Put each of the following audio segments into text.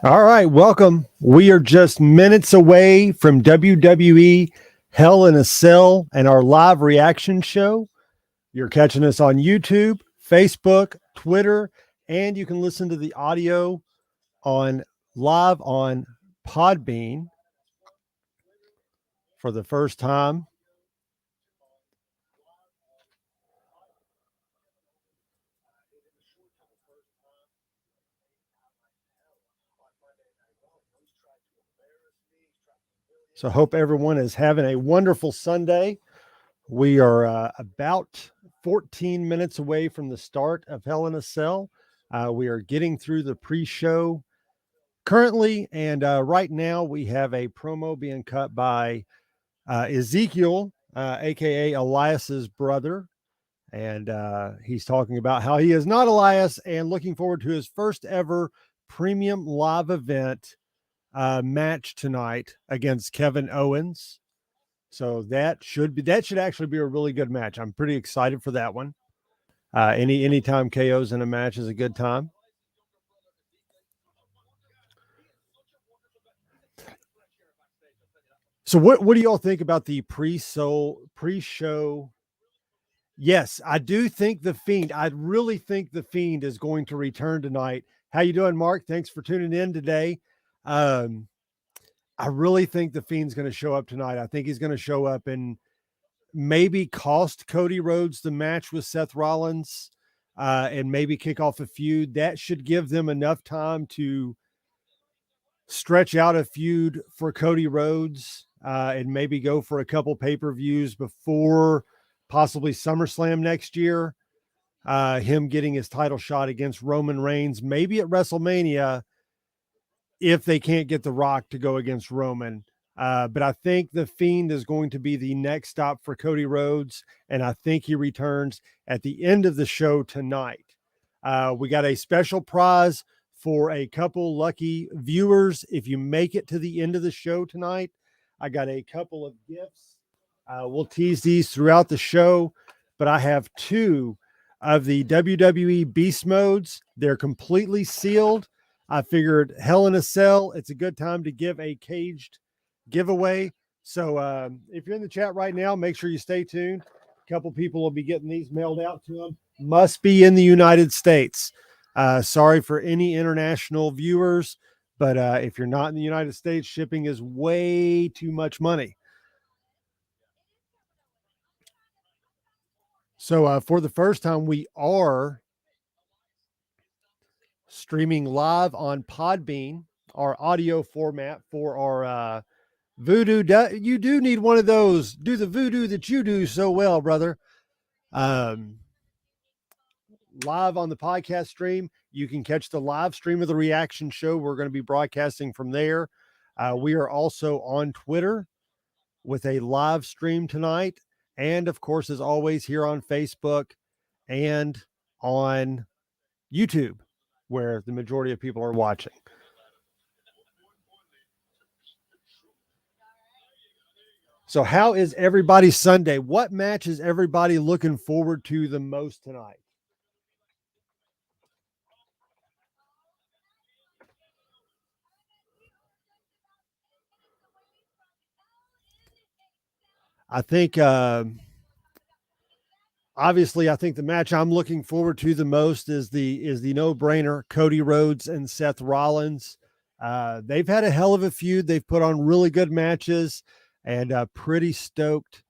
All right, welcome. We are just minutes away from WWE Hell in a Cell and our live reaction show. You're catching us on YouTube, Facebook, Twitter, and you can listen to the audio on live on Podbean for the first time. So hope everyone is having a wonderful Sunday. We are about 14 minutes away from the start of Hell in a Cell. We are getting through the pre-show currently, and right now we have a promo being cut by Ezekiel, aka Elias's brother, and he's talking about how he is not Elias and looking forward to his first ever premium live event match tonight against Kevin Owens. So that should actually be a really good match. I'm pretty excited for that one. Anytime KO's in a match is a good time. So what do y'all think about the pre-show? Yes, I do think the Fiend. I really think the Fiend is going to return tonight. How you doing, Mark? Thanks for tuning in today. I really think the Fiend's going to show up tonight. I think he's going to show up and maybe cost Cody Rhodes the match with Seth Rollins, and maybe kick off a feud. That should give them enough time to stretch out a feud for Cody Rhodes, and maybe go for a couple pay-per-views before possibly SummerSlam next year. Him getting his title shot against Roman Reigns, maybe at WrestleMania, if they can't get The Rock to go against Roman. But I think the Fiend is going to be the next stop for Cody Rhodes, and I think he returns at the end of the show tonight. We got a special prize for a couple lucky viewers. If you make it to the end of the show tonight, I got a couple of gifts. We'll tease these throughout the show, but I have two of the WWE Beast Modes. They're completely sealed. I figured Hell in a Cell, it's a good time to give a caged giveaway. So if you're in the chat right now, make sure you stay tuned. A couple people will be getting these mailed out to them. Must be in the United States. Sorry for any international viewers, but if you're not in the United States, shipping is way too much money. So for the first time, we are streaming live on Podbean, our audio format for our Voodoo. You do need one of those. Do the voodoo that you do so well, brother. Live on the podcast stream. You can catch the live stream of the reaction show. We're going to be broadcasting from there. We are also on Twitter with a live stream tonight. And of course, as always, here on Facebook and on YouTube, where the majority of people are watching. So how is everybody's Sunday? What match is everybody looking forward to the most tonight? I think, obviously, I think the match I'm looking forward to the most is the no-brainer Cody Rhodes and Seth Rollins. They've had a hell of a feud. They've put on really good matches, and pretty stoked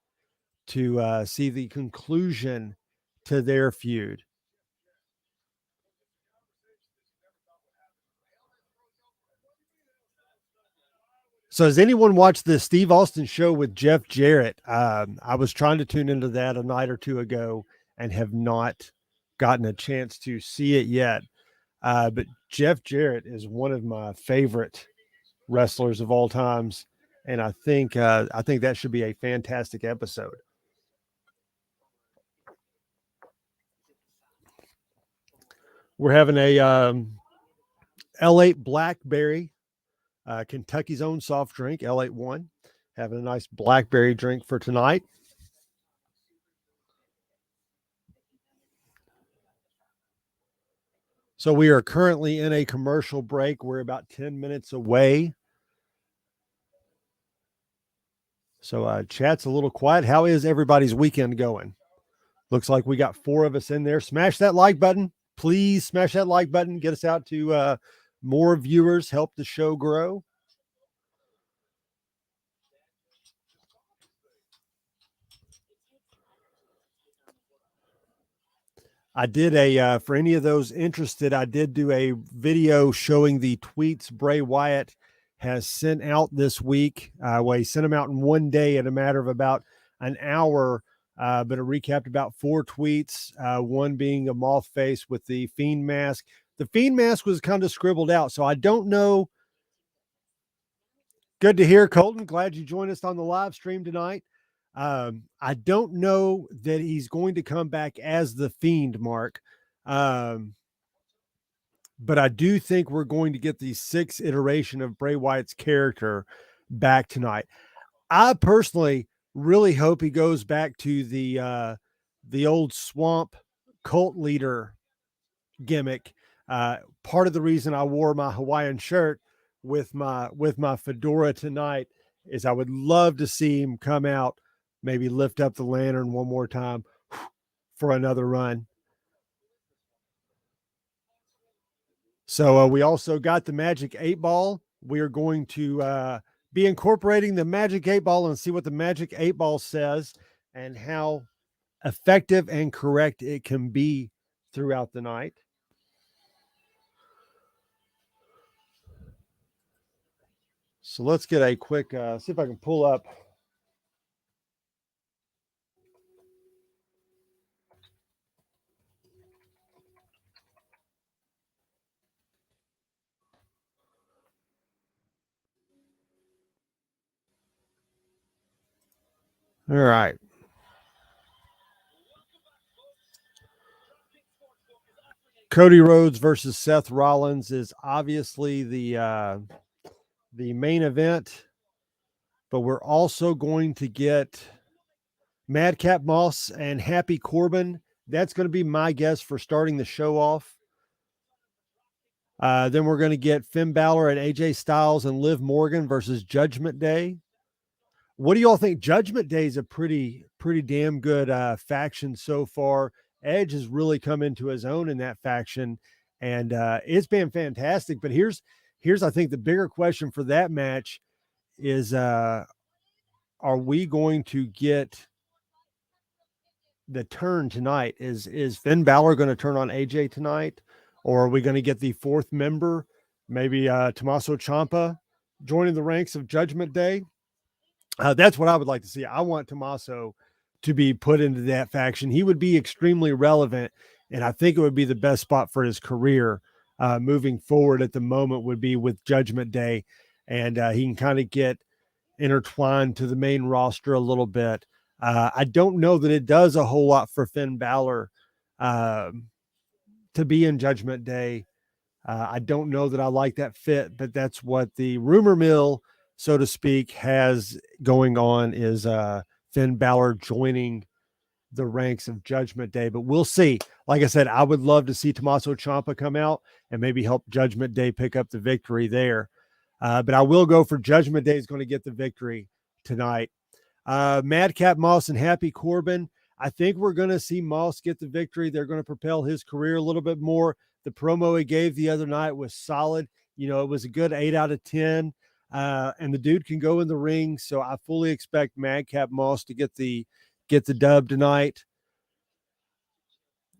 to see the conclusion to their feud. So has anyone watched the Steve Austin show with Jeff Jarrett? I was trying to tune into that a night or two ago and have not gotten a chance to see it yet. But Jeff Jarrett is one of my favorite wrestlers of all times, and I think that should be a fantastic episode. We're having a L8 Blackberry, Kentucky's own soft drink, L81. Having a nice blackberry drink for tonight. So we are currently in a commercial break. We're about 10 minutes away. So chat's a little quiet. How is everybody's weekend going? Looks like we got 4 of us in there. Smash that like button. Please smash that like button. Get us out to more viewers. Help the show grow. I did for any of those interested, I did do a video showing the tweets Bray Wyatt has sent out this week. Well, he sent them out in one day in a matter of about an hour, but it recapped about 4 tweets, one being a moth face with the Fiend mask. The Fiend mask was kind of scribbled out, so I don't know. Good to hear, Colton. Glad you joined us on the live stream tonight. I don't know that he's going to come back as the Fiend, Mark. But I do think we're going to get the 6th iteration of Bray Wyatt's character back tonight. I personally really hope he goes back to the old swamp cult leader gimmick. Part of the reason I wore my Hawaiian shirt with my fedora tonight is I would love to see him come out, maybe lift up the lantern one more time for another run. So we also got the Magic 8 Ball. We are going to be incorporating the Magic 8 Ball and see what the Magic 8 Ball says and how effective and correct it can be throughout the night. So let's get a quick, see if I can pull up. All right. Cody Rhodes versus Seth Rollins is obviously the main event, but we're also going to get Madcap Moss and Happy Corbin. That's going to be my guess for starting the show off. Then we're going to get Finn Balor and AJ Styles and Liv Morgan versus Judgment Day. What do you all think? Judgment Day is a pretty damn good faction so far. Edge has really come into his own in that faction, and it's been fantastic. But here's I think the bigger question for that match is are we going to get the turn tonight? Is Finn Balor going to turn on AJ tonight, or are we going to get the 4th member, maybe Tommaso Ciampa, joining the ranks of Judgment Day? That's what I would like to see. I want Tommaso to be put into that faction. He would be extremely relevant, and I think it would be the best spot for his career moving forward at the moment would be with Judgment Day, and he can kind of get intertwined to the main roster a little bit. I don't know that it does a whole lot for Finn Balor to be in Judgment Day. I don't know that I like that fit, but that's what the rumor mill, so to speak, has going on is Finn Balor joining the ranks of Judgment Day. But we'll see. Like I said, I would love to see Tommaso Ciampa come out and maybe help Judgment Day pick up the victory there. But I will go for Judgment Day is going to get the victory tonight. Madcap Moss and Happy Corbin. I think we're going to see Moss get the victory. They're going to propel his career a little bit more. The promo he gave the other night was solid. You know, it was a good 8 out of 10. And the dude can go in the ring. So I fully expect Madcap Moss to get the dub tonight.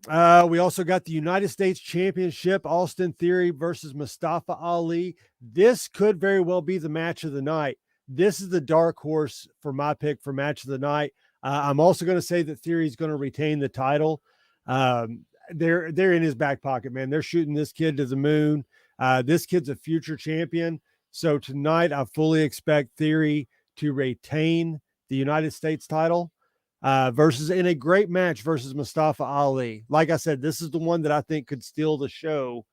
We also got the United States Championship, Austin Theory versus Mustafa Ali. This could very well be the match of the night. This is the dark horse for my pick for match of the night. I'm also going to say that Theory is going to retain the title. They're in his back pocket, man. They're shooting this kid to the moon. This kid's a future champion. So tonight, I fully expect Theory to retain the United States title versus in a great match versus Mustafa Ali. Like I said, this is the one that I think could steal the show.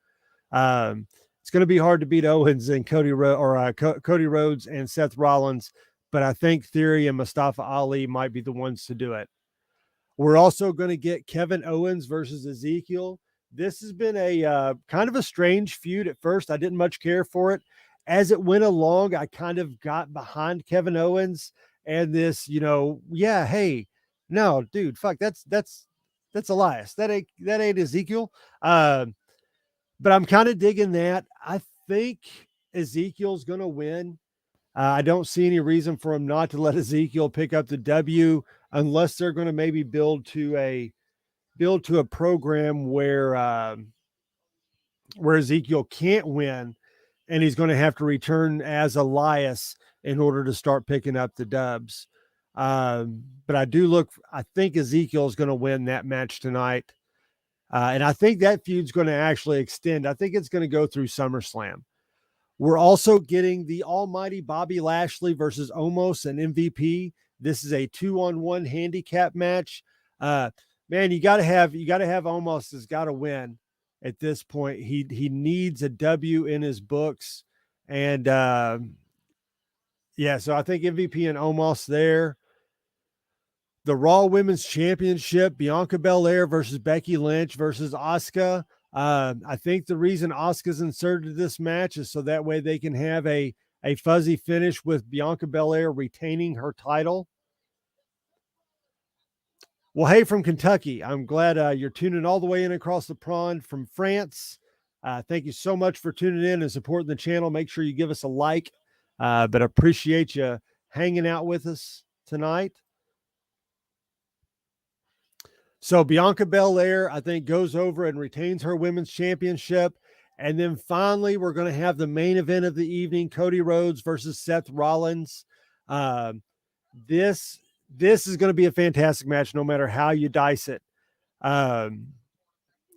It's going to be hard to beat Owens and Cody Rhodes and Seth Rollins, but I think Theory and Mustafa Ali might be the ones to do it. We're also going to get Kevin Owens versus Ezekiel. This has been a kind of a strange feud at first. I didn't much care for it. As it went along, I kind of got behind Kevin Owens and this, yeah, hey, no, dude, fuck, that's Elias. That ain't Ezekiel. But I'm kind of digging that. I think Ezekiel's going to win. I don't see any reason for him not to let Ezekiel pick up the W unless they're going to maybe build to a program where Ezekiel can't win and he's going to have to return as Elias in order to start picking up the dubs. But I think Ezekiel is going to win that match tonight. And I think that feud's going to actually extend. I think it's going to go through SummerSlam. We're also getting the almighty Bobby Lashley versus Omos and MVP. This is a 2-on-1 handicap match. Man, you got to have Omos has got to win at this point. He needs a W in his books. And yeah, so I think MVP and Omos there. The Raw Women's Championship, Bianca Belair versus Becky Lynch versus Asuka. I think the reason Asuka's inserted this match is so that way they can have a fuzzy finish with Bianca Belair retaining her title. Well, hey, from Kentucky, I'm glad you're tuning all the way in across the pond from France. Thank you so much for tuning in and supporting the channel. Make sure you give us a like, but appreciate you hanging out with us tonight. So Bianca Belair, I think, goes over and retains her women's championship. And then finally, we're going to have the main event of the evening, Cody Rhodes versus Seth Rollins. This is going to be a fantastic match, no matter how you dice it.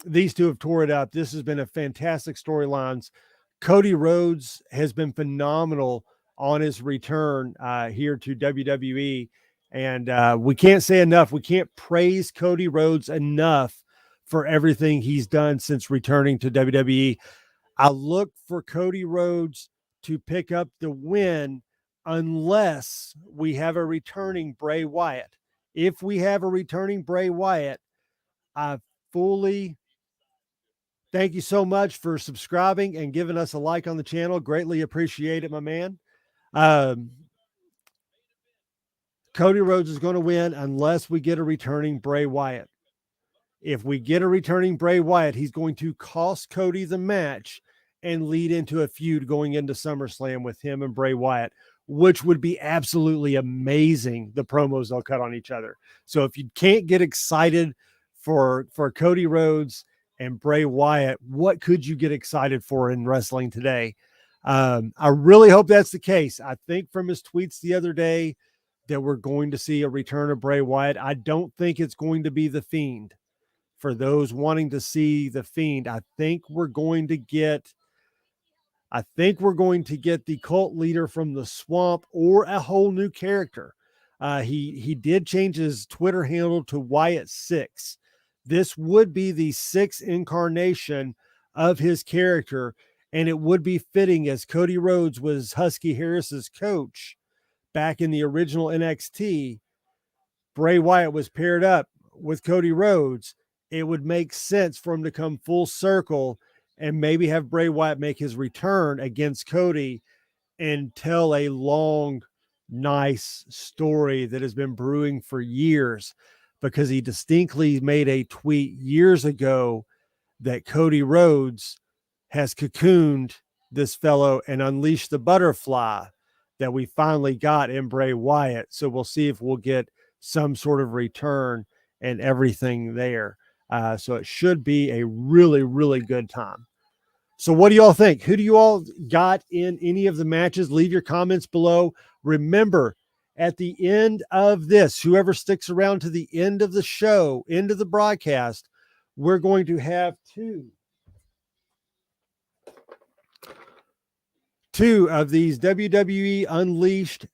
These two have tore it up. This has been a fantastic storylines. Cody Rhodes has been phenomenal on his return here to WWE. And we can't say enough. We can't praise Cody Rhodes enough for everything he's done since returning to WWE. I look for Cody Rhodes to pick up the win unless we have a returning Bray Wyatt. If we have a returning Bray Wyatt, I fully thank you so much for subscribing and giving us a like on the channel. Greatly appreciate it, my man. Cody Rhodes is going to win unless we get a returning Bray Wyatt. If we get a returning Bray Wyatt, he's going to cost Cody the match and lead into a feud going into SummerSlam with him and Bray Wyatt, which would be absolutely amazing, the promos they'll cut on each other. So if you can't get excited for Cody Rhodes and Bray Wyatt, what could you get excited for in wrestling today? I really hope that's the case. I think from his tweets the other day that we're going to see a return of Bray Wyatt. I don't think it's going to be The Fiend. For those wanting to see The Fiend, I think we're going to get the cult leader from the swamp or a whole new character. He did change his Twitter handle to Wyatt6. This would be the 6th incarnation of his character, and it would be fitting as Cody Rhodes was Husky Harris's coach back in the original NXT. Bray Wyatt was paired up with Cody Rhodes. It would make sense for him to come full circle and maybe have Bray Wyatt make his return against Cody and tell a long, nice story that has been brewing for years, because he distinctly made a tweet years ago that Cody Rhodes has cocooned this fellow and unleashed the butterfly that we finally got in Bray Wyatt. So we'll see if we'll get some sort of return and everything there. So it should be a really, really good time. So what do y'all think? Who do you all got in any of the matches? Leave your comments below. Remember, at the end of this, whoever sticks around to the end of the show, end of the broadcast, we're going to have two of these WWE Unleashed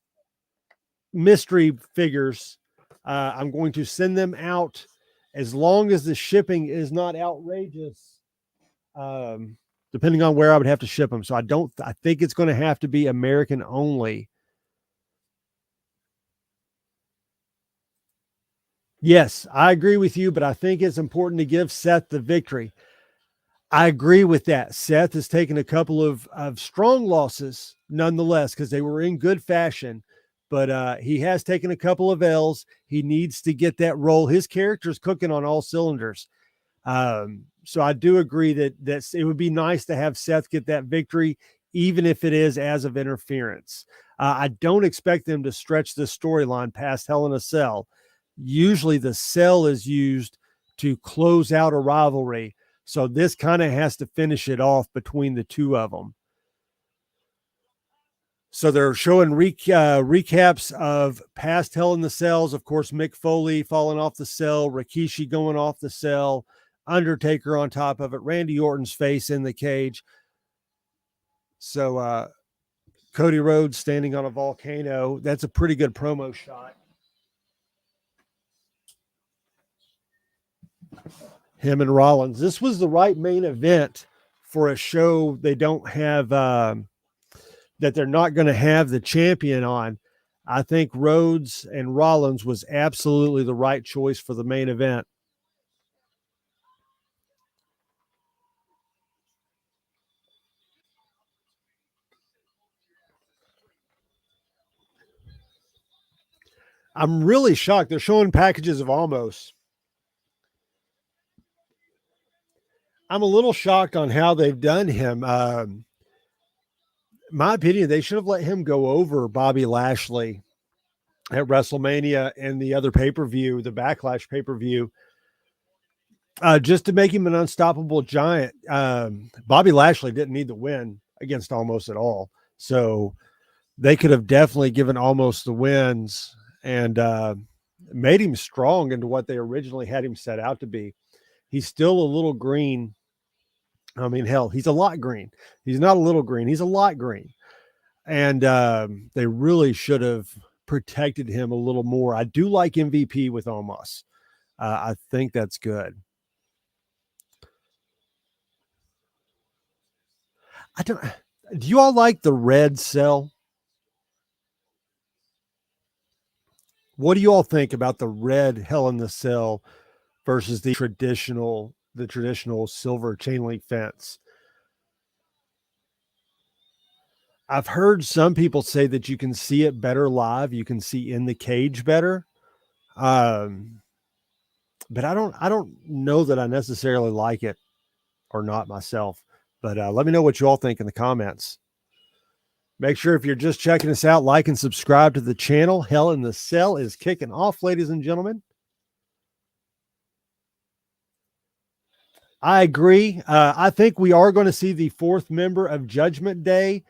mystery figures. I'm going to send them out as long as the shipping is not outrageous, depending on where I would have to ship them. So I think it's going to have to be American only. Yes, I agree with you, but I think it's important to give Seth the victory. I agree with that. Seth has taken a couple of strong losses nonetheless because they were in good fashion, but he has taken a couple of L's. He needs to get that role. His character's cooking on all cylinders. So I do agree that it would be nice to have Seth get that victory, even if it is as of interference. I don't expect them to stretch the storyline past Hell in a Cell. Usually the cell is used to close out a rivalry. So this kind of has to finish it off between the two of them. So they're showing recaps of past Hell in the Cells. Of course, Mick Foley falling off the cell, Rikishi going off the cell, Undertaker on top of it, Randy Orton's face in the cage. So Cody Rhodes standing on a volcano. That's a pretty good promo shot. Him and Rollins. This was the right main event for a show they don't have, that they're not going to have the champion on. I think Rhodes and Rollins was absolutely the right choice for the main event. I'm really shocked. They're showing packages of Almost. I'm a little shocked on how they've done him. My opinion, they should have let him go over Bobby Lashley at WrestleMania and the other pay-per-view, the Backlash pay-per-view, just to make him an unstoppable giant. Bobby Lashley didn't need the win against Almost at all. So they could have definitely given Almost the wins and made him strong into what they originally had him set out to be. He's still a little green. I mean, hell, he's a lot green. He's not a little green. He's a lot green. And they really should have protected him a little more. I do like MVP with Omos. I think that's good. I don't. Do you all like the red cell? What do you all think about the red Hell in the Cell versus the traditional silver chain link fence? I've heard some people say that you can see it better live. You can see in the cage better. Um, but I don't know that I necessarily like it or not myself. But let me know what you all think in the comments. Make sure if you're just checking us out, like and subscribe to the channel. Hell in the Cell is kicking off, ladies and gentlemen. I agree. I think we are going to see the fourth member of Judgment Day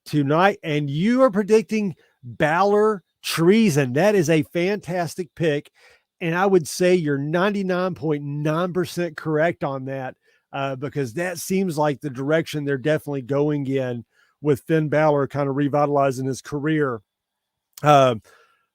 tonight, and you are predicting Balor Treason. That is a fantastic pick, and I would say you're 99.9% correct on that, because that seems like the direction they're definitely going in with Finn Balor kind of revitalizing his career. Like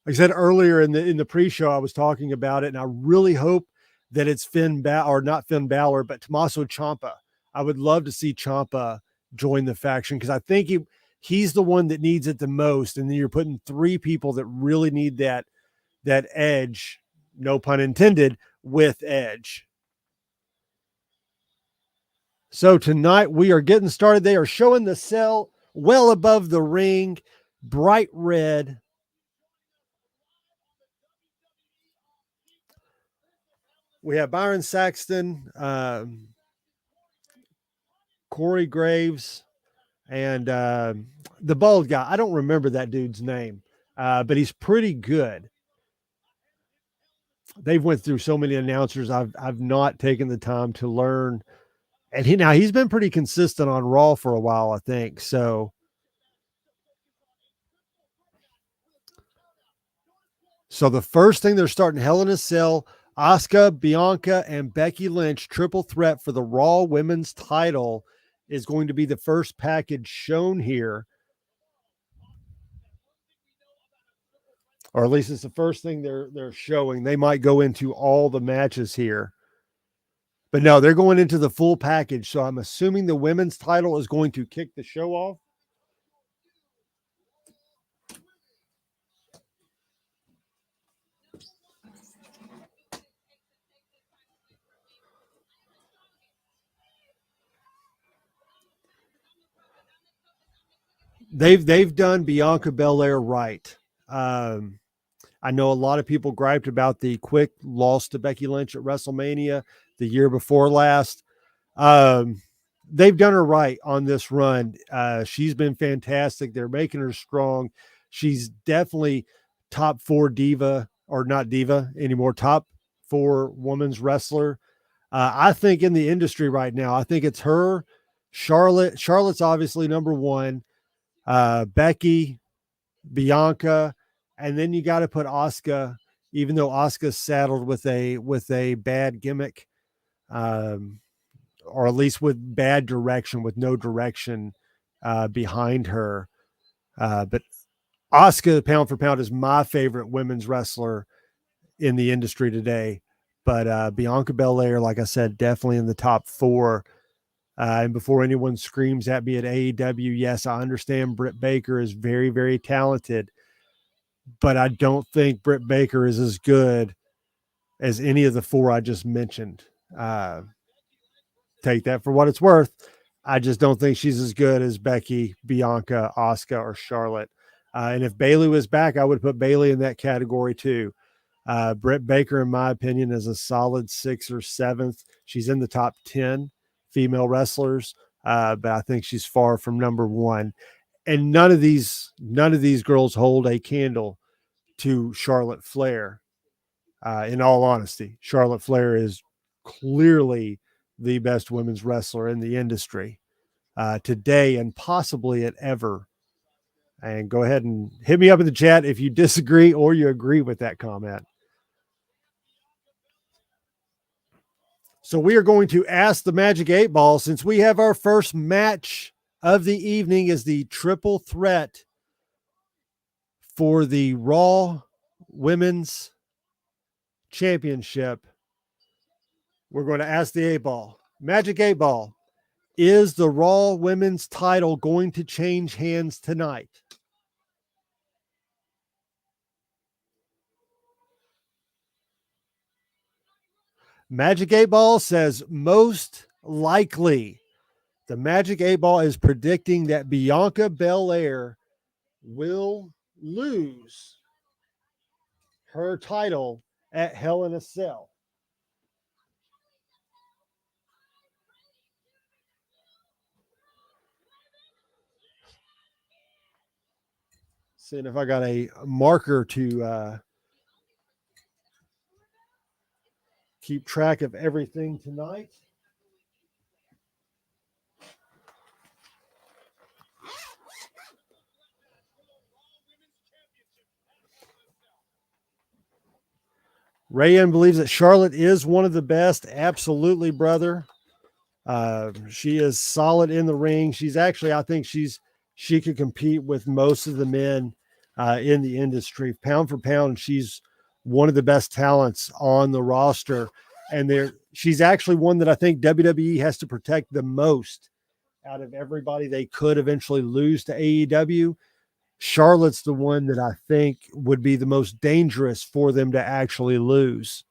I said earlier in the pre-show, I was talking about it, and I really hope that it's Finn Balor, or not Finn Balor, but Tommaso Ciampa. I would love to see Ciampa join the faction because I think he's the one that needs it the most. And then you're putting three people that really need that edge, no pun intended, with edge. So tonight we are getting started. They are showing the cell well above the ring, bright red. We have Byron Saxton, Corey Graves, and the bald guy. I don't remember that dude's name, but he's pretty good. They've went through so many announcers. I've not taken the time to learn, and he's been pretty consistent on Raw for a while, I think. So the first thing they're starting Hell in a Cell. Asuka, Bianca, and Becky Lynch triple threat for the Raw Women's title is going to be the first package shown here. Or at least it's the first thing they're showing. They might go into all the matches here. But no, they're going into the full package. So I'm assuming the women's title is going to kick the show off. they've done Bianca Belair right. Um, I know a lot of people griped about the quick loss to Becky Lynch at WrestleMania the year before last. Um, they've done her right on this run. She's been fantastic. They're making her strong. She's definitely top four diva, or not diva anymore, top four women's wrestler. I think in the industry right now, I think it's her, Charlotte. Charlotte's obviously number one. Becky, Bianca, and then you got to put Asuka, even though Asuka's saddled with a bad gimmick, um, or at least with bad direction, with no direction behind her. But Asuka, pound for pound, is my favorite women's wrestler in the industry today. But Bianca Belair, like I said, definitely in the top four. And before anyone screams at me at AEW, yes, I understand Britt Baker is very, very talented, but I don't think Britt Baker is as good as any of the four I just mentioned. Uh, Take that for what it's worth. I just don't think she's as good as Becky, Bianca, Asuka, or Charlotte. And if Bayley was back, I would put Bayley in that category too. Britt Baker, in my opinion, is a solid sixth or seventh. She's in the top 10 female wrestlers, but I think she's far from number one. And none of these girls hold a candle to Charlotte Flair. In all honesty, Charlotte Flair is clearly the best women's wrestler in the industry today and possibly at ever. And go ahead and hit me up in the chat if you disagree or you agree with that comment. So we are going to ask the Magic 8 Ball, since we have our first match of the evening is the triple threat for the Raw Women's Championship. We're going to ask the 8 Ball, Magic 8 Ball, is the Raw Women's title going to change hands tonight? Magic 8 Ball says most likely. The Magic 8 Ball is predicting that Bianca Belair will lose her title at Hell in a Cell. Seeing if I got a marker to keep track of everything tonight. Rayan believes that Charlotte is one of the best. Absolutely, brother. She is solid in the ring. She's actually, I think she could compete with most of the men in the industry. Pound for pound, she's one of the best talents on the roster. And she's actually one that I think WWE has to protect the most out of everybody they could eventually lose to AEW. Charlotte's the one that I think would be the most dangerous for them to actually lose.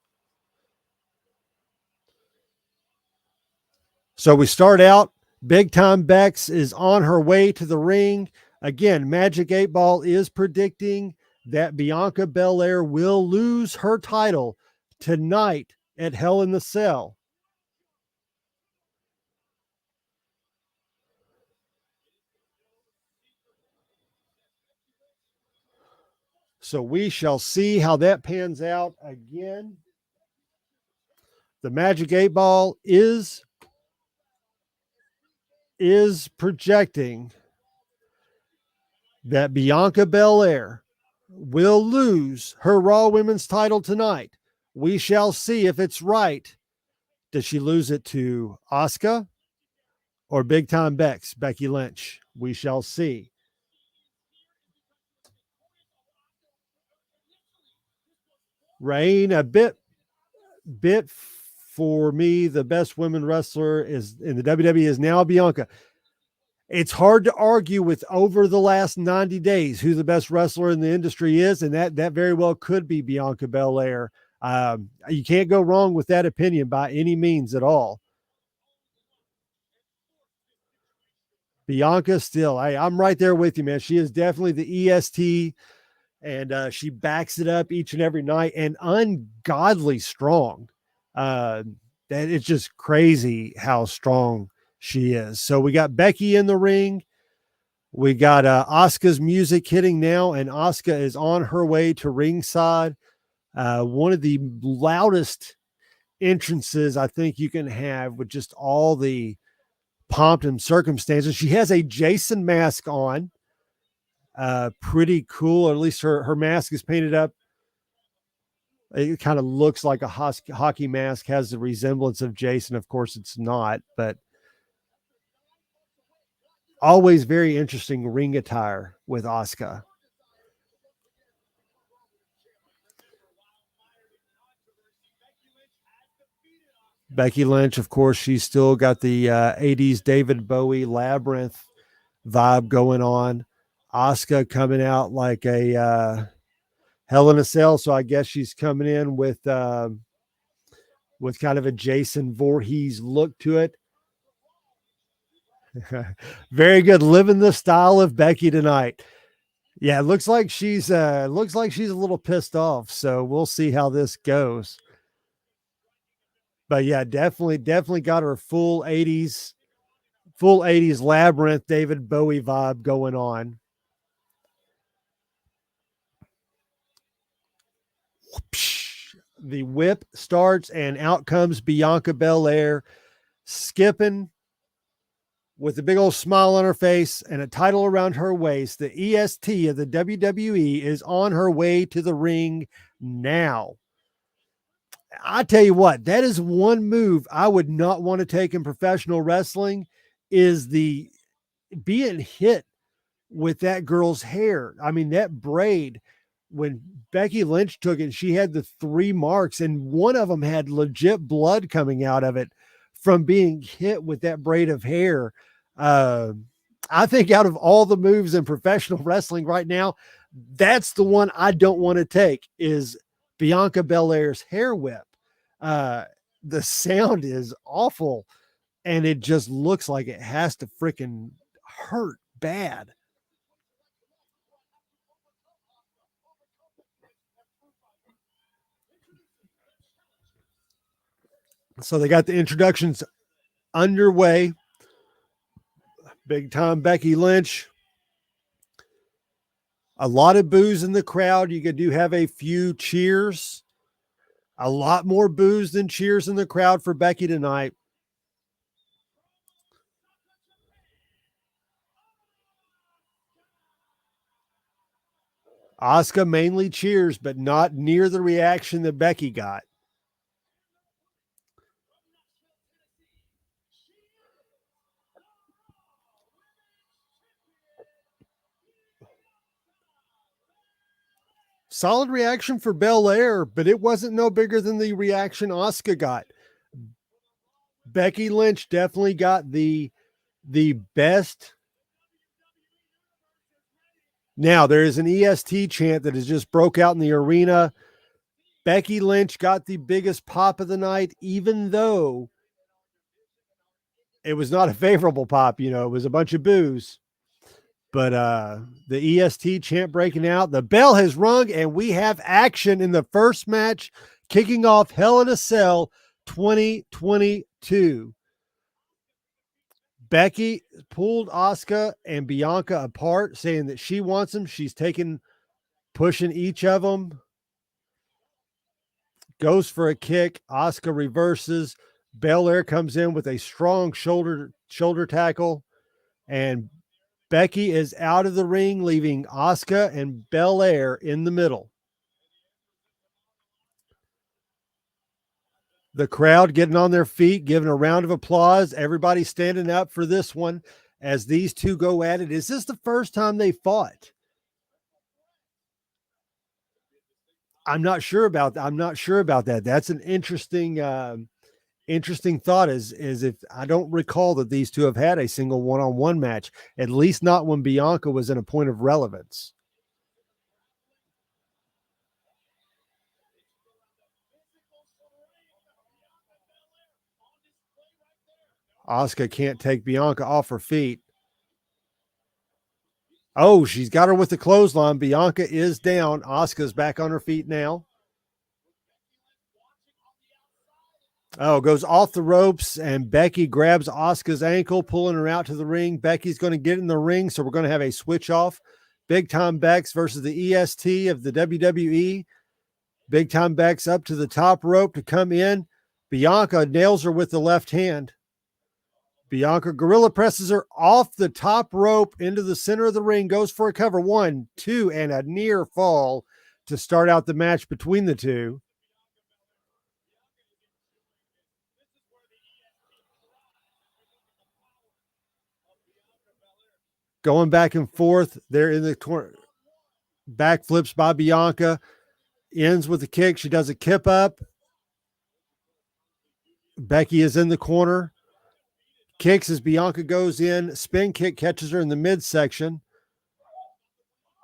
So we start out, Big Time Bex is on her way to the ring. Again, Magic 8 Ball is predicting that Bianca Belair will lose her title tonight at Hell in the Cell. So we shall see how that pans out. Again, the Magic 8 Ball is projecting that Bianca Belair will lose her Raw Women's title tonight. We shall see if it's right. Does she lose it to Asuka or Big Time Bex, Becky Lynch? We shall see. Rain, a bit for me, the best women wrestler is in the WWE is now Bianca. It's hard to argue with over the last 90 days who the best wrestler in the industry is, and that very well could be Bianca Belair. You can't go wrong with that opinion by any means at all. Bianca still, I'm right there with you, man. She is definitely the EST, and she backs it up each and every night, and ungodly strong. That it's just crazy how strong she is. So we got Becky in the ring. We got Asuka's music hitting now, and Asuka is on her way to ringside. One of the loudest entrances I think you can have with just all the pomp and circumstances. She has a Jason mask on. Pretty cool. Or at least her mask is painted up. It kind of looks like a hockey mask, has the resemblance of Jason. Of course, it's not, but always very interesting ring attire with Asuka. Becky Lynch, of course, she's still got the 80s David Bowie Labyrinth vibe going on. Asuka coming out like a Hell in a Cell, so I guess she's coming in with kind of a Jason Voorhees look to it. Very good, living the style of Becky tonight. Yeah, it looks like she's a little pissed off. So we'll see how this goes. But yeah, definitely got her full 80s Labyrinth David Bowie vibe going on. The whip starts and out comes Bianca Belair, skipping with a big old smile on her face and a title around her waist. The EST of the WWE is on her way to the ring now. I tell you what, that is one move I would not want to take in professional wrestling, is the being hit with that girl's hair. I mean, that braid, when Becky Lynch took it, she had the 3 marks, and one of them had legit blood coming out of it from being hit with that braid of hair. Uh, I think out of all the moves in professional wrestling right now, that's the one I don't want to take, is Bianca Belair's hair whip. Uh, the sound is awful, and it just looks like it has to freaking hurt bad. So they got the introductions underway. Big time Becky Lynch. A lot of boos in the crowd. You do have a few cheers. A lot more boos than cheers in the crowd for Becky tonight. Asuka mainly cheers, but not near the reaction that Becky got. Solid reaction for Belair, but it wasn't no bigger than the reaction Asuka got. Becky Lynch definitely got the best. Now there is an EST chant that has just broke out in the arena. Becky Lynch got the biggest pop of the night, even though it was not a favorable pop. You know, it was a bunch of boos. But the EST chant breaking out, the bell has rung, and we have action in the first match, kicking off Hell in a Cell 2022. Becky pulled Asuka and Bianca apart, saying that she wants them. She's pushing each of them. Goes for a kick. Asuka reverses. Belair comes in with a strong shoulder tackle, and Becky is out of the ring, leaving Asuka and Belair in the middle. The crowd getting on their feet, giving a round of applause. Everybody standing up for this one as these two go at it. Is this the first time they fought? I'm not sure about that. I'm not sure about that. That's an interesting thought. Is if I don't recall that these two have had a single one-on-one match, at least not when Bianca was in a point of relevance. Asuka can't take Bianca off her feet. Oh, she's got her with the clothesline. Bianca is down. Asuka's back on her feet now. Oh, goes off the ropes, and Becky grabs Asuka's ankle, pulling her out to the ring. Becky's going to get in the ring, so we're going to have a switch off. Big Time Bex versus the EST of the WWE. Big Time Bex up to the top rope to come in. Bianca nails her with the left hand. Bianca gorilla presses her off the top rope into the center of the ring, goes for a cover. 1, 2, and a near fall to start out the match between the two. Going back and forth. They're in the corner. Backflips by Bianca. Ends with a kick. She does a kip up. Becky is in the corner. Kicks as Bianca goes in. Spin kick catches her in the midsection.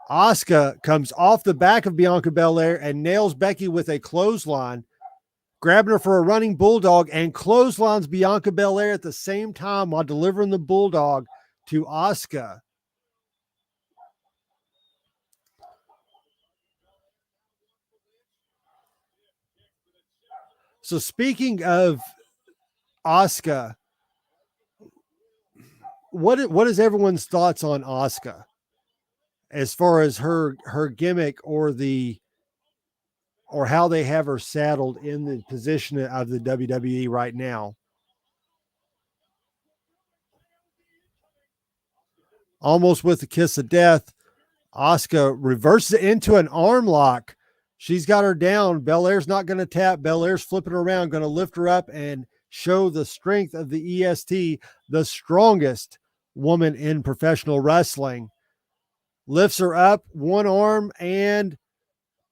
Asuka comes off the back of Bianca Belair and nails Becky with a clothesline, grabbing her for a running bulldog, and clotheslines Bianca Belair at the same time while delivering the bulldog to Asuka. So speaking of Asuka, what is everyone's thoughts on Asuka as far as her gimmick or how they have her saddled in the position of the WWE right now? Almost with the kiss of death, Asuka reverses it into an arm lock. She's got her down. Belair's not going to tap. Belair's flipping her around, going to lift her up and show the strength of the EST, the strongest woman in professional wrestling. Lifts her up, one arm, and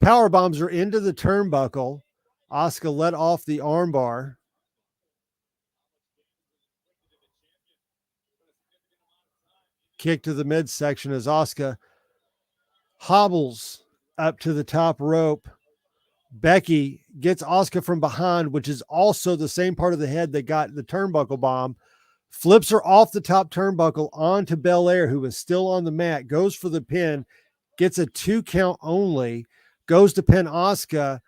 power bombs her into the turnbuckle. Asuka let off the armbar. Kick to the midsection as Asuka hobbles up to the top rope. Becky gets Asuka from behind, which is also the same part of the head that got the turnbuckle bomb. Flips her off the top turnbuckle onto Belair, who is still on the mat, goes for the pin, gets a 2 count only, goes to pin Asuka,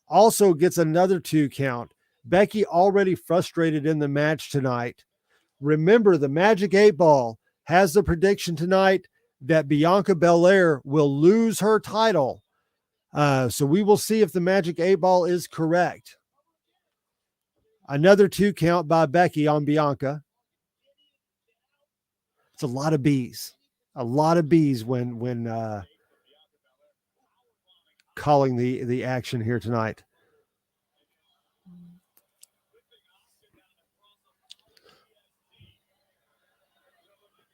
also gets another 2 count. Becky already frustrated in the match tonight. Remember, the Magic 8 Ball has the prediction tonight that Bianca Belair will lose her title. So we will see if the Magic 8 Ball is correct. Another 2 count by Becky on Bianca. It's a lot of bees. A lot of bees when calling the action here tonight.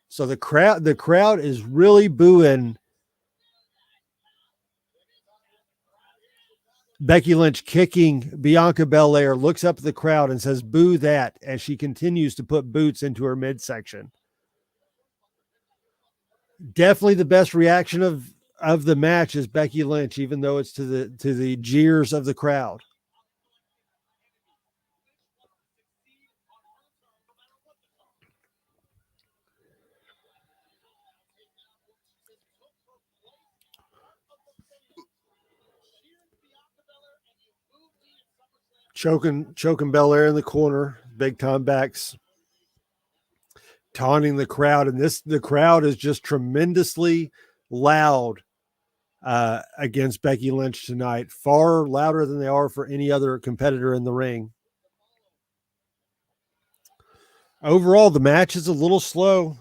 So the crowd is really booing Becky Lynch kicking Bianca Belair, looks up at the crowd and says, "Boo that," as she continues to put boots into her midsection. Definitely the best reaction of the match is Becky Lynch, even though it's to the jeers of the crowd. Choking Belair in the corner, Big Time Bex taunting the crowd, and the crowd is just tremendously loud against Becky Lynch tonight, far louder than they are for any other competitor in the ring. Overall, the match is a little slow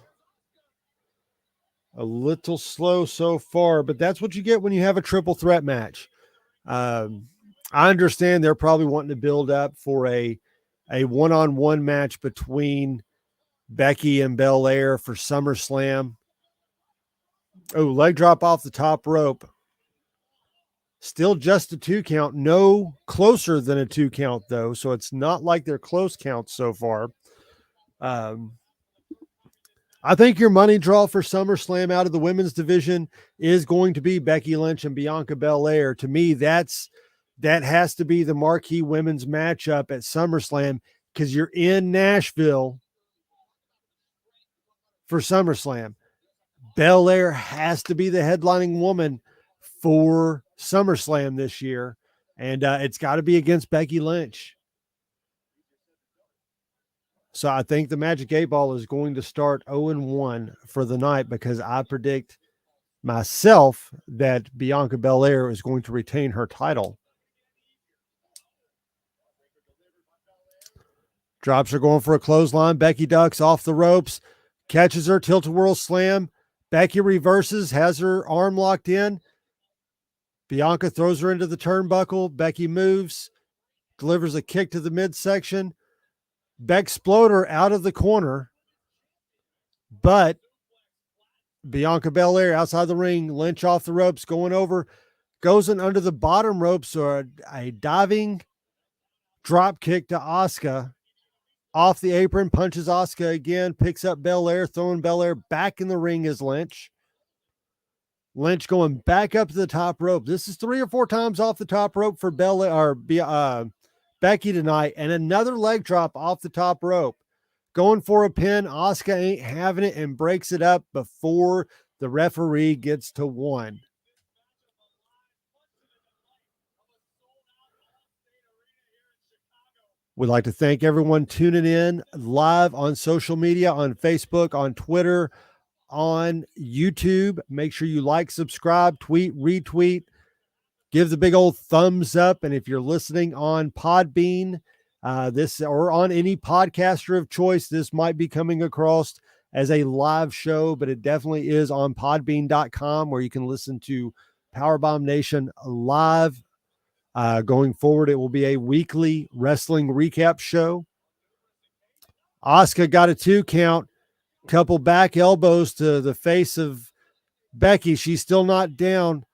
so far, but that's what you get when you have a triple threat match. I understand they're probably wanting to build up for a one-on-one match between Becky and Belair for SummerSlam. Oh, leg drop off the top rope. Still just a 2 count. No closer than a 2 count, though. So it's not like they're close counts so far. I think your money draw for SummerSlam out of the women's division is going to be Becky Lynch and Bianca Belair. To me, that has to be the marquee women's matchup at SummerSlam because you're in Nashville for SummerSlam. Belair has to be the headlining woman for SummerSlam this year, and it's got to be against Becky Lynch. So I think the Magic 8 Ball is going to start 0-1 for the night, because I predict myself that Bianca Belair is going to retain her title. Drops her going for a clothesline. Becky ducks off the ropes, catches her, tilt-a-whirl slam. Becky reverses, has her arm locked in. Bianca throws her into the turnbuckle. Becky moves, delivers a kick to the midsection. Bexploder out of the corner, but Bianca Belair outside the ring. Lynch off the ropes, going over, goes in under the bottom ropes, or a diving drop kick to Asuka. Off the apron, punches Asuka again, picks up Belair, throwing Belair back in the ring as Lynch. Lynch going back up to the top rope. This is 3 or 4 times off the top rope for Belair, or Becky tonight, and another leg drop off the top rope. Going for a pin. Asuka ain't having it and breaks it up before the referee gets to 1. We'd like to thank everyone tuning in live on social media, on Facebook, on Twitter, on YouTube. Make sure you like, subscribe, tweet, retweet, give the big old thumbs up. And if you're listening on Podbean, this or on any podcaster of choice, this might be coming across as a live show, but it definitely is on podbean.com, where you can listen to PowerBomb Nation live. Going forward, it will be a weekly wrestling recap show. Asuka got a 2 count, couple back elbows to the face of Becky. She's still not down.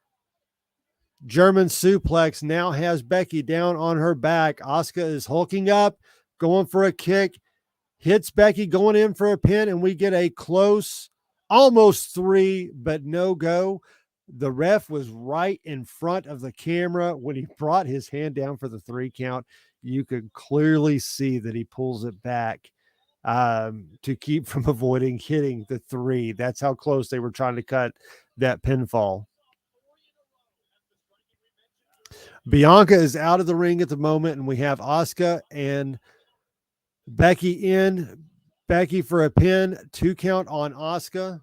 German suplex now has Becky down on her back. Asuka is hulking up, going for a kick, hits Becky, going in for a pin, and we get a close, almost 3, but no go. The ref was right in front of the camera when he brought his hand down for the 3 count. You could clearly see that he pulls it back to keep from avoiding hitting the 3. That's how close they were trying to cut that pinfall. Bianca is out of the ring at the moment, and we have Asuka and Becky in. Becky for a pin, 2 count on Asuka.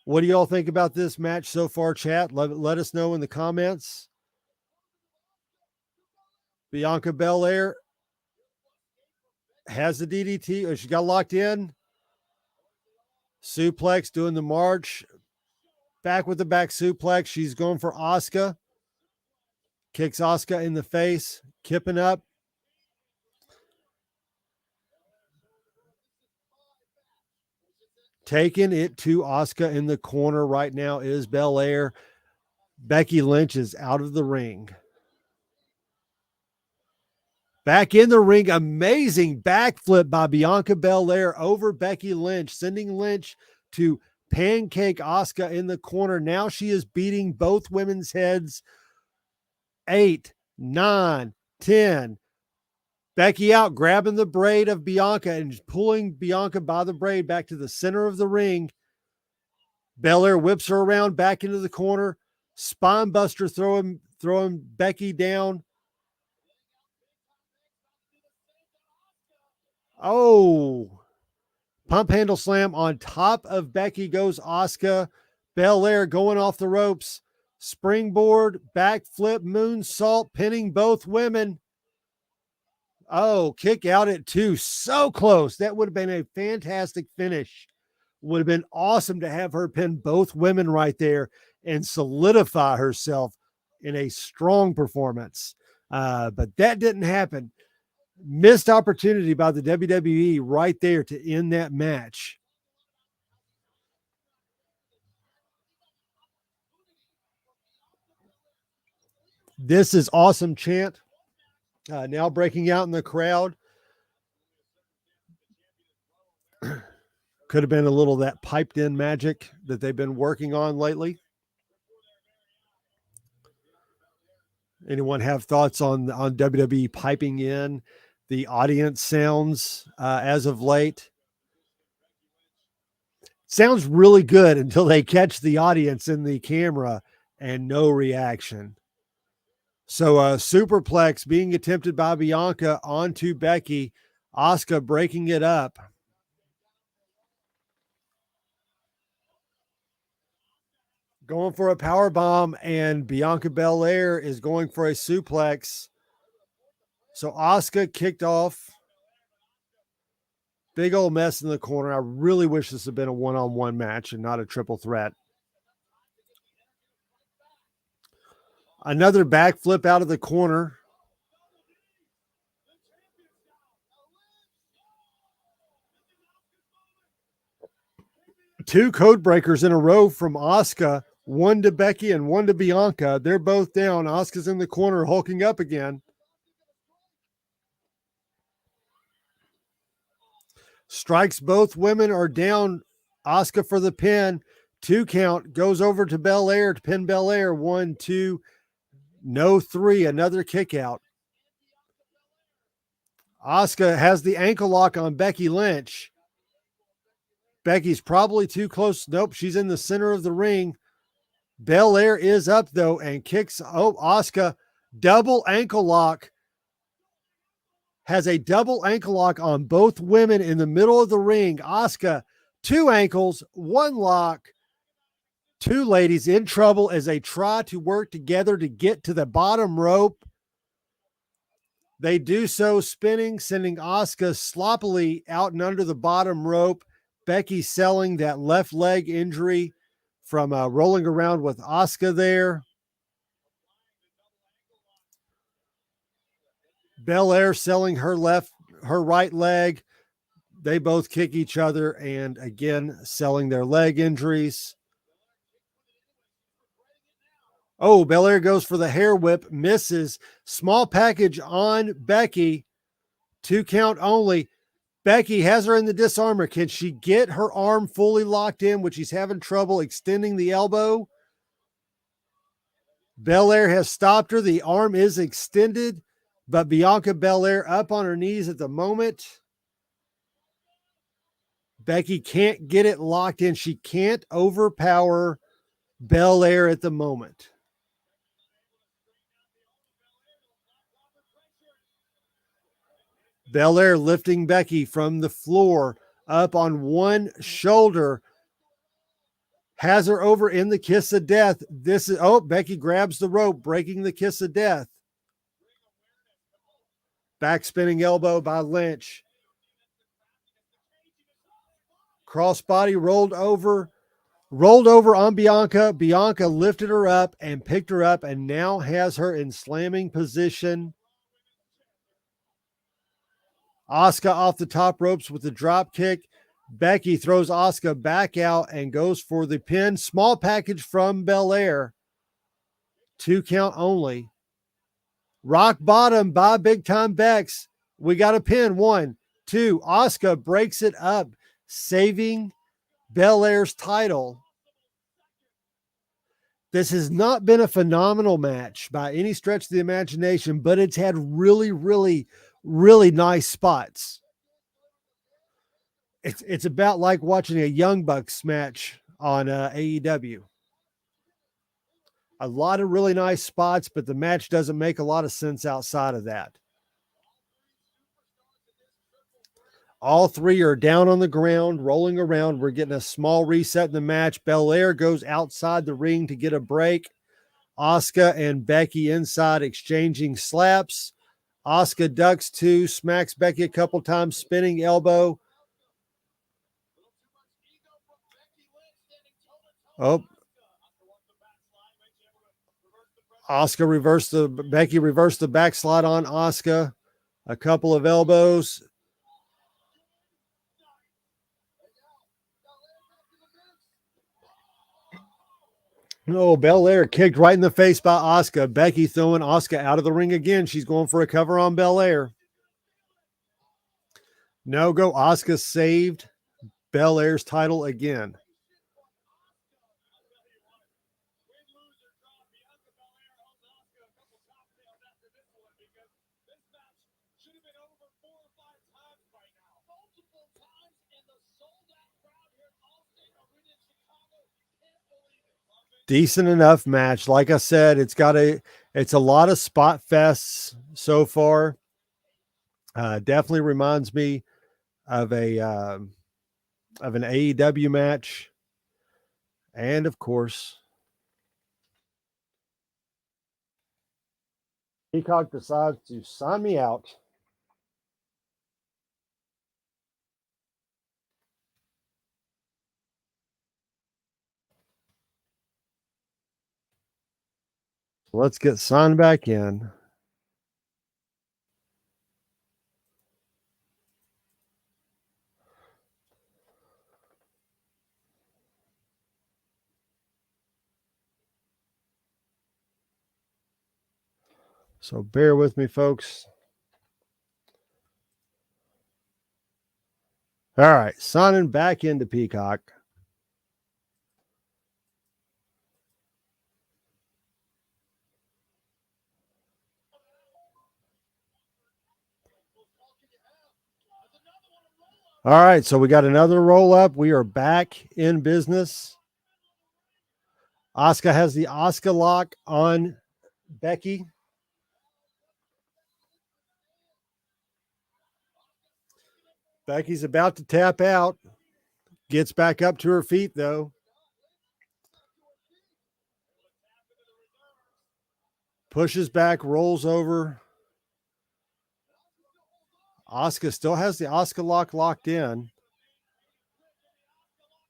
What do y'all think about this match so far, chat? Let us know in the comments. Bianca Belair has the DDT. She got locked in. Suplex, doing the march. Back with the back suplex. She's going for Asuka. Kicks Asuka in the face. Kipping up. Taking it to Asuka in the corner right now is Belair. Becky Lynch is out of the ring. Back in the ring, amazing backflip by Bianca Belair over Becky Lynch, sending Lynch to pancake Asuka in the corner. Now she is beating both women's heads. 8, 9, 10. Becky out, grabbing the braid of Bianca and pulling Bianca by the braid back to the center of the ring. Belair whips her around back into the corner. Spine buster, throwing Becky down. Oh, pump handle slam on top of Becky goes Asuka. Belair going off the ropes. Springboard, backflip, moonsault, pinning both women. Oh, kick out at 2. So close. That would have been a fantastic finish. Would have been awesome to have her pin both women right there and solidify herself in a strong performance. But that didn't happen. Missed opportunity by the WWE right there to end that match. This is awesome chant. Now breaking out in the crowd. Could have been a little of that piped in magic that they've been working on lately. Anyone have thoughts on WWE piping in the audience sounds as of late. Sounds really good until they catch the audience in the camera and no reaction. So superplex being attempted by Bianca onto Becky. Asuka breaking it up. Going for a power bomb, and Bianca Belair is going for a suplex. So Asuka kicked off. Big old mess in the corner. I really wish this had been a one-on-one match and not a triple threat. Another backflip out of the corner. Two code breakers in a row from Asuka. One to Becky and one to Bianca. They're both down. Asuka's in the corner, hulking up again. Strikes both women are down. Asuka for the pin. 2 count. Goes over to Belair to pin Belair. 1, 2. No 3. Another kick out. Asuka has the ankle lock on Becky Lynch. Becky's probably too close. Nope, she's in the center of the ring. Belair is up, though, and kicks. Oh, Asuka, double ankle lock. Has a double ankle lock on both women in the middle of the ring. Asuka, 2 ankles, 1 lock. 2 ladies in trouble as they try to work together to get to the bottom rope. They do so spinning, sending Asuka sloppily out and under the bottom rope. Becky selling that left leg injury from rolling around with Asuka there. Belair selling her right leg. They both kick each other and again selling their leg injuries. Oh, Belair goes for the hair whip, misses. Small package on Becky. 2 count only. Becky has her in the disarmor. Can she get her arm fully locked in, which she's having trouble extending the elbow? Belair has stopped her. The arm is extended, but Bianca Belair up on her knees at the moment. Becky can't get it locked in. She can't overpower Belair at the moment. Belair lifting Becky from the floor up on one shoulder. Has her over in the kiss of death. Becky grabs the rope, breaking the kiss of death. Back spinning elbow by Lynch. Crossbody rolled over on Bianca. Bianca lifted her up and picked her up and now has her in slamming position. Asuka off the top ropes with the drop kick. Becky throws Asuka back out and goes for the pin. Small package from Belair. 2 count only. Rock bottom by Big Time Bex. We got a pin. 1, 2. Asuka breaks it up, saving Belair's title. This has not been a phenomenal match by any stretch of the imagination, but it's had really, really, really nice spots. It's about like watching a Young Bucks match on AEW. A lot of really nice spots, but the match doesn't make a lot of sense outside of that. All 3 are down on the ground, rolling around. We're getting a small reset in the match. Belair goes outside the ring to get a break. Asuka and Becky inside exchanging slaps. Asuka ducks 2, smacks Becky a couple times, spinning elbow. Oh. Becky reversed the backslide on Asuka. A couple of elbows. No, Belair kicked right in the face by Asuka. Becky throwing Asuka out of the ring again. She's going for a cover on Belair. No go. Asuka saved Belair's title again. decent enough match. Like I said, it's a lot of spot fests so far. Definitely reminds me of an AEW match, and of course, Peacock decides to sign me out. Let's get signed back in. So bear with me, folks. All right, signing back into Peacock. All right, so we got another roll up. We are back in business. Asuka has the Asuka lock on Becky. Becky's about to tap out. Gets back up to her feet, though. Pushes back, rolls over. Asuka still has the Asuka lock locked in.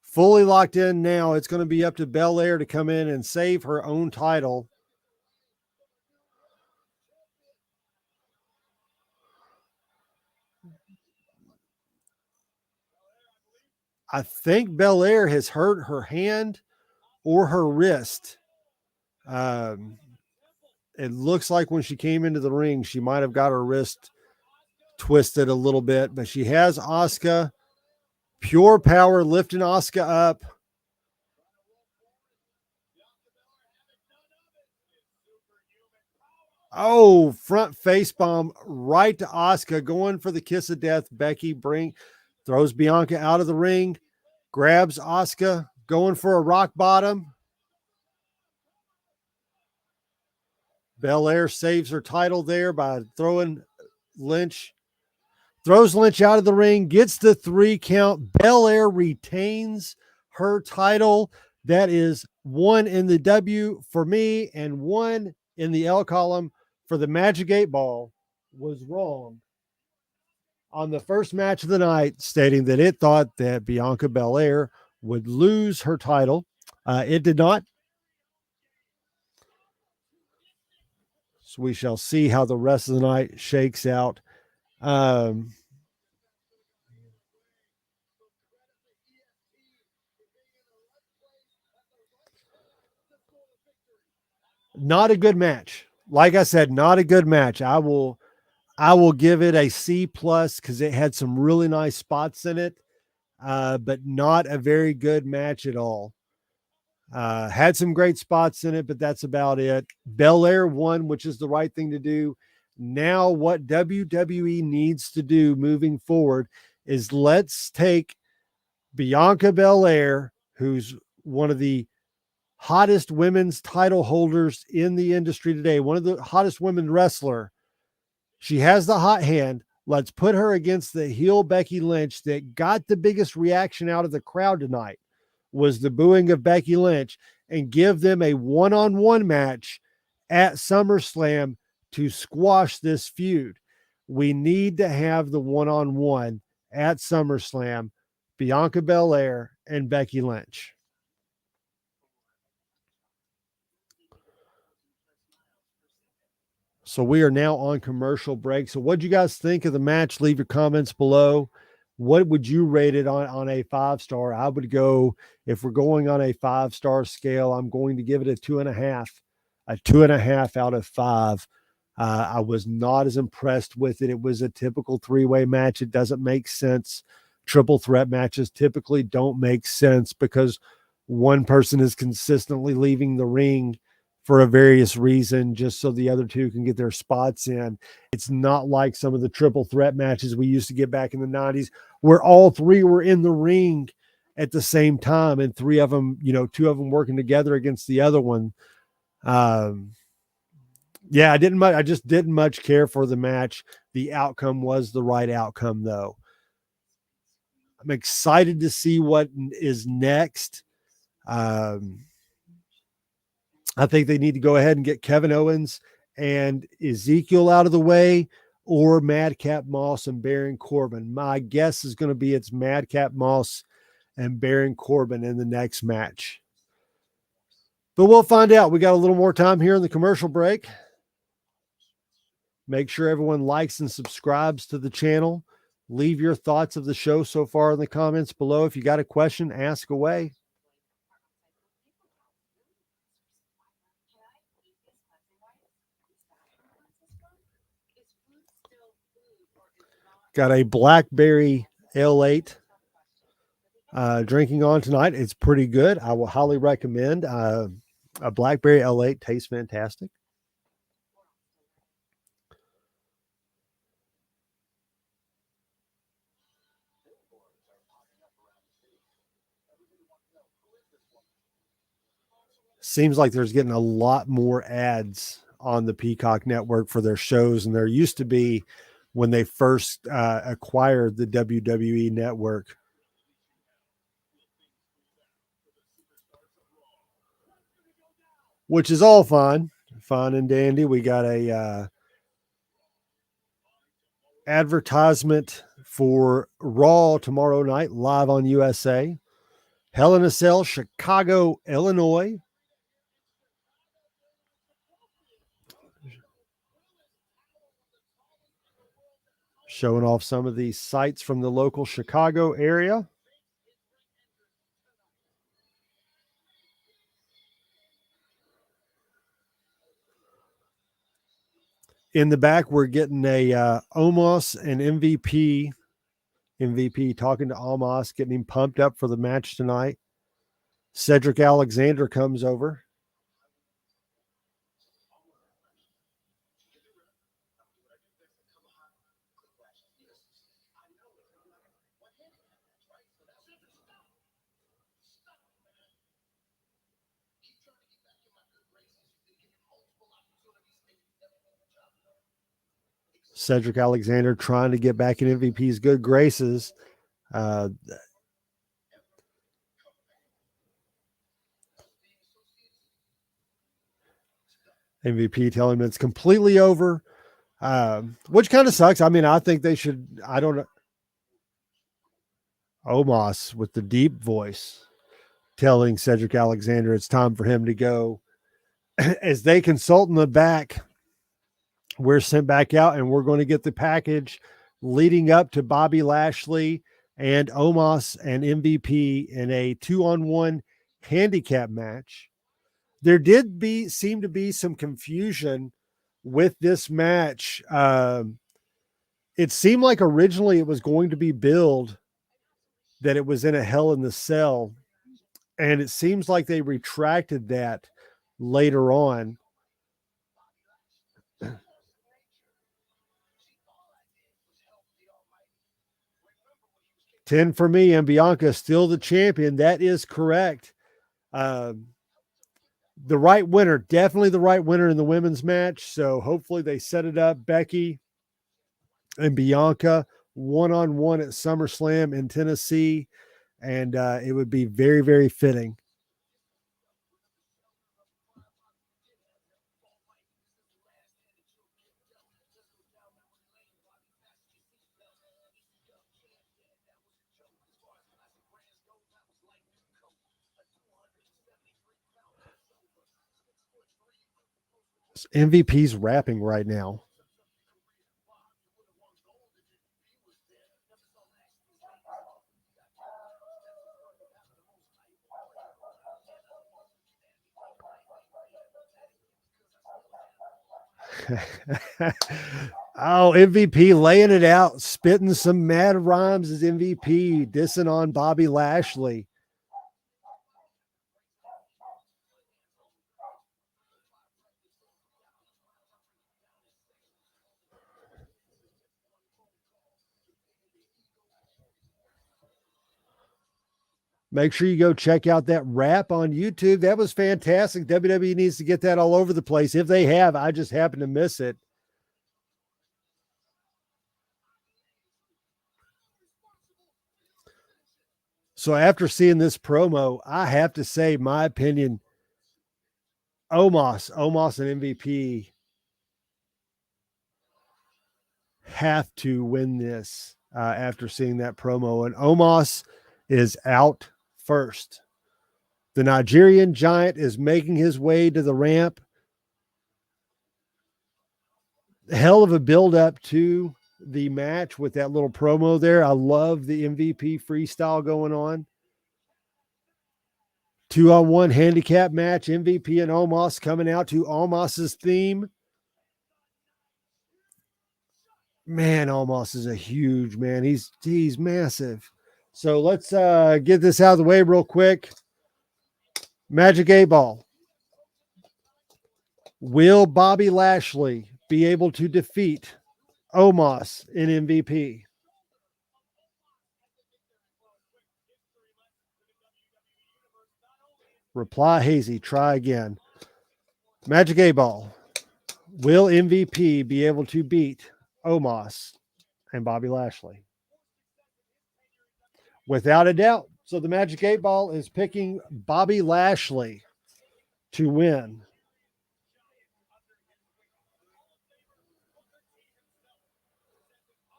Fully locked in now. It's going to be up to Belair to come in and save her own title. I think Belair has hurt her hand or her wrist. It looks like when she came into the ring, she might have got her wrist twisted a little bit, but she has Asuka. Pure power lifting Asuka up. Oh, front face bomb right to Asuka, going for the kiss of death. Becky throws Bianca out of the ring, grabs Asuka, going for a rock bottom. Belair saves her title there by throwing Lynch. Throws Lynch out of the ring, gets the 3 count. Belair retains her title. That is 1 in the W for me and 1 in the L column for the Magic 8 Ball. Was wrong on the first match of the night, stating that it thought that Bianca Belair would lose her title. It did not. So we shall see how the rest of the night shakes out. Not a good match. Like I said, not a good match. I will give it a C plus because it had some really nice spots in it, but not a very good match at all. Had some great spots in it, but that's about it. Belair won, which is the right thing to do. Now, what WWE needs to do moving forward is let's take Bianca Belair, who's one of the hottest women's title holders in the industry today, one of the hottest women wrestler. She has the hot hand. Let's put her against the heel Becky Lynch that got the biggest reaction out of the crowd tonight, was the booing of Becky Lynch, and give them a one-on-one match at SummerSlam to squash this feud. We need to have the one-on-one at SummerSlam, Bianca Belair and Becky Lynch. So we are now on commercial break. So what'd you guys think of the match? Leave your comments below. What would you rate it on a 5-star? I would go, if we're going on a 5-star scale, I'm going to give it a 2.5, a 2.5 out of 5. I was not as impressed with it. It was a typical 3-way match. It doesn't make sense. Triple threat matches typically don't make sense because one person is consistently leaving the ring for a various reason, just so the other two can get their spots in. It's not like some of the triple threat matches we used to get back in the 90s where all 3 were in the ring at the same time, and three of them, two of them working together against the other one. Yeah, I just didn't much care for the match. The outcome was the right outcome, though. I'm excited to see what is next. I think they need to go ahead and get Kevin Owens and Ezekiel out of the way, or Madcap Moss and Baron Corbin. My guess is going to be it's Madcap Moss and Baron Corbin in the next match. But we'll find out. We got a little more time here in the commercial break. Make sure everyone likes and subscribes to the channel. Leave your thoughts of the show so far in the comments below. If you got a question, ask away. Got a blackberry L8 drinking on tonight. It's pretty good. I will highly recommend. A blackberry L8 tastes fantastic. Seems like there's getting a lot more ads on the Peacock network for their shows, and there used to be when they first acquired the WWE network. Which is all fine and dandy. We got a advertisement for Raw tomorrow night, live on USA. Hell in a Cell, Chicago, Illinois. Showing off some of the sights from the local Chicago area. In the back, we're getting a Omos and MVP. MVP talking to Omos, getting him pumped up for the match tonight. Cedric Alexander comes over. Cedric Alexander trying to get back in MVP's good graces. MVP telling him it's completely over, which kind of sucks. I mean, I think they should. I don't know. Omos with the deep voice telling Cedric Alexander it's time for him to go. As they consult in the back, we're sent back out and we're going to get the package leading up to Bobby Lashley and Omos and MVP in a 2-on-1 handicap match. There did seem to be some confusion with this match. It seemed like originally it was going to be billed that it was in a Hell in the Cell, and it seems like they retracted that later on. $10 for me, and Bianca still the champion. That is correct. The right winner, definitely the right winner in the women's match. So hopefully they set it up. Becky and Bianca one-on-one at SummerSlam in Tennessee, and it would be very, very fitting. MVP's rapping right now. Oh, MVP laying it out, spitting some mad rhymes as MVP, dissing on Bobby Lashley. Make sure you go check out that rap on YouTube. That was fantastic. WWE needs to get that all over the place. If they have, I just happen to miss it. So after seeing this promo, I have to say, my opinion, Omos and MVP have to win this after seeing that promo. And Omos is out first. The Nigerian giant is making his way to the ramp. Hell of a build up to the match with that little promo there. I love the MVP freestyle going on. 2-on-1 handicap match. MVP and Omos coming out to Omos's theme. Man, Omos is a huge man. He's massive. So let's get this out of the way real quick. Magic 8-Ball. Will Bobby Lashley be able to defeat Omos in MVP? Reply hazy. Try again. Magic 8-Ball. Will MVP be able to beat Omos and Bobby Lashley? Without a doubt. So the Magic 8-Ball is picking Bobby Lashley to win.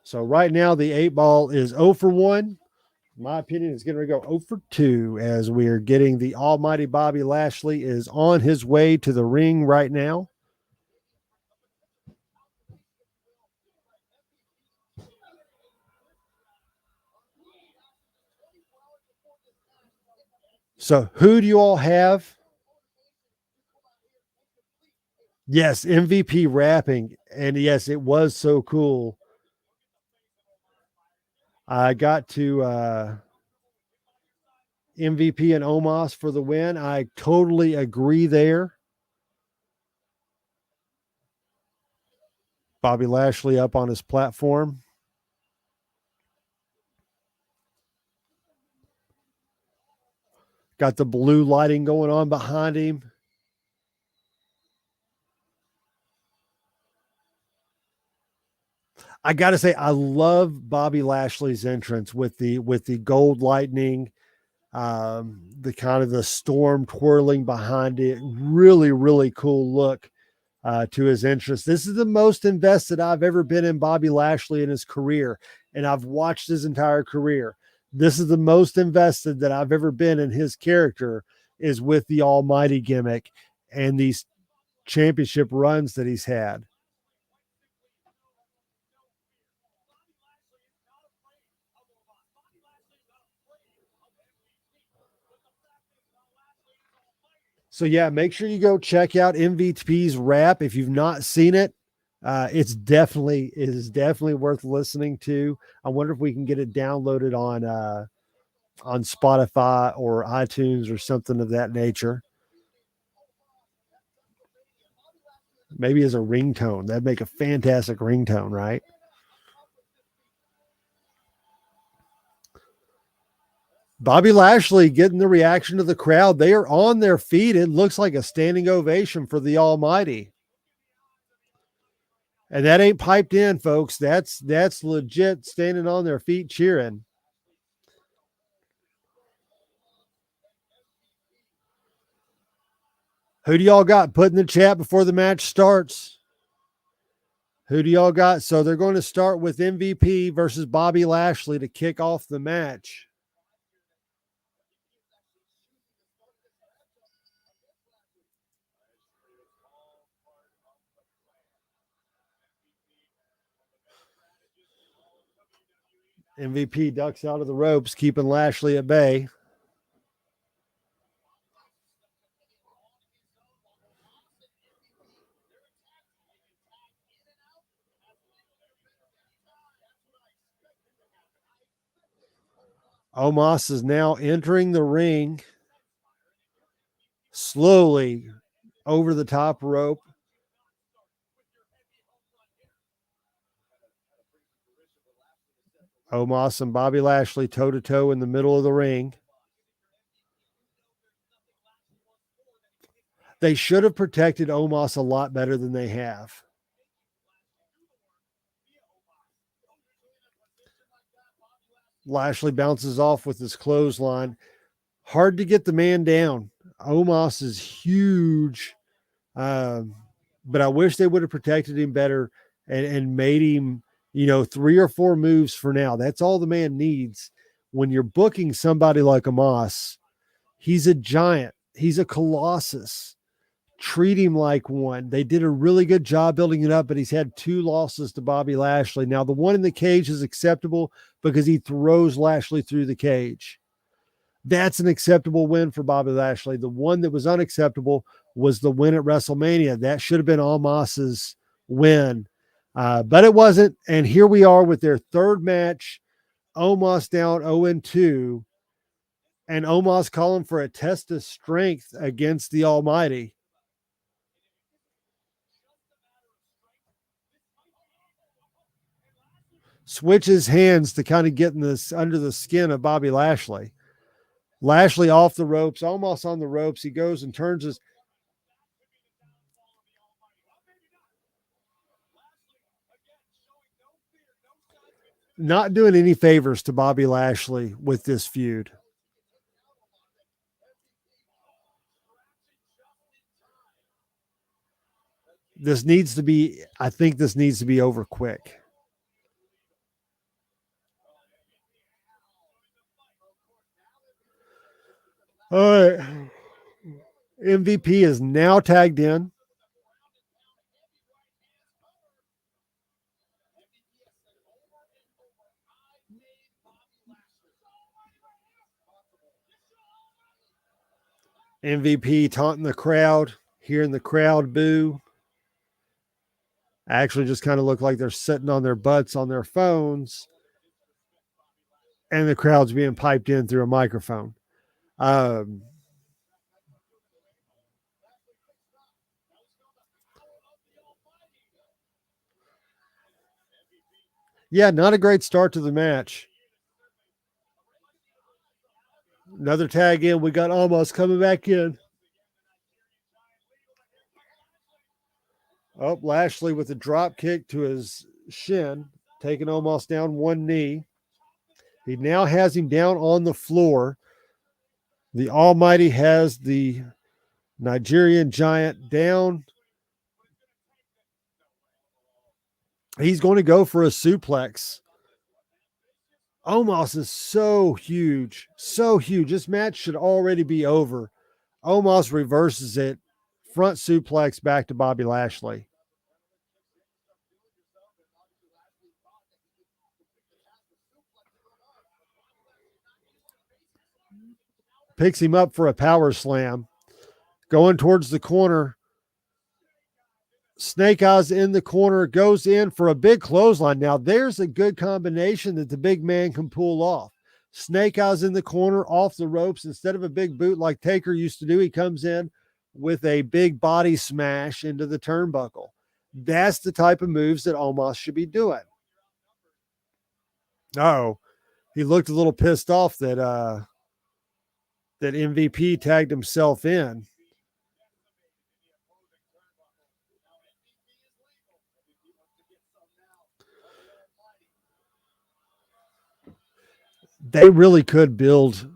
So right now the 8-Ball is 0 for 1. In my opinion, it's going to go 0 for 2 as we are getting the almighty Bobby Lashley is on his way to the ring right now. So who do you all have? Yes, MVP rapping. And yes, it was so cool. I got to MVP and Omos for the win. I totally agree there. Bobby Lashley up on his platform. Got the blue lighting going on behind him. I got to say, I love Bobby Lashley's entrance with the gold lightning, the kind of the storm twirling behind it. Really, really cool look to his entrance. This is the most invested I've ever been in Bobby Lashley in his career, and I've watched his entire career. This is the most invested that I've ever been in his character is with the almighty gimmick and these championship runs that he's had. So yeah, make sure you go check out MVP's rap if you've not seen it. It is definitely worth listening to. I wonder if we can get it downloaded on Spotify or iTunes or something of that nature. Maybe as a ringtone. That'd make a fantastic ringtone, right? Bobby Lashley getting the reaction of the crowd. They are on their feet. It looks like a standing ovation for the Almighty. And that ain't piped in, folks. That's legit standing on their feet cheering. Who do y'all got? Put in the chat before the match starts. Who do y'all got? So they're going to start with MVP versus Bobby Lashley to kick off the match. MVP ducks out of the ropes, keeping Lashley at bay. Omos is now entering the ring slowly over the top rope. Omos and Bobby Lashley toe to toe in the middle of the ring. They should have protected Omos a lot better than they have. Lashley bounces off with his clothesline. Hard to get the man down. Omos is huge. But I wish they would have protected him better and made him, 3 or 4 moves for now. That's all the man needs. When you're booking somebody like Omos, he's a giant. He's a colossus. Treat him like one. They did a really good job building it up, but he's had 2 losses to Bobby Lashley. Now, the one in the cage is acceptable because he throws Lashley through the cage. That's an acceptable win for Bobby Lashley. The one that was unacceptable was the win at WrestleMania. That should have been Omos's win, but it wasn't. And here we are with their 3rd match. Omos down 0-2, and Omos calling for a test of strength against the Almighty. Switches hands to kind of get in this under the skin of Bobby Lashley. Lashley off the ropes, almost on the ropes. He goes and turns his. Not doing any favors to Bobby Lashley with this feud. I think this needs to be over quick. All right. MVP is now tagged in. MVP taunting the crowd, hearing the crowd boo. Actually just kind of look like they're sitting on their butts on their phones, and the crowd's being piped in through a microphone. Yeah, not a great start to the match. Another tag in. We got Omos coming back in. Oh, Lashley with a drop kick to his shin, taking Omos down one knee. He now has him down on the floor. The Almighty has the Nigerian Giant down. He's going to go for a suplex. Omos is so huge, so huge. This match should already be over. Omos reverses it, front suplex back to Bobby Lashley. Picks him up for a power slam. Going towards the corner. Snake Eyes in the corner, goes in for a big clothesline. Now, there's a good combination that the big man can pull off. Snake Eyes in the corner, off the ropes. Instead of a big boot like Taker used to do, he comes in with a big body smash into the turnbuckle. That's the type of moves that Omos should be doing. Oh, he looked a little pissed off that that MVP tagged himself in. They really could build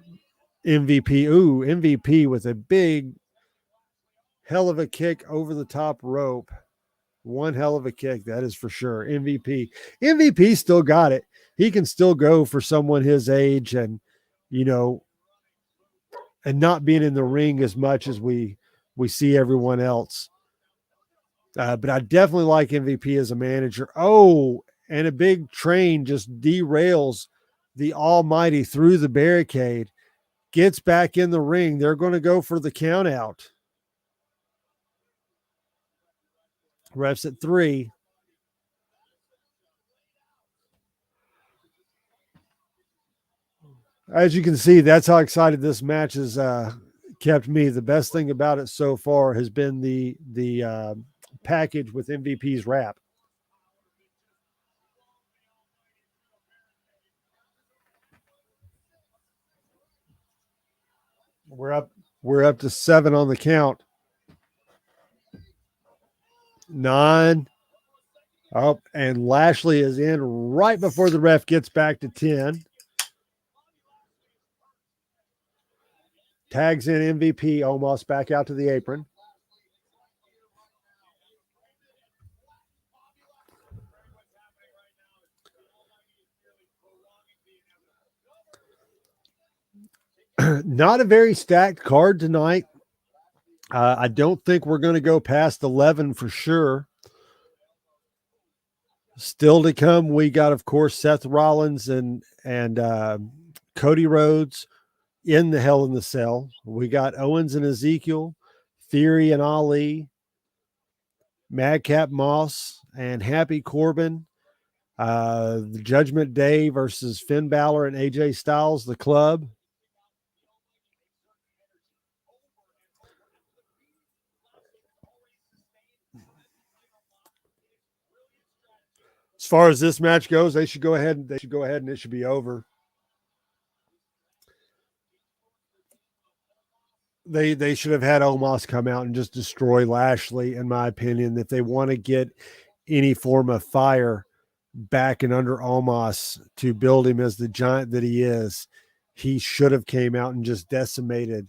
MVP. Ooh, MVP with a big hell of a kick over the top rope. One hell of a kick, that is for sure. MVP still got it. He can still go for someone his age and, and not being in the ring as much as we see everyone else. But I definitely like MVP as a manager. Oh, and a big train just derails the Almighty through the barricade, gets back in the ring. They're going to go for the count out. Refs at 3. As you can see, that's how excited this match has kept me. The best thing about it so far has been the package with MVP's rap. We're up to 7 on the count. 9. Oh, and Lashley is in right before the ref gets back to 10. Tags in MVP, almost back out to the apron. Not a very stacked card tonight. I don't think we're going to go past 11 for sure. Still to come, we got, of course, Seth Rollins and Cody Rhodes in the Hell in the Cell. We got Owens and Ezekiel, Theory and Ali, Madcap Moss and Happy Corbin, the Judgment Day versus Finn Balor and AJ Styles, the Club. As far as this match goes, they should go ahead and it should be over. They should have had Omos come out and just destroy Lashley, in my opinion, if they want to get any form of fire back and under Omos to build him as the giant that he is. He should have came out and just decimated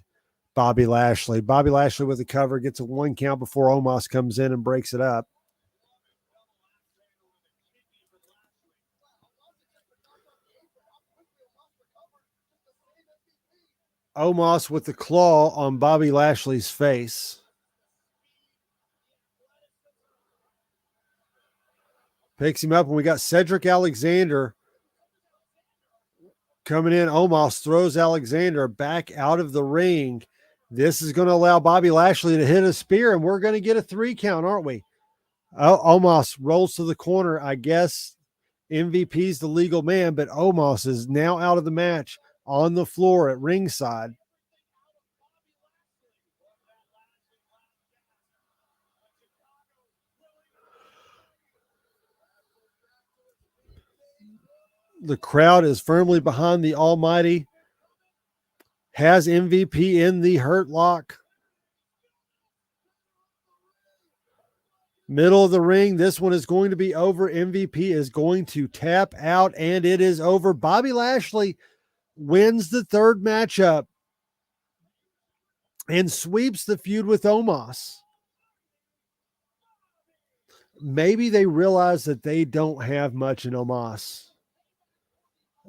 Bobby Lashley. Bobby Lashley with the cover gets a 1 count before Omos comes in and breaks it up. Omos with the claw on Bobby Lashley's face. Picks him up, and we got Cedric Alexander coming in. Omos throws Alexander back out of the ring. This is going to allow Bobby Lashley to hit a spear, and we're going to get a 3 count, aren't we? Omos rolls to the corner. I guess MVP's the legal man, but Omos is now out of the match on the floor at ringside. The crowd is firmly behind the Almighty. Has MVP in the hurt lock. Middle of the ring. This one is going to be over. MVP is going to tap out, and it is over. Bobby Lashley wins the 3rd matchup and sweeps the feud with Omos. Maybe they realize that they don't have much in Omos.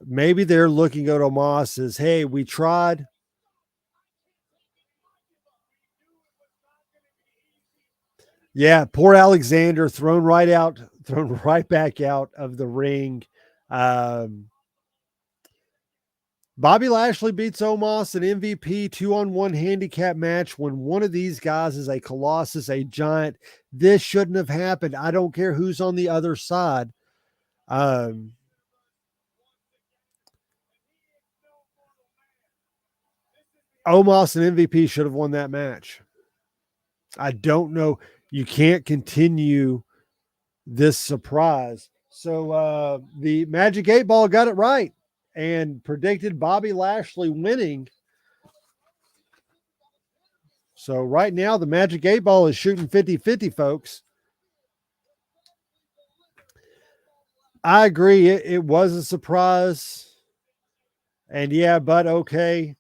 Maybe they're looking at Omos as, hey, we tried. Yeah, poor Alexander thrown right back out of the ring. Bobby Lashley beats Omos an MVP 2-on-1 handicap match when one of these guys is a Colossus, a giant. This shouldn't have happened. I don't care who's on the other side. Omos and MVP should have won that match. I don't know. You can't continue this surprise. So the Magic 8 Ball got it right and predicted Bobby Lashley winning. So right now, the Magic 8 Ball is shooting 50-50, folks. I agree. It was a surprise. And yeah, but okay.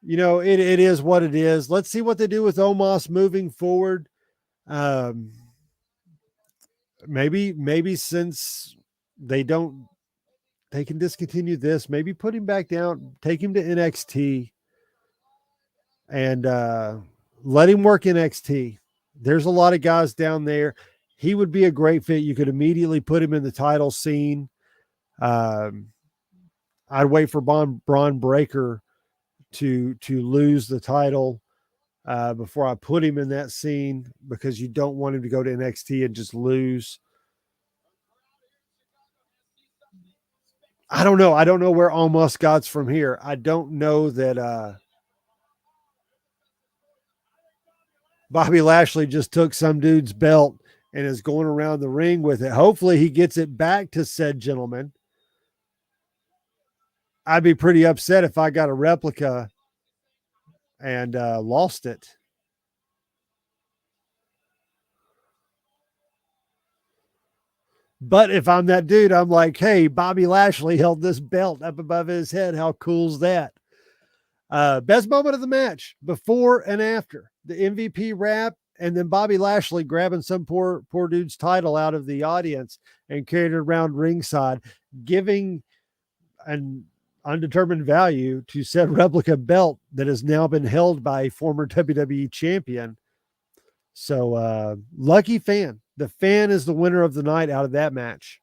You know, it is what it is. Let's see what they do with Omos moving forward. Maybe since they can discontinue this, maybe put him back down, take him to NXT and let him work NXT. There's a lot of guys down there. He would be a great fit. You could immediately put him in the title scene. I'd wait for Braun Breaker to lose the title before I put him in that scene, because you don't want him to go to NXT and just lose. I don't know. I don't know where Omos got from here. I don't know that Bobby Lashley just took some dude's belt and is going around the ring with it. Hopefully he gets it back to said gentleman. I'd be pretty upset if I got a replica and lost it. But if I'm that dude, I'm like, hey, Bobby Lashley held this belt up above his head. How cool's that? Best moment of the match, before and after the MVP rap, and then Bobby Lashley grabbing some poor dude's title out of the audience and carrying it around ringside, giving an undetermined value to said replica belt that has now been held by a former WWE champion. So lucky fan. The fan is the winner of the night out of that match.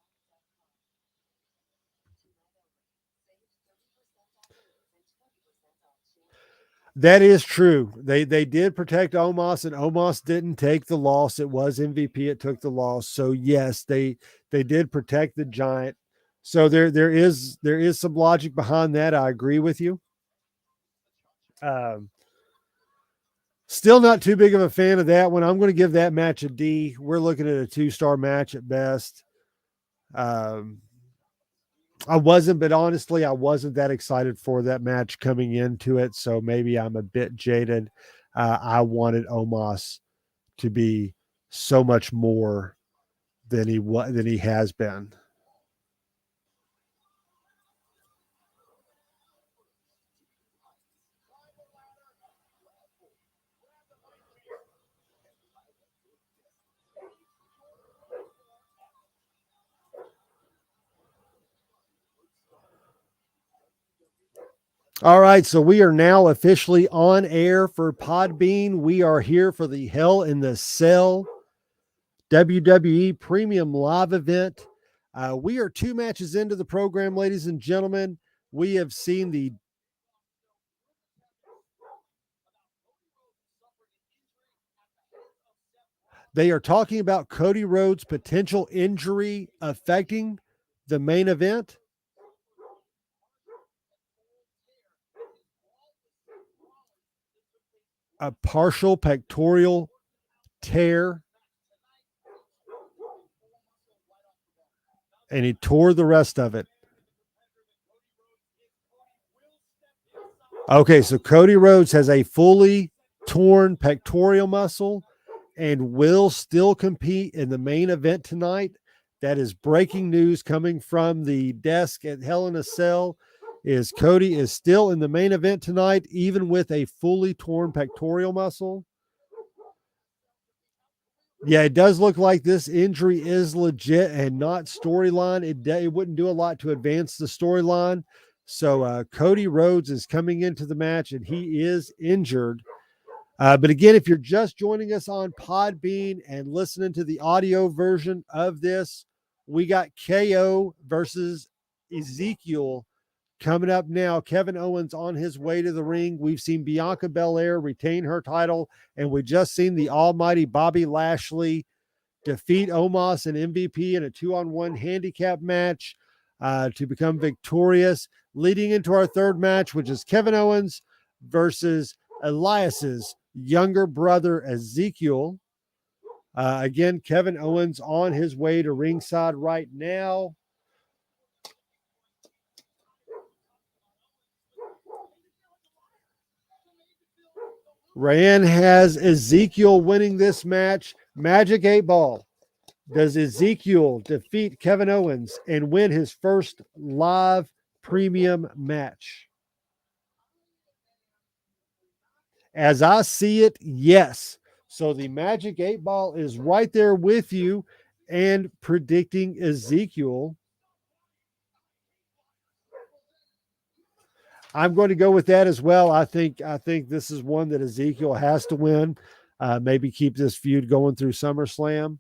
That is true. They did protect Omos, and Omos didn't take the loss. It was MVP. It took the loss. So yes, they did protect the giant. So there is some logic behind that. I agree with you. Um, Still not too big of a fan of that one. I'm going to give that match a D. We're looking at a 2-star match at best. Um, I wasn't, but honestly, I wasn't that excited for that match coming into it. So maybe I'm a bit jaded. I wanted Omos to be so much more than he has been. All right, so we are now officially on air for Podbean. We are here for the Hell in the Cell WWE Premium Live event. We are 2 matches into the program, ladies and gentlemen. We have seen they are talking about Cody Rhodes' potential injury affecting the main event. A partial pectoral tear, and he tore the rest of it. Okay, so Cody Rhodes has a fully torn pectoral muscle and will still compete in the main event tonight. That is breaking news coming from the desk at Hell in a Cell. Is Cody is still in the main event tonight, even with a fully torn pectoral muscle. Yeah, it does look like this injury is legit and not storyline. It wouldn't do a lot to advance the storyline. So Cody Rhodes is coming into the match and he is injured. But again, if you're just joining us on Podbean and listening to the audio version of this, we got KO versus Ezekiel coming up now. Kevin Owens on his way to the ring. We've seen Bianca Belair retain her title, and we just seen the almighty Bobby Lashley defeat Omos and MVP in a 2-on-1 handicap match to become victorious, leading into our third match, which is Kevin Owens versus Elias's younger brother, Ezekiel. Again, Kevin Owens on his way to ringside right now. Ryan has Ezekiel winning this match. Magic 8 Ball. Does Ezekiel defeat Kevin Owens and win his first live premium match? As I see it, yes. So the Magic 8 Ball is right there with you and predicting Ezekiel. I'm going to go with that as well. I think this is one that Ezekiel has to win. Maybe keep this feud going through SummerSlam.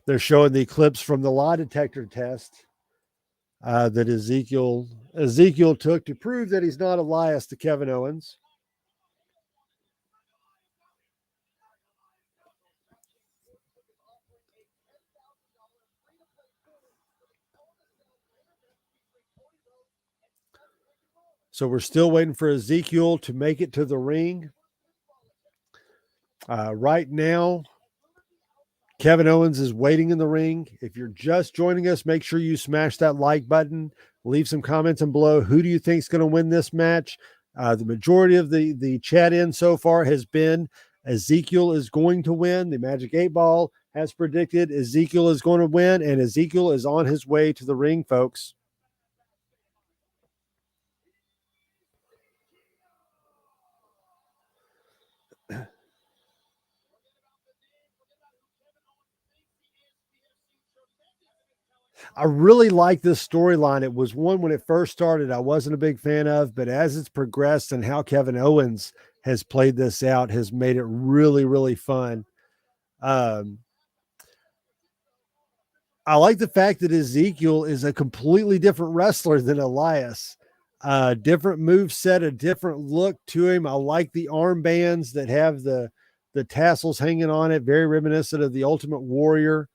They're showing the clips from the lie detector test that Ezekiel took to prove that he's not Elias to Kevin Owens. So we're still waiting for Ezekiel to make it to the ring. Right now, Kevin Owens is waiting in the ring. If you're just joining us, make sure you smash that like button. Leave some comments in below. Who do you think is going to win this match? The majority of the chat in so far has been Ezekiel is going to win. The Magic 8 Ball has predicted Ezekiel is going to win, and Ezekiel is on his way to the ring, folks. I really like this storyline. It was one when it first started I wasn't a big fan of, but as it's progressed and how Kevin Owens has played this out has made it really, really fun. Um, I like the fact that Ezekiel is a completely different wrestler than Elias. Different move set, a different look to him. I like the armbands that have the tassels hanging on it, very reminiscent of the Ultimate Warrior.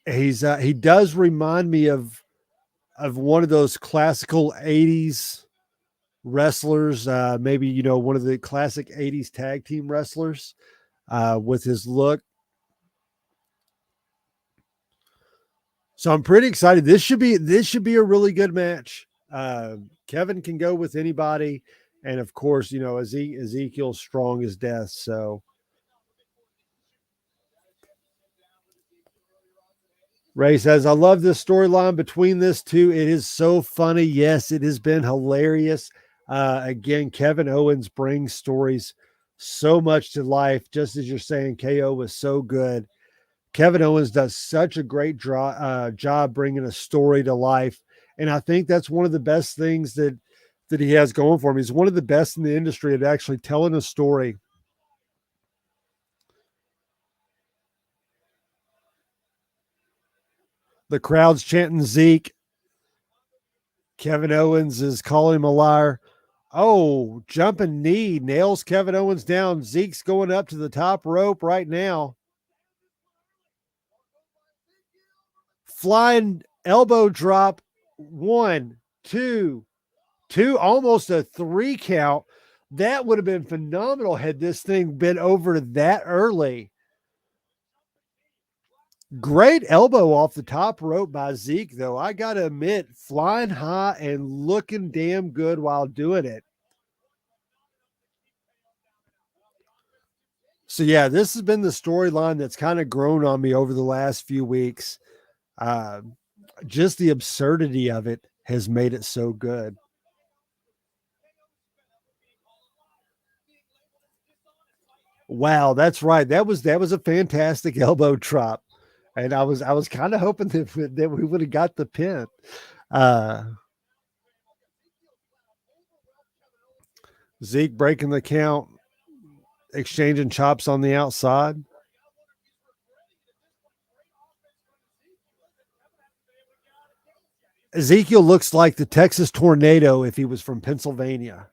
He does remind me of one of those classical 80s wrestlers, maybe one of the classic 80s tag team wrestlers with his look. So I'm pretty excited. This should be a really good match. Kevin can go with anybody, and of course, Ezekiel's strong as death. So Ray says, I love this storyline between this two. It is so funny. Yes, it has been hilarious. Again, Kevin Owens brings stories so much to life. Just as you're saying, KO was so good. Kevin Owens does such a great job bringing a story to life. And I think that's one of the best things that he has going for him. He's one of the best in the industry at actually telling a story. The crowd's chanting Zeke. Kevin Owens is calling him a liar. Oh, jumping knee nails Kevin Owens down. Zeke's going up to the top rope right now. Flying elbow drop. 1, 2, almost a 3 count. That would have been phenomenal had this thing been over that early. Great elbow off the top rope by Zeke, though. I got to admit, flying high and looking damn good while doing it. So, yeah, this has been the storyline that's kind of grown on me over the last few weeks. Just the absurdity of it has made it so good. Wow, that's right. That was a fantastic elbow drop. And I was kind of hoping that we would have got the pin. Zeke breaking the count, exchanging chops on the outside. Ezekiel looks like the Texas tornado if he was from Pennsylvania.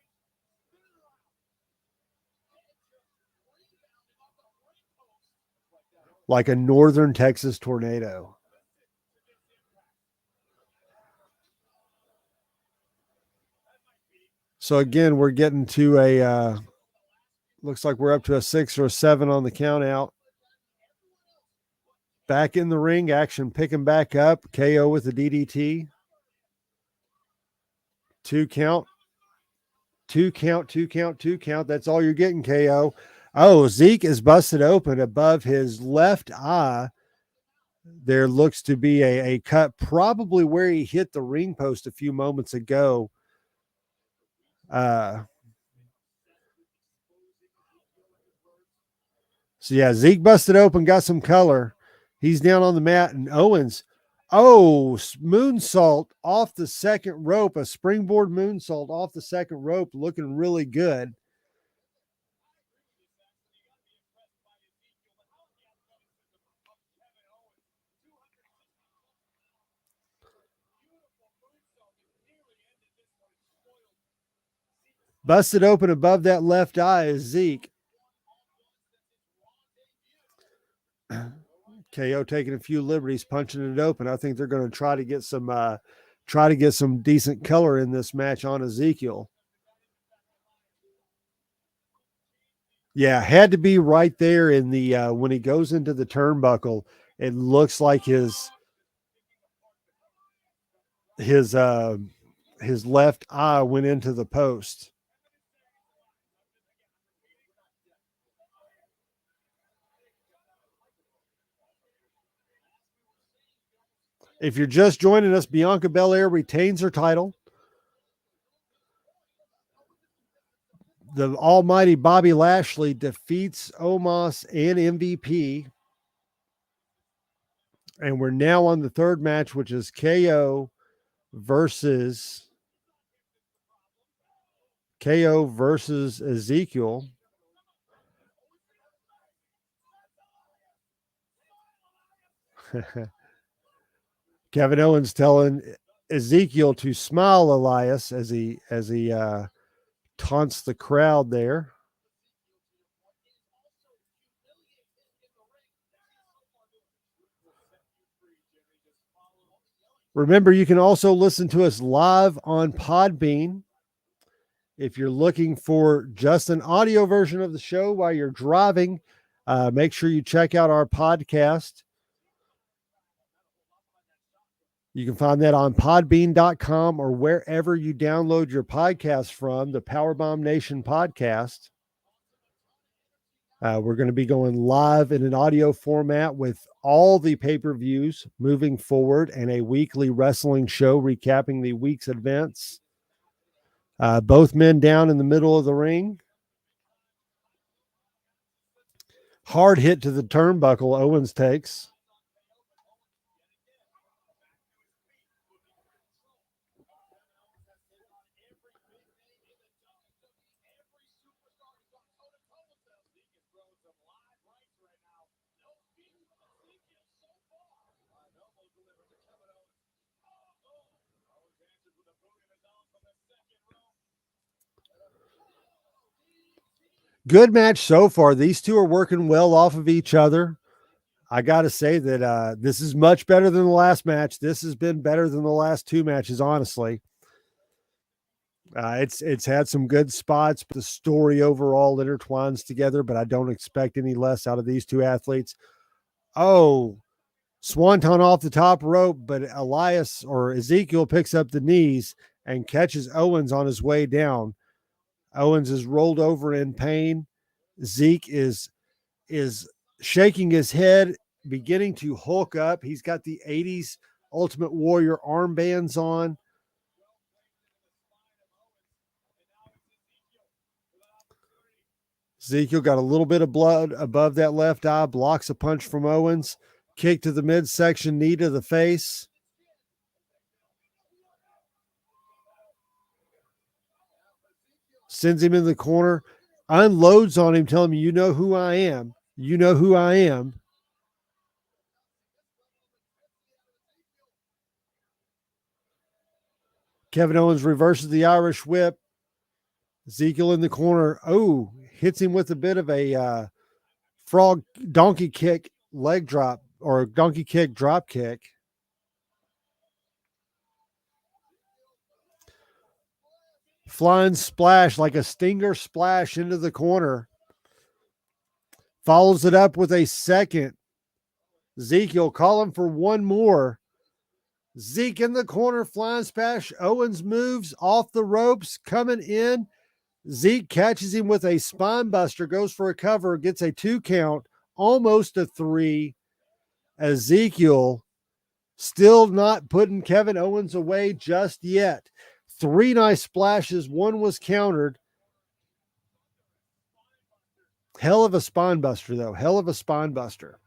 Like a northern Texas tornado. So again, we're getting to a looks like we're up to a 6 or a 7 on the count out. Back in the ring, action picking back up. KO with the DDT. 2 count. 2 count, 2 count, 2 count. That's all you're getting, KO. Oh, Zeke is busted open above his left eye. There looks to be a cut, probably where he hit the ring post a few moments ago. So yeah, Zeke busted open, got some color. He's down on the mat, and Owens, moonsault off the second rope, a springboard moonsault off the second rope, looking really good. Busted open above that left eye is Zeke. KO taking a few liberties, punching it open. I think they're going to try to get some decent color in this match on Ezekiel. Yeah, had to be right there in the when he goes into the turnbuckle. It looks like his his left eye went into the post. If you're just joining us, Bianca Belair retains her title. The almighty Bobby Lashley defeats Omos and MVP. And we're now on the third match, which is KO versus Ezekiel. Kevin Owens telling Ezekiel to smile, Elias, as he taunts the crowd there. Remember, you can also listen to us live on Podbean. If you're looking for just an audio version of the show while you're driving, make sure you check out our podcast. You can find that on podbean.com or wherever you download your podcast from, the PowerBomb Nation podcast. We're going to be going live in an audio format with all the pay-per-views moving forward and a weekly wrestling show recapping the week's events. Both men down in the middle of the ring. Hard hit to the turnbuckle Owens takes. Good match so far. These two are working well off of each other. I got to say that this is much better than the last match. This has been better than the last two matches, honestly. It's had some good spots, but the story overall intertwines together, but I don't expect any less out of these two athletes. Oh, swanton off the top rope, but Elias or Ezekiel picks up the knees and catches Owens on his way down. Owens is rolled over in pain. Zeke is shaking his head, beginning to hulk up. He's got the 80s Ultimate Warrior armbands on. Ezekiel got a little bit of blood above that left eye, blocks a punch from Owens, kick to the midsection, knee to the face. Sends him in the corner, unloads on him, telling him, you know who I am. You know who I am. Kevin Owens reverses the Irish whip. Ezekiel in the corner. Oh, hits him with a bit of a frog donkey kick leg drop or donkey kick drop kick. Flying splash like a stinger splash into the corner. Follows it up with a second. Ezekiel calling for one more. Zeke in the corner, flying splash. Owens moves off the ropes, coming in. Zeke catches him with a spine buster, goes for a cover, gets a 2 count, almost a 3. Ezekiel still not putting Kevin Owens away just yet. 3 nice splashes. One was countered. Hell of a spine buster, though. Hell of a spine buster.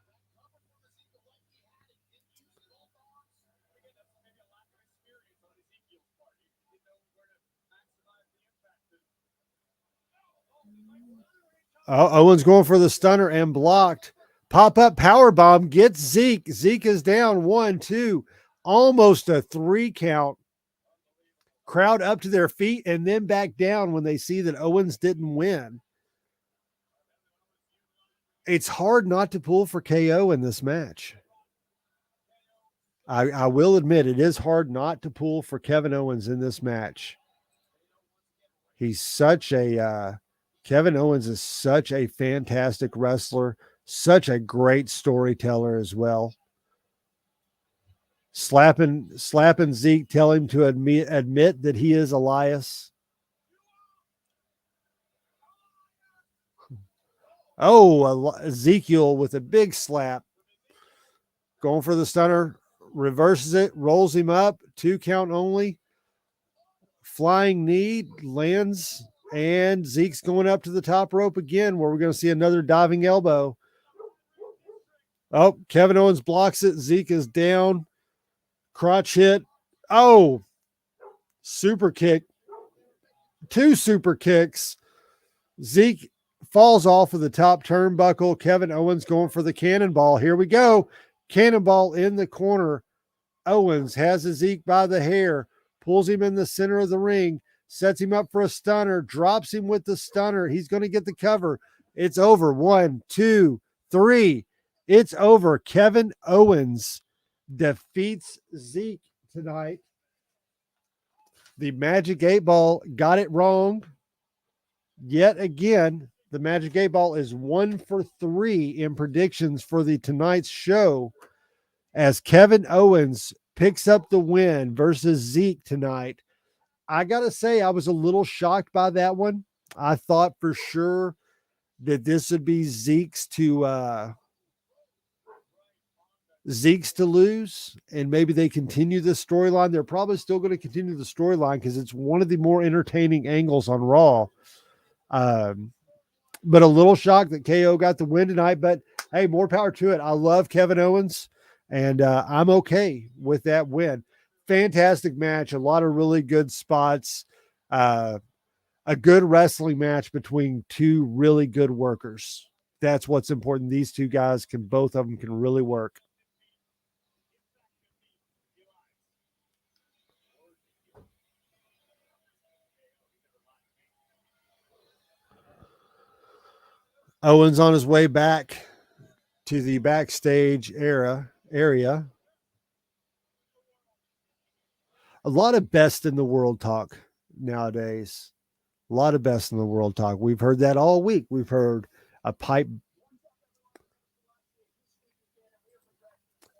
Owens going for the stunner and blocked. Pop-up powerbomb gets Zeke. Zeke is down 1, 2, almost a 3 count. Crowd up to their feet and then back down when they see that Owens didn't win. It's hard not to pull for KO in this match. I will admit it is hard not to pull for Kevin Owens in this match. He's such a Kevin Owens is such a fantastic wrestler, such a great storyteller as well. Slapping Zeke, tell him to admit that he is Elias. Oh, Ezekiel with a big slap. Going for the stunner, reverses it, rolls him up, 2 count only. Flying knee lands, and Zeke's going up to the top rope again, where we're going to see another diving elbow. Oh, Kevin Owens blocks it. Zeke is down. Crotch hit. Oh, super kick. 2 super kicks. Zeke falls off of the top turnbuckle. Kevin Owens going for the cannonball. Here we go. Cannonball in the corner. Owens has Zeke by the hair, pulls him in the center of the ring, sets him up for a stunner, drops him with the stunner. He's going to get the cover. It's over. 1, 2, 3. It's over. Kevin Owens defeats Zeke tonight. The Magic 8 Ball got it wrong. Yet again, the Magic 8 Ball is 1 for 3 in predictions for the tonight's show, as Kevin Owens picks up the win versus Zeke tonight. I got to say, I was a little shocked by that one. I thought for sure that this would be Zeke's to lose, and maybe they continue the storyline. They're probably still going to continue the storyline because it's one of the more entertaining angles on Raw. But a little shocked that KO got the win tonight, but hey, more power to it. I love Kevin Owens, and I'm okay with that win. Fantastic match. A lot of really good spots. A good wrestling match between 2 really good workers. That's what's important. These 2 guys both of them can really work. Owens on his way back to the backstage area. A lot of best in the world talk nowadays. A lot of best in the world talk. We've heard that all week. We've heard a pipe.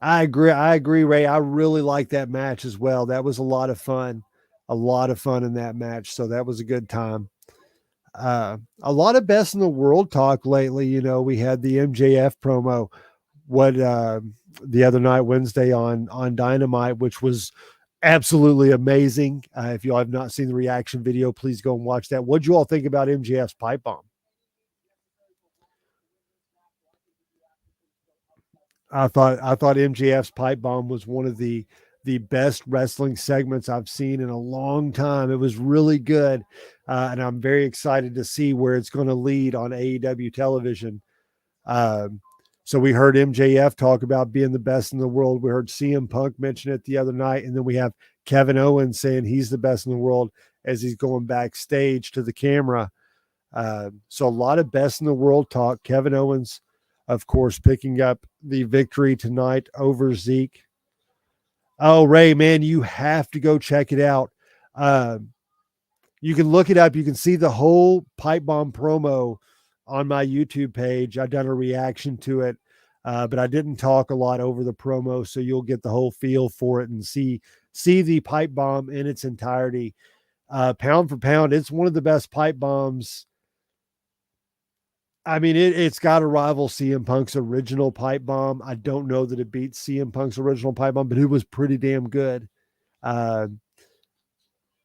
I agree, Ray. I really like that match as well. That was a lot of fun. A lot of fun in that match. So that was a good time. A lot of best in the world talk lately. You know, we had the MJF promo the other night, Wednesday on Dynamite, which was absolutely amazing. If you all have not seen the reaction video, please go and watch that. What'd you all think about MJF's pipe bomb? I thought MJF's pipe bomb was one of the best wrestling segments I've seen in a long time. It was really good, and I'm very excited to see where it's going to lead on AEW television. Um, so we heard MJF talk about being the best in the world. We heard CM Punk mention it the other night, and then we have Kevin Owens saying he's the best in the world as he's going backstage to the camera. So a lot of best in the world talk. Kevin Owens, of course, picking up the victory tonight over Zeke. Oh, Ray, man, you have to go check it out. You can look it up. You can see the whole pipe bomb promo on my YouTube page. I've done a reaction to it, but I didn't talk a lot over the promo, so you'll get the whole feel for it and see the pipe bomb in its entirety. Pound for pound, it's one of the best pipe bombs. I mean, it's got to rival CM Punk's original pipe bomb. I don't know that it beats CM Punk's original pipe bomb, but it was pretty damn good. Uh,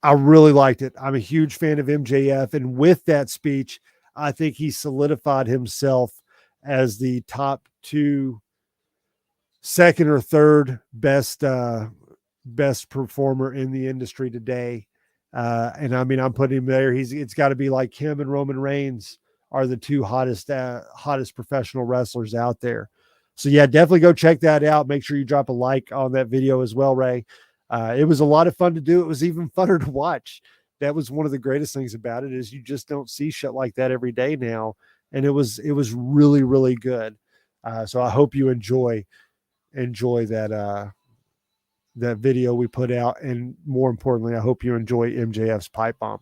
I really liked it. I'm a huge fan of MJF. And with that speech, I think he solidified himself as the top 2, second or third best performer in the industry today. And I mean, I'm putting him there. It's got to be like him and Roman Reigns are the 2 hottest professional wrestlers out there. So yeah, definitely go check that out. Make sure you drop a like on that video as well, Ray. It was a lot of fun to do. It was even funner to watch. That was one of the greatest things about it, is you just don't see shit like that every day now. And it was really, really good. So I hope you enjoy that that video we put out. And more importantly, I hope you enjoy MJF's pipe bomb.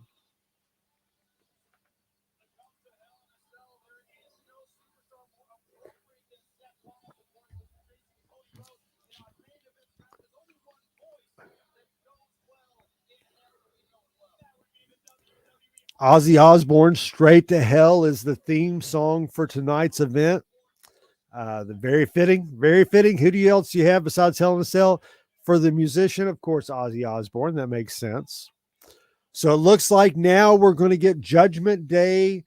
Ozzy Osbourne, Straight to Hell is the theme song for tonight's event. The very fitting, very fitting. Who else do you have besides Hell in a Cell? For the musician, of course, Ozzy Osbourne. That makes sense. So it looks like now we're going to get Judgment Day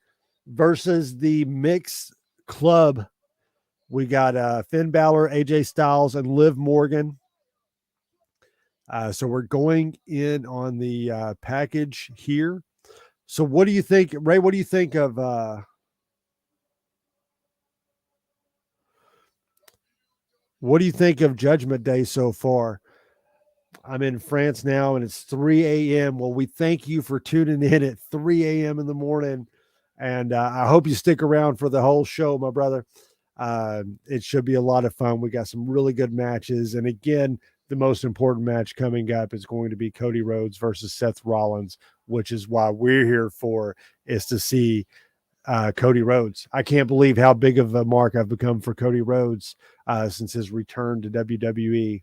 versus the Mixed Club. We got Finn Balor, AJ Styles, and Liv Morgan. So we're going in on the package here. So what do you think, Ray? What do you think of Judgment Day so far? I'm in France now, and it's 3 a.m. Well, we thank you for tuning in at 3 a.m. in the morning, and I hope you stick around for the whole show, my brother. It should be a lot of fun. We got some really good matches, and again, the most important match coming up is going to be Cody Rhodes versus Seth Rollins, which is why we're here for, is to see Cody Rhodes. I can't believe how big of a mark I've become for Cody Rhodes since his return to WWE.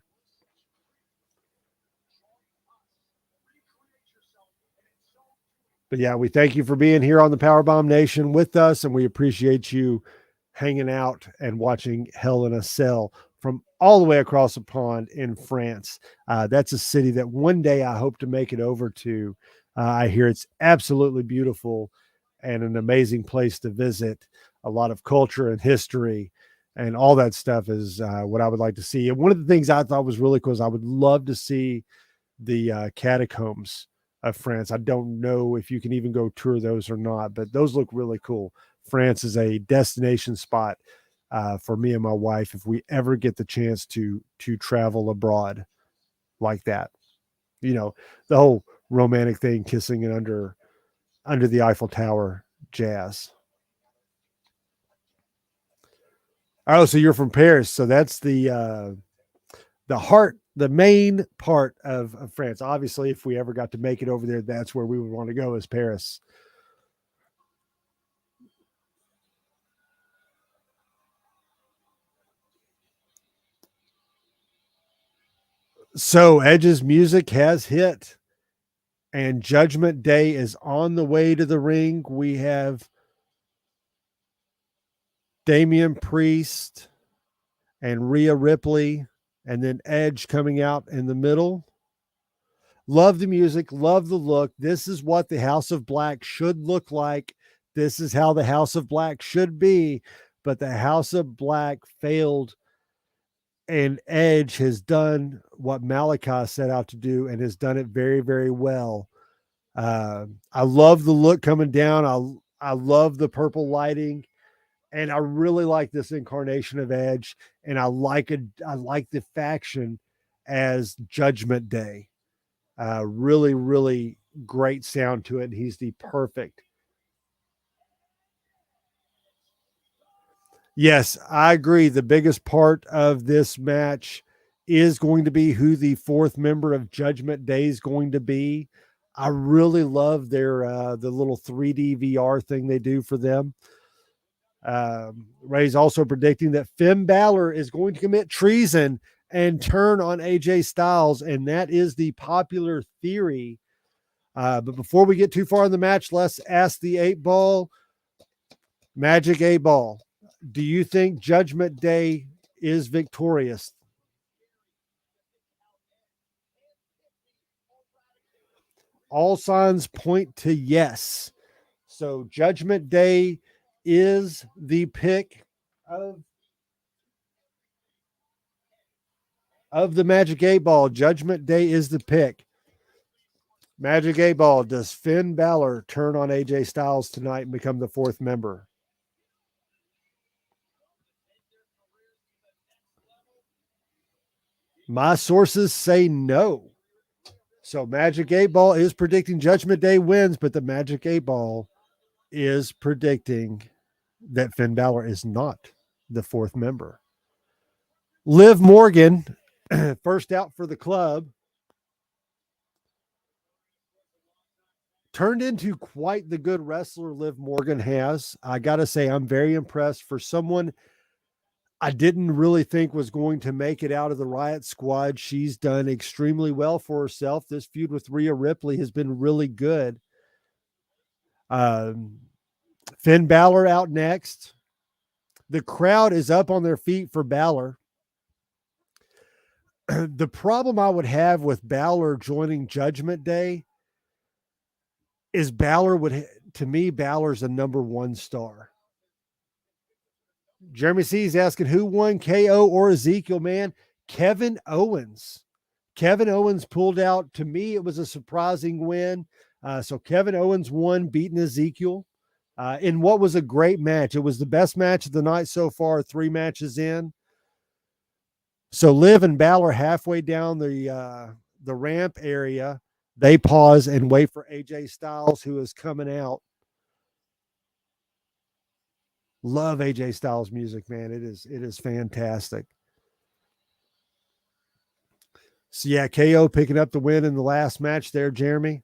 But yeah, we thank you for being here on the PowerBomb Nation with us, and we appreciate you hanging out and watching Hell in a Cell from all the way across the pond in France. That's a city that one day I hope to make it over to. I hear it's absolutely beautiful and an amazing place to visit. A lot of culture and history and all that stuff is what I would like to see. And one of the things I thought was really cool is I would love to see the catacombs of France. I don't know if you can even go tour those or not, but those look really cool. France is a destination spot for me and my wife if we ever get the chance to travel abroad like that. You know, the whole romantic thing, kissing it under the Eiffel Tower jazz. Oh, so you're from Paris. So that's the main part of France. Obviously, if we ever got to make it over there, that's where we would want to go, is Paris. So Edge's music has hit, and Judgment Day is on the way to the ring. We have Damian Priest and Rhea Ripley, and then Edge coming out in the middle. Love the music, love the look. This is what the House of Black should look like. This is how the House of Black should be. But the House of Black failed, and Edge has done what Malachi set out to do and has done it very, very well. I love the look coming down. I love the purple lighting, and I really like this incarnation of Edge. And I like the faction as Judgment Day. Really, really great sound to it. He's the perfect. Yes, I agree. The biggest part of this match is going to be who the fourth member of Judgment Day is going to be. I really love their the little 3D VR thing they do for them. Ray's also predicting that Finn Balor is going to commit treason and turn on AJ Styles, and that is the popular theory. But before we get too far in the match, let's ask the 8-ball, Magic 8-ball. Do you think Judgment Day is victorious? All signs point to yes. So Judgment Day is the pick of the Magic 8-ball. Judgment Day is the pick. Magic 8-ball, does Finn Balor turn on AJ Styles tonight and become the fourth member? My sources say no. So Magic 8-ball is predicting Judgment Day wins, but the Magic 8-ball is predicting that Finn Balor is not the fourth member. Liv Morgan, first out for the club, turned into quite the good wrestler Liv Morgan has. I got to say, I'm very impressed for someone I didn't really think was going to make it out of the Riot Squad. She's done extremely well for herself. This feud with Rhea Ripley has been really good. Um, Finn Balor out next. The crowd is up on their feet for Balor. The problem I would have with Balor joining Judgment Day is to me, Balor's a number one star. Jeremy C is asking who won, KO or Ezekiel, man. Kevin Owens. Kevin Owens pulled out. To me, it was a surprising win. So Kevin Owens won, beating Ezekiel in what was a great match. It was the best match of the night so far, 3 matches in. So Liv and Balor halfway down the ramp area, they pause and wait for AJ Styles, who is coming out. Love AJ Styles music, man. It is fantastic. So yeah, KO picking up the win in the last match there, Jeremy.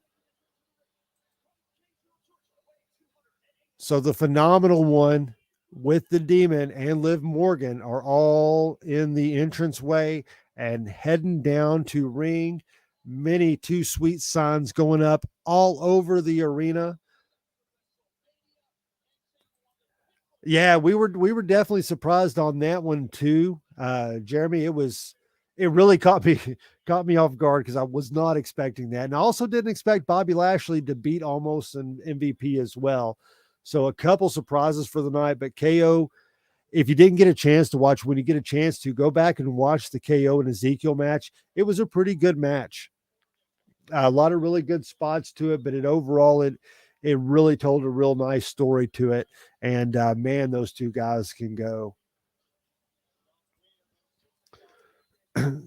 So the phenomenal one with the Demon and Liv Morgan are all in the entranceway and heading down to ring. Many Too Sweet signs going up all over the arena. Yeah, we were definitely surprised on that one too, Jeremy. It really caught me off guard because I was not expecting that, and I also didn't expect Bobby Lashley to beat Almost an MVP as well. So a couple surprises for the night, but KO. If you didn't get a chance to watch, when you get a chance to go back and watch the KO and Ezekiel match, it was a pretty good match. A lot of really good spots to it, but it really told a real nice story to it. And man, those two guys can go.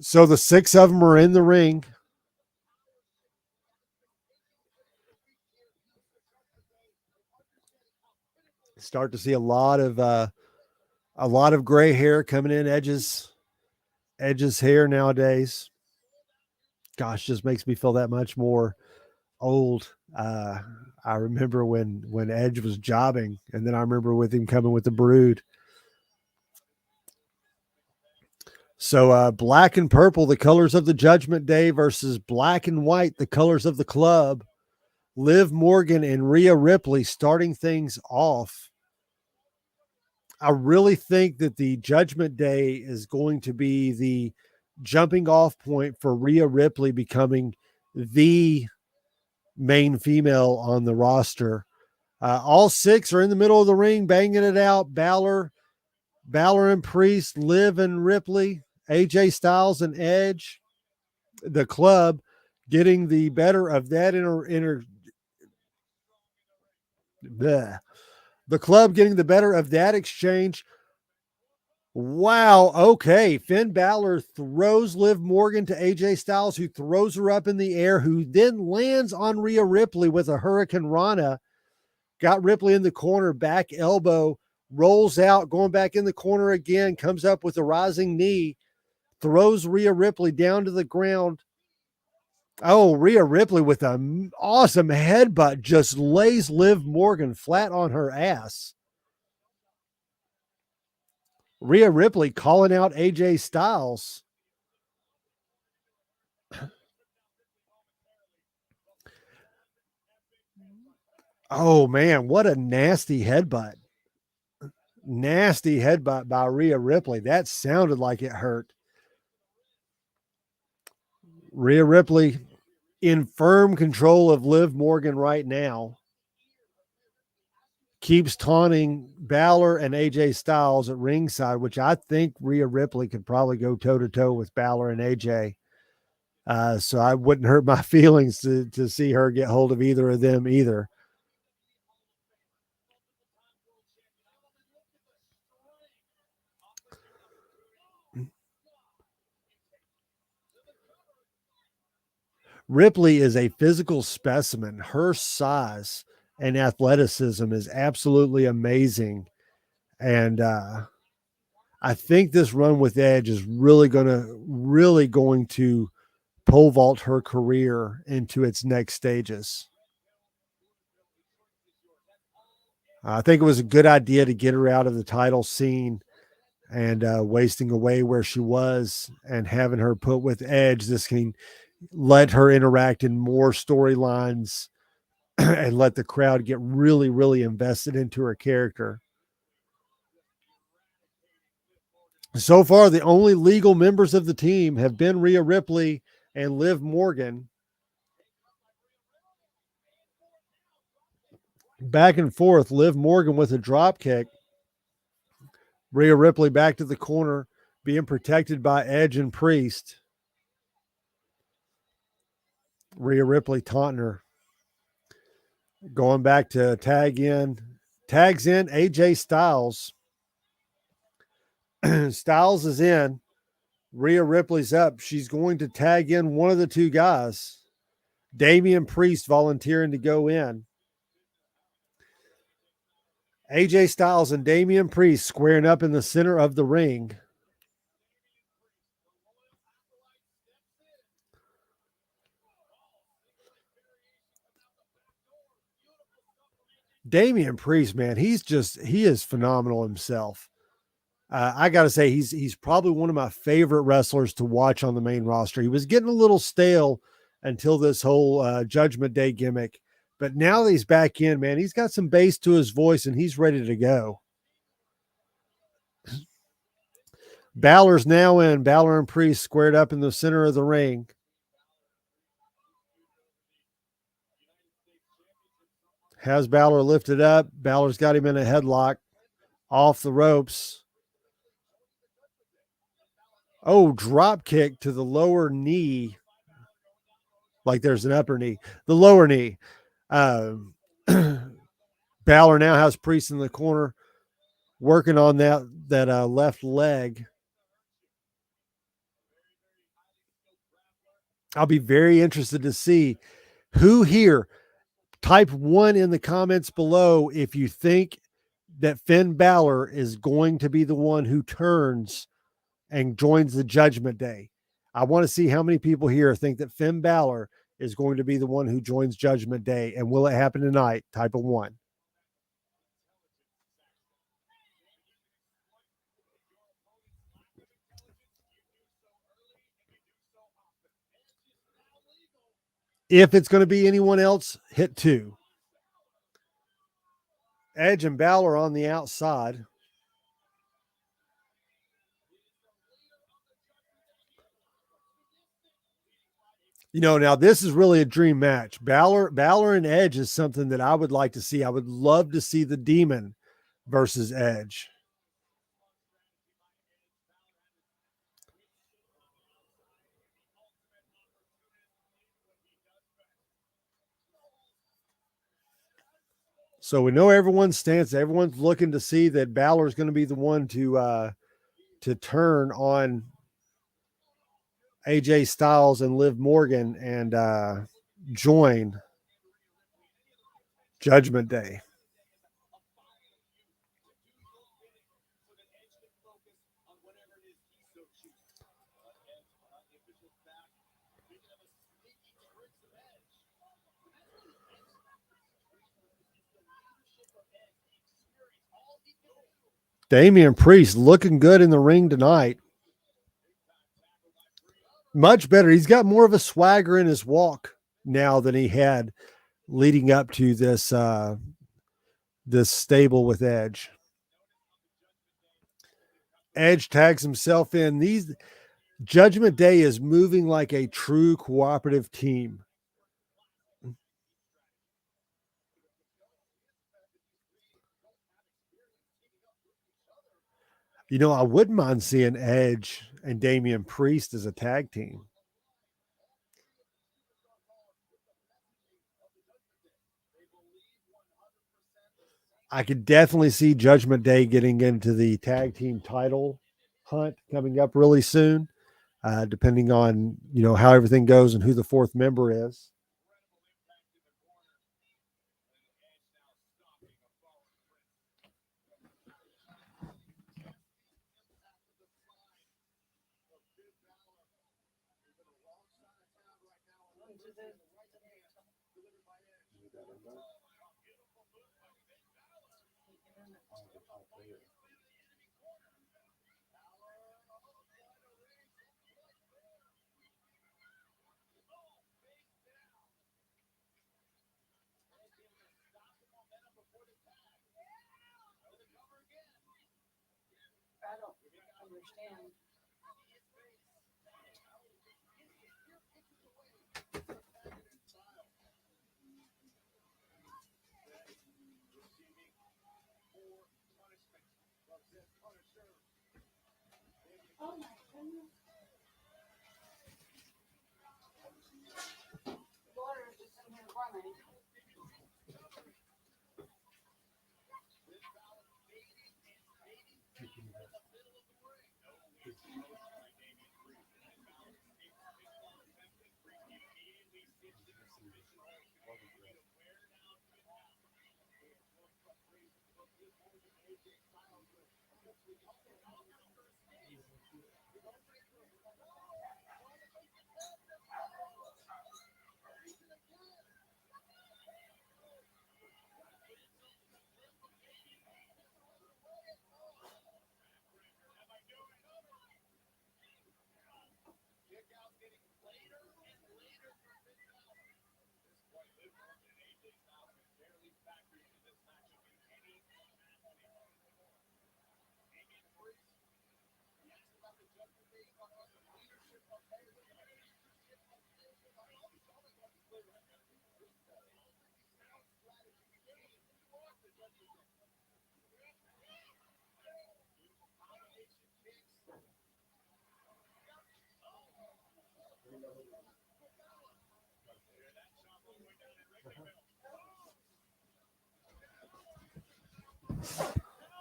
So the 6 of them are in the ring. Start to see a lot of gray hair coming in Edge's hair nowadays. Gosh, just makes me feel that much more old. I remember when Edge was jobbing, and then I remember with him coming with the Brood. So black and purple, the colors of the Judgment Day, versus black and white, the colors of the club. Liv Morgan and Rhea Ripley starting things off. I really think that the Judgment Day is going to be the jumping off point for Rhea Ripley becoming the main female on the roster. All 6 are in the middle of the ring, banging it out. Balor and Priest, Liv and Ripley, AJ Styles and Edge. The club getting the better of that the club getting the better of that exchange. Wow. Okay. Finn Balor throws Liv Morgan to AJ Styles, who throws her up in the air, who then lands on Rhea Ripley with a Hurricane Rana. Got Ripley in the corner, back elbow, rolls out, going back in the corner again, comes up with a rising knee, throws Rhea Ripley down to the ground. Oh, Rhea Ripley with an awesome headbutt just lays Liv Morgan flat on her ass. Rhea Ripley calling out AJ Styles. Oh, man, what a nasty headbutt. Nasty headbutt by Rhea Ripley. That sounded like it hurt. Rhea Ripley in firm control of Liv Morgan right now. Keeps taunting Balor and AJ Styles at ringside, which I think Rhea Ripley could probably go toe-to-toe with Balor and AJ. So I wouldn't hurt my feelings to see her get hold of either of them either. Ripley is a physical specimen. Her size and athleticism is absolutely amazing. And I think this run with Edge is really going to pole vault her career into its next stages. I think it was a good idea to get her out of the title scene and wasting away where she was and having her put with Edge. This can let her interact in more storylines and let the crowd get really, really invested into her character. So far, the only legal members of the team have been Rhea Ripley and Liv Morgan. Back and forth, Liv Morgan with a drop kick. Rhea Ripley back to the corner, being protected by Edge and Priest. Rhea Ripley taunting her. Going back to tags in AJ Styles. Styles is in. Rhea Ripley's up. She's going to tag in one of the two guys. Damian Priest volunteering to go in. AJ Styles and Damian Priest squaring up in the center of the ring. Damian Priest, man, he is phenomenal himself. I got to say, he's probably one of my favorite wrestlers to watch on the main roster. He was getting a little stale until this whole Judgment Day gimmick, but now that he's back in, man, he's got some bass to his voice and he's ready to go. Balor's now in. Balor and Priest squared up in the center of the ring. Has Balor lifted up. Balor's got him in a headlock off the ropes. Oh, drop kick to the lower knee. Like there's an upper knee. The lower knee. Balor now has Priest in the corner working on that left leg. I'll be very interested to see who here. Type 1 in the comments below if you think that Finn Balor is going to be the one who turns and joins the Judgment Day. I want to see how many people here think that Finn Balor is going to be the one who joins Judgment Day. And will it happen tonight? Type of 1. If it's going to be anyone else, hit 2. Edge and Balor on the outside. Now this is really a dream match. Balor and Edge is something that I would like to see. I would love to see the Demon versus Edge. So we know everyone's stance. Everyone's looking to see that Balor is going to be the one to turn on AJ Styles and Liv Morgan and join Judgment Day. Damian Priest looking good in the ring tonight. Much better. He's got more of a swagger in his walk now than he had leading up to this this stable with Edge. Edge tags himself in. These Judgment Day is moving like a true cooperative team. I wouldn't mind seeing Edge and Damian Priest as a tag team. I could definitely see Judgment Day getting into the tag team title hunt coming up really soon, depending on how everything goes and who the fourth member is.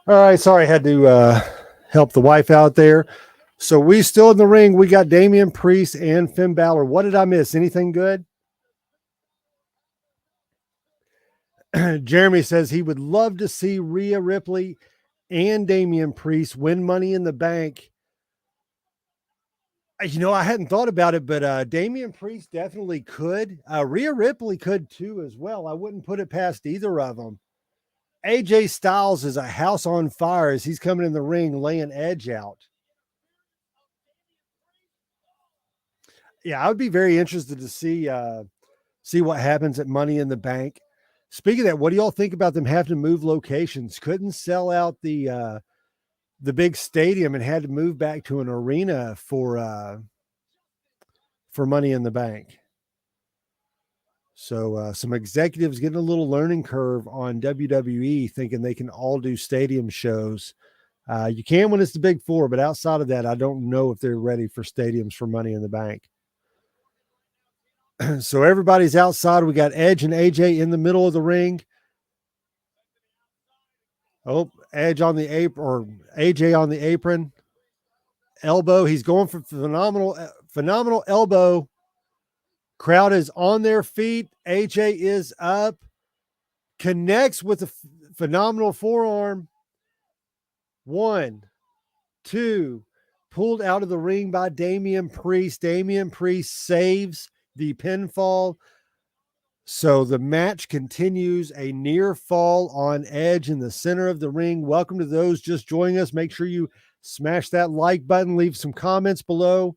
All right, sorry, I had to help the wife out there. So we still in the ring. We got Damian Priest and Finn Balor. What did I miss? Anything good? Jeremy says he would love to see Rhea Ripley and Damian Priest win Money in the Bank. I hadn't thought about it, but Damian Priest definitely could. Rhea Ripley could too as well. I wouldn't put it past either of them. AJ Styles is a house on fire as he's coming in the ring laying Edge out. Yeah, I would be very interested to see what happens at Money in the Bank. Speaking of that, what do y'all think about them having to move locations? Couldn't sell out the big stadium and had to move back to an arena for Money in the Bank. So some executives getting a little learning curve on WWE, thinking they can all do stadium shows. You can when it's the big four, but outside of that, I don't know if they're ready for stadiums for Money in the Bank. So everybody's outside. We got Edge and AJ in the middle of the ring. Oh, Edge on the apron, or AJ on the apron. Elbow. He's going for phenomenal elbow. Crowd is on their feet. AJ is up. Connects with a phenomenal forearm. 1, 2. Pulled out of the ring by Damian Priest. Damian Priest saves the pinfall. So the match continues. A near fall on Edge in the center of the ring. Welcome to those just joining us. Make sure you smash that like button. Leave some comments below.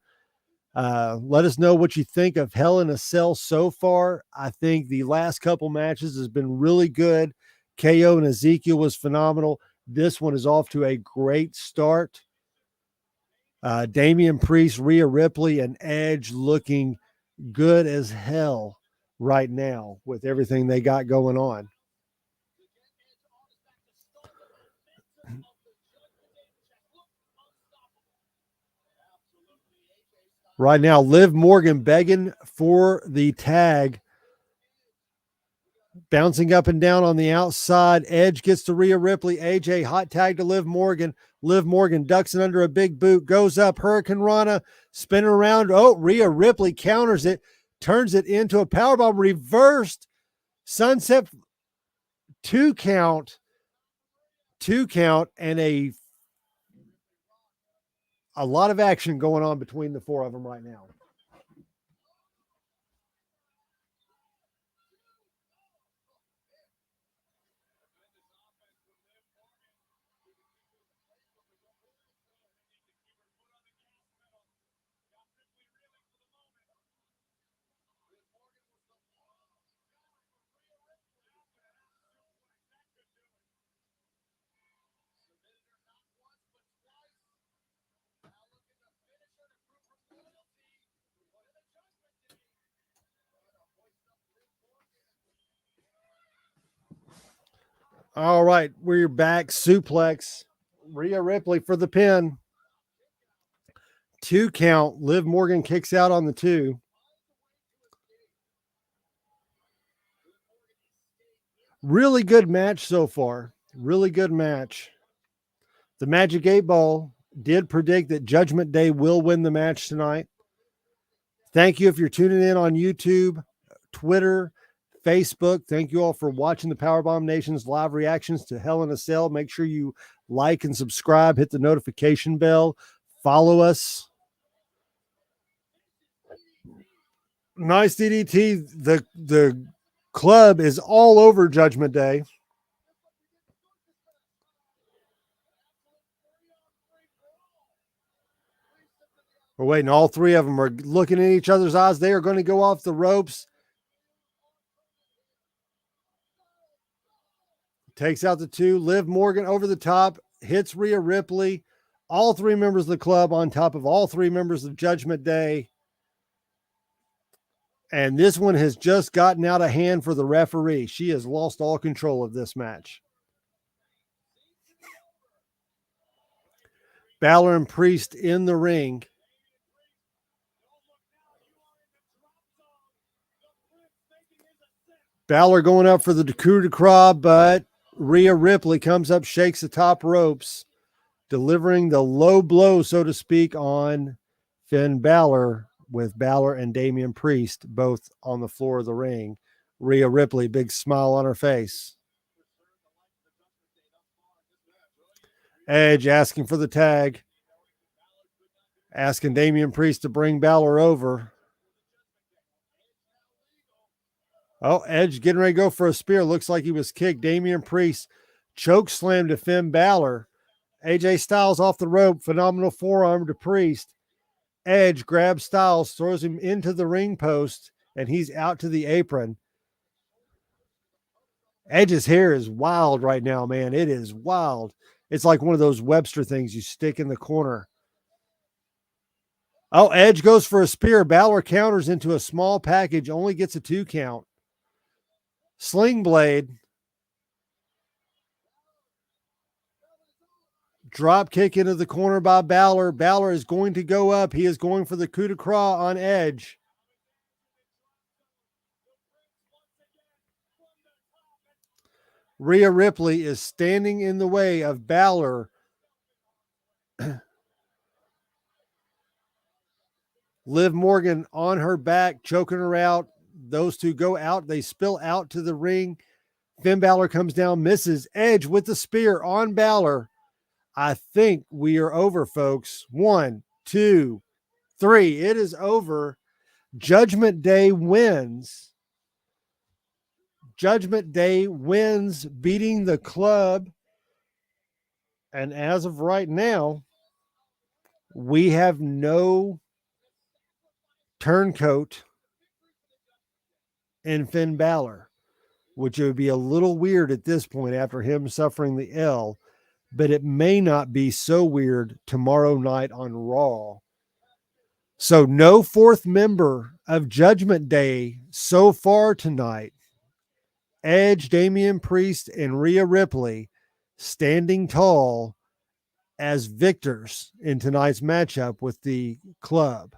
Let us know what you think of Hell in a Cell so far. I think the last couple matches has been really good. KO and Ezekiel was phenomenal. This one is off to a great start. Damian Priest, Rhea Ripley, and Edge looking good as hell right now with everything they got going on. Right now, Liv Morgan begging for the tag. Bouncing up and down on the outside. Edge gets to Rhea Ripley. AJ hot tag to Liv Morgan. Liv Morgan ducks it under a big boot. Goes up. Hurricane Rana spinning around. Oh, Rhea Ripley counters it. Turns it into a powerbomb. Reversed. Sunset. Two count. And a lot of action going on between the four of them right now. All right, we're back. Suplex. Rhea Ripley for the pin. 2 count. Liv Morgan kicks out on the 2. Really good match so far. Really good match. The Magic 8 Ball did predict that Judgment Day will win the match tonight. Thank you if you're tuning in on YouTube, Twitter, Facebook. Thank you all for watching the PowerBomb Nation's live reactions to Hell in a Cell. Make sure you like and subscribe, hit the notification bell, follow us. Nice DDT. The club is all over Judgment Day. We're waiting. All 3 of them are looking in each other's eyes. They are going to go off the ropes. Takes out the 2. Liv Morgan over the top. Hits Rhea Ripley. All 3 members of the club on top of all 3 members of Judgment Day. And this one has just gotten out of hand for the referee. She has lost all control of this match. Balor and Priest in the ring. Balor going up for the coup de grace, but Rhea Ripley comes up, shakes the top ropes, delivering the low blow, so to speak, on Finn Balor, with Balor and Damian Priest both on the floor of the ring. Rhea Ripley, big smile on her face. Edge asking for the tag, asking Damian Priest to bring Balor over. Oh, Edge getting ready to go for a spear. Looks like he was kicked. Damian Priest choke slam to Finn Balor. AJ Styles off the rope. Phenomenal forearm to Priest. Edge grabs Styles, throws him into the ring post, and he's out to the apron. Edge's hair is wild right now, man. It is wild. It's like one of those Webster things you stick in the corner. Oh, Edge goes for a spear. Balor counters into a small package, only gets a 2 count. Sling blade. Drop kick into the corner by Balor. Balor is going to go up. He is going for the coup de grace on Edge. Rhea Ripley is standing in the way of Balor. Liv Morgan on her back, choking her out. Those 2 go out. They spill out to the ring. Finn Balor comes down, misses. Edge with the spear on Balor. I think we are over, folks. 1, 2, 3. It is over. Judgment Day wins. Judgment Day wins, beating the club. And as of right now, we have no turncoat in Finn Balor, which would be a little weird at this point after him suffering the L, but it may not be so weird tomorrow night on Raw. So no 4th member of Judgment Day so far tonight. Edge, Damian Priest, and Rhea Ripley standing tall as victors in tonight's matchup with the club.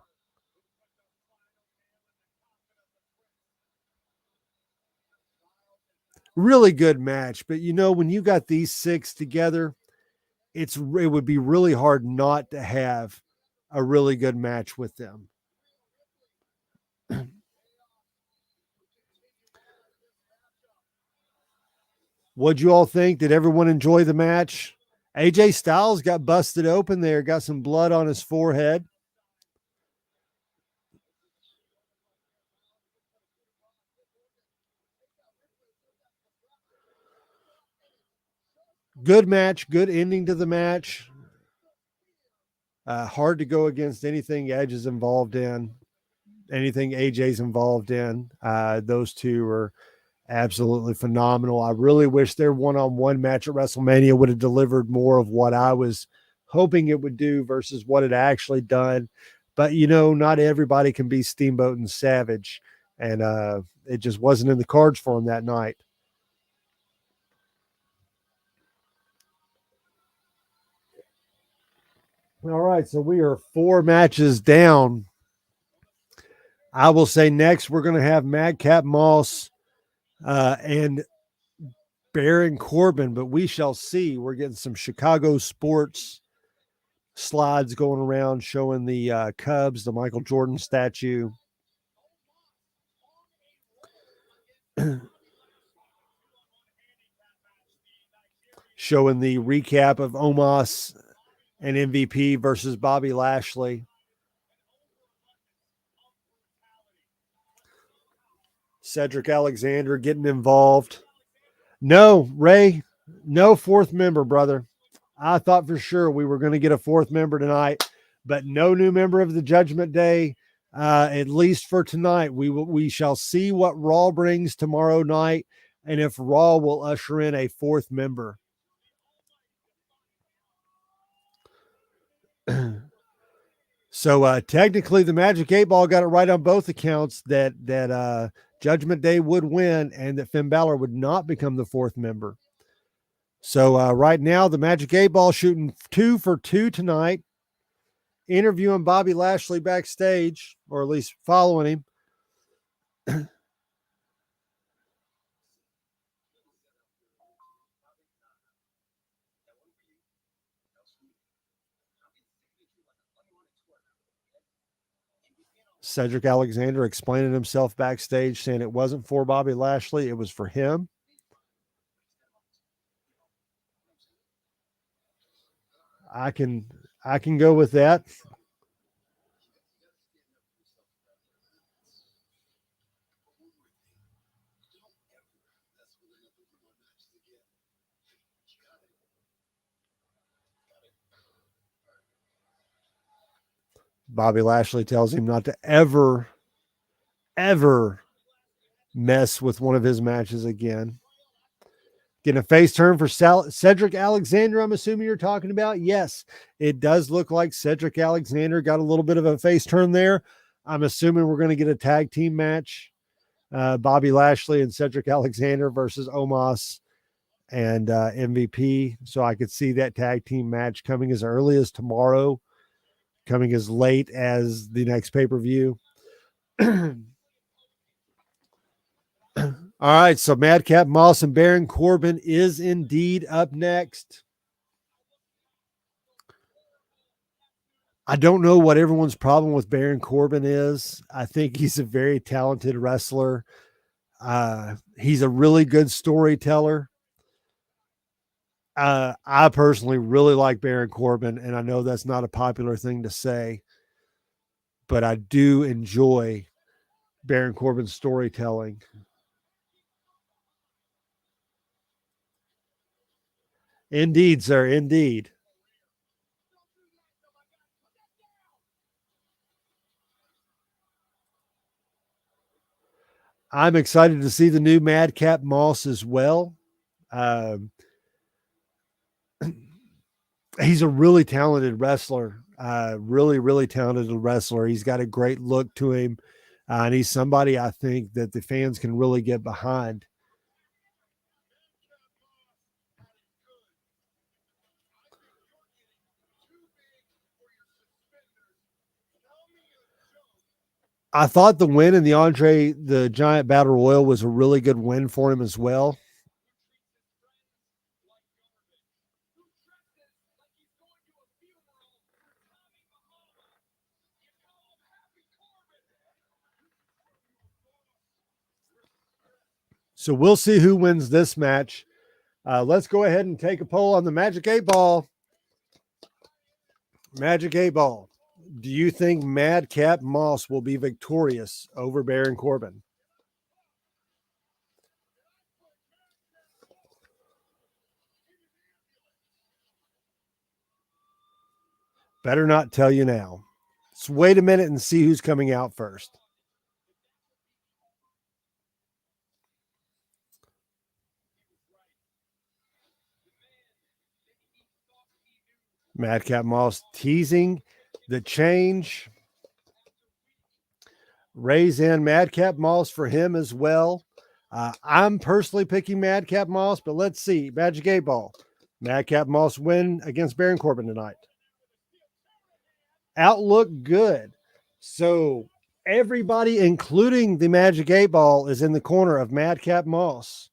Really good match, but you know, when you got these 6 together, it would be really hard not to have a really good match with them. What'd you all think? Did everyone enjoy the match? AJ Styles got busted open there, got some blood on his forehead. Good match, good ending to the match. Hard to go against anything Edge is involved in, anything AJ's involved in. Those 2 are absolutely phenomenal. I really wish their one-on-one match at WrestleMania would have delivered more of what I was hoping it would do versus what it actually done. But, you know, not everybody can be Steamboat and Savage, and it just wasn't in the cards for them that night. All right, so we are 4 matches down. I will say next we're going to have Madcap Moss and Baron Corbin, but we shall see. We're getting some Chicago sports slides going around showing the Cubs, the Michael Jordan statue. Showing the recap of Omos and MVP versus Bobby Lashley. Cedric Alexander getting involved. No, Ray, no fourth member, brother. I thought for sure we were going to get a fourth member tonight, but no new member of the Judgment Day. At least for tonight, we shall see what Raw brings tomorrow night, and if Raw will usher in a fourth member. So technically, the Magic 8-Ball got it right on both accounts that Judgment Day would win and that Finn Balor would not become the fourth member. So right now, the Magic 8-Ball shooting 2 for 2 tonight, interviewing Bobby Lashley backstage, or at least following him. Cedric Alexander explaining himself backstage, saying it wasn't for Bobby Lashley, it was for him. I can go with that. Bobby Lashley tells him not to ever mess with one of his matches again. Getting a face turn for Cedric Alexander, I'm assuming you're talking about. Yes, it does look like Cedric Alexander got a little bit of a face turn there. I'm assuming we're going to get a tag team match. Bobby Lashley and Cedric Alexander versus Omos and MVP. So I could see that tag team match coming as early as tomorrow, coming as late as the next pay-per-view. All right, so Madcap Moss and Baron Corbin is indeed up next. I don't know what everyone's problem with Baron Corbin is. I think he's a very talented wrestler. He's a really good storyteller. I personally really like Baron Corbin, and I know that's not a popular thing to say, but I do enjoy Baron Corbin's storytelling. Indeed, sir. Indeed. I'm excited to see the new Madcap Moss as well. He's a really talented wrestler. Really talented wrestler. He's got a great look to him. And he's somebody I think that the fans can really get behind. I thought the win in the Andre the Giant Battle Royal was a really good win for him as well. So we'll see who wins this match. Let's go ahead and take a poll on the Magic 8-Ball. Magic 8-Ball. Do you think Madcap Moss will be victorious over Baron Corbin? Better not tell you now. Let's wait a minute and see who's coming out first. Madcap Moss teasing the change. Raise in Madcap Moss for him as well. I'm personally picking Madcap Moss, but let's see. Magic 8-Ball. Madcap Moss win against Baron Corbin tonight. Outlook good. So everybody, including the Magic 8 Ball, is in the corner of Madcap Moss.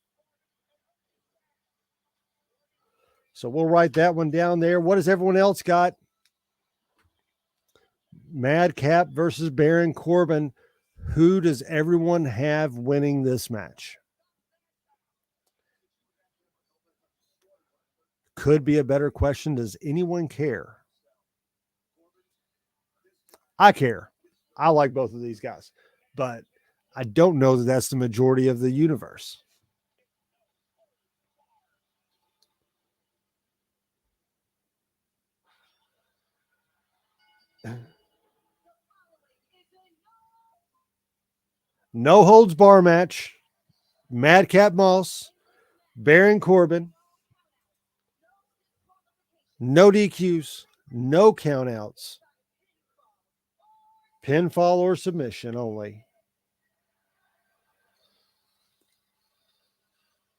So we'll write that one down there. What has everyone else got? Madcap versus Baron Corbin. Who does everyone have winning this match? Could be a better question. Does anyone care? I care. I like both of these guys, but I don't know that that's the majority of the universe. No holds bar match. Madcap Moss, Baron Corbin. No DQs, no countouts. Pinfall or submission only.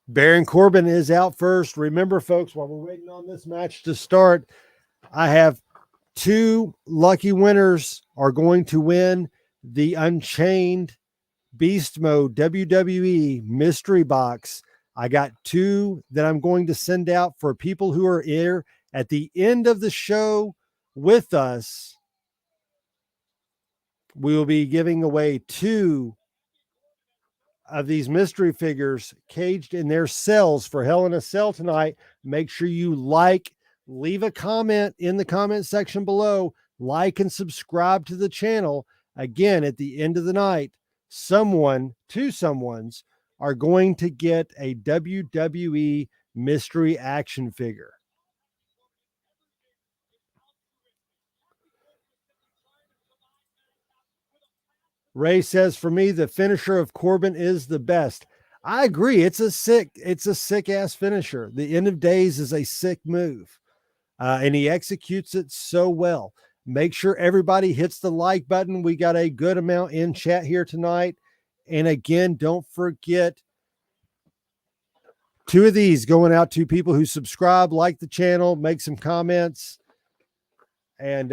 Baron Corbin is out first. Remember, folks, while we're waiting on this match to start, I have two lucky winners are going to win the Unchained Beast Mode WWE Mystery Box. I got two that I'm going to send out for people who are here at the end of the show with us. We will be giving away two of these mystery figures caged in their cells for Hell in a Cell tonight. Make sure you leave a comment in the comment section below, like and subscribe to the channel. Again, at the end of the night, two someones are going to get a WWE mystery action figure. Ray says, for me, the finisher of Corbin is the best. I agree. It's a sick ass finisher. The end of days is a sick move. And he executes it so well. Make sure everybody hits the like button. We got a good amount in chat here tonight. And again, don't forget, two of these going out to people who subscribe, like the channel, make some comments, and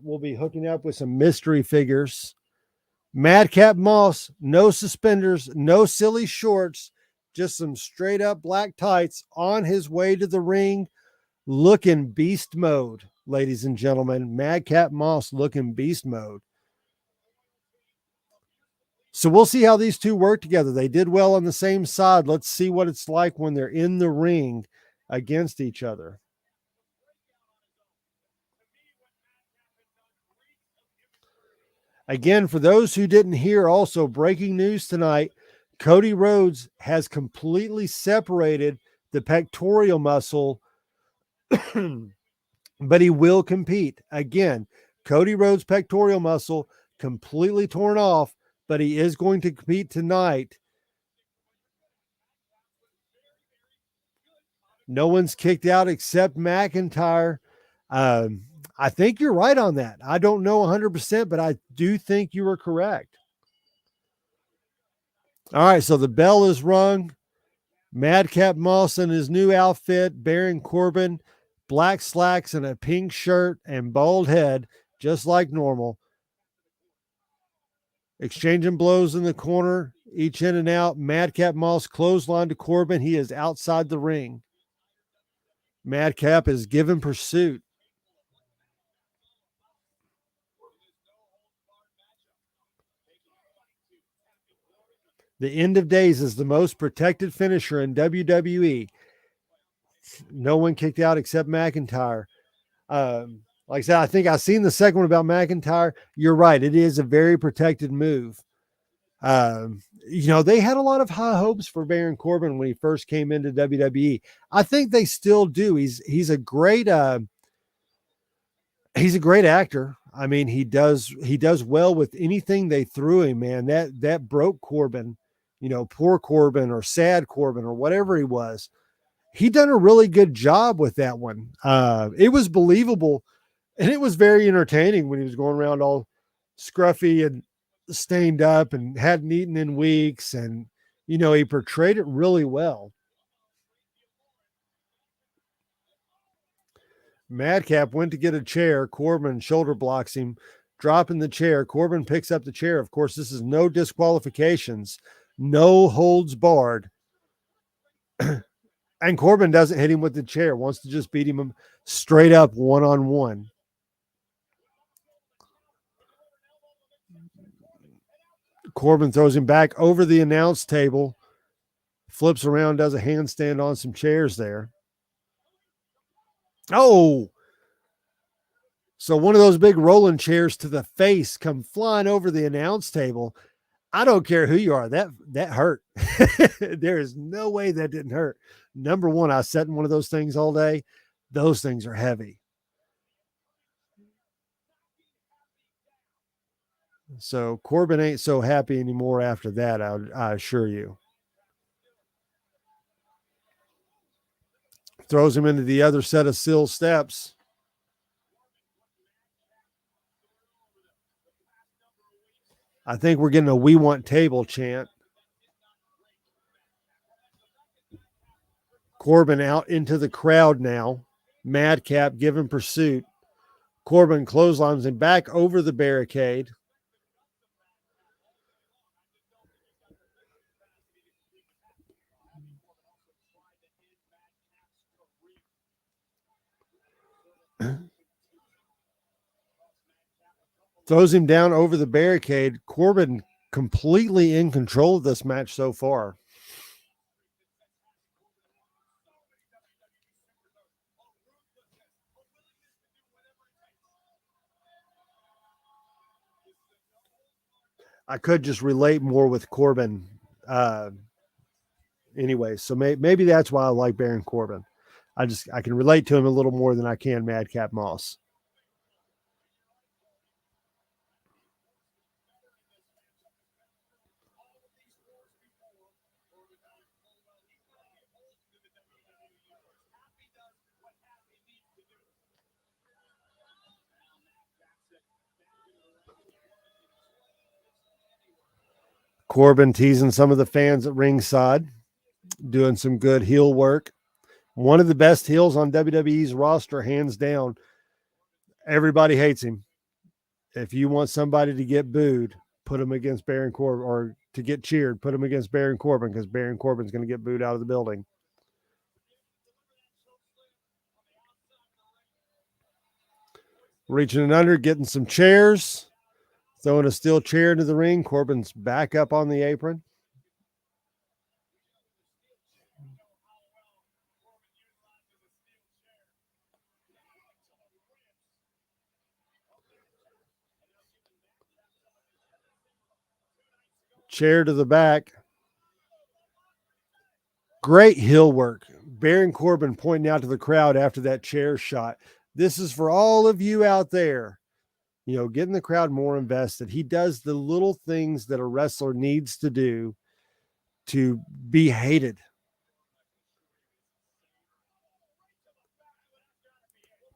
we'll be hooking up with some mystery figures. Madcap Moss, no suspenders, no silly shorts, just some straight up black tights on his way to the ring, looking beast mode, ladies and gentlemen. Madcap Moss looking beast mode. So we'll see how these two work together. They did well on the same side. Let's see what it's like when they're in the ring against each other. Again, for those who didn't hear, also breaking news tonight, Cody Rhodes has completely separated the pectoral muscle, but he will compete. Again, Cody Rhodes' pectoral muscle completely torn off, but he is going to compete tonight. No one's kicked out except McIntyre. I think you're right on that. I don't know 100%, but I do think you were correct. All right, so the bell is rung. Madcap Moss in his new outfit, Baron Corbin, black slacks and a pink shirt and bald head, just like normal. Exchanging blows in the corner, each in and out. Madcap Moss clothesline to Corbin. He is outside the ring. Madcap is given pursuit. The end of days is the most protected finisher in WWE. No one kicked out except McIntyre. Like I said, I think I've seen the second one about McIntyre. You're right. It is a very protected move. They had a lot of high hopes for Baron Corbin when he first came into WWE. I think they still do. He's a great actor. I mean, he does well with anything they threw him, man. That broke Corbin, poor Corbin or sad Corbin or whatever he was. He done a really good job with that one. It was believable, and it was very entertaining when he was going around all scruffy and stained up and hadn't eaten in weeks, and he portrayed it really well. Madcap went to get a chair. Corbin shoulder blocks him, dropping the chair. Corbin picks up the chair. Of course, this is no disqualifications, no holds barred. And Corbin doesn't hit him with the chair, wants to just beat him straight up one-on-one. Corbin throws him back over the announce table, flips around, does a handstand on some chairs there. Oh! So one of those big rolling chairs to the face come flying over the announce table. I don't care who you are. That hurt. There is no way that didn't hurt. Number one, I sat in one of those things all day. Those things are heavy. So Corbin ain't so happy anymore after that, I assure you. Throws him into the other set of steel steps. I think we're getting a "We Want Table" chant. Corbin out into the crowd now. Madcap giving pursuit. Corbin clotheslines him back over the barricade. Throws him down over the barricade. Corbin completely in control of this match so far. I could just relate more with Corbin anyway. So maybe that's why I like Baron Corbin. I can relate to him a little more than I can Madcap Moss. Corbin teasing some of the fans at ringside, doing some good heel work. One of the best heels on WWE's roster, hands down. Everybody hates him. If you want somebody to get booed, put him against Baron Corbin, or to get cheered, put him against Baron Corbin, because Baron Corbin's going to get booed out of the building. Reaching under, getting some chairs, throwing a steel chair into the ring. Corbin's back up on the apron. Chair to the back. Great heel work. Baron Corbin pointing out to the crowd after that chair shot. This is for all of you out there, getting the crowd more invested. He does the little things that a wrestler needs to do to be hated.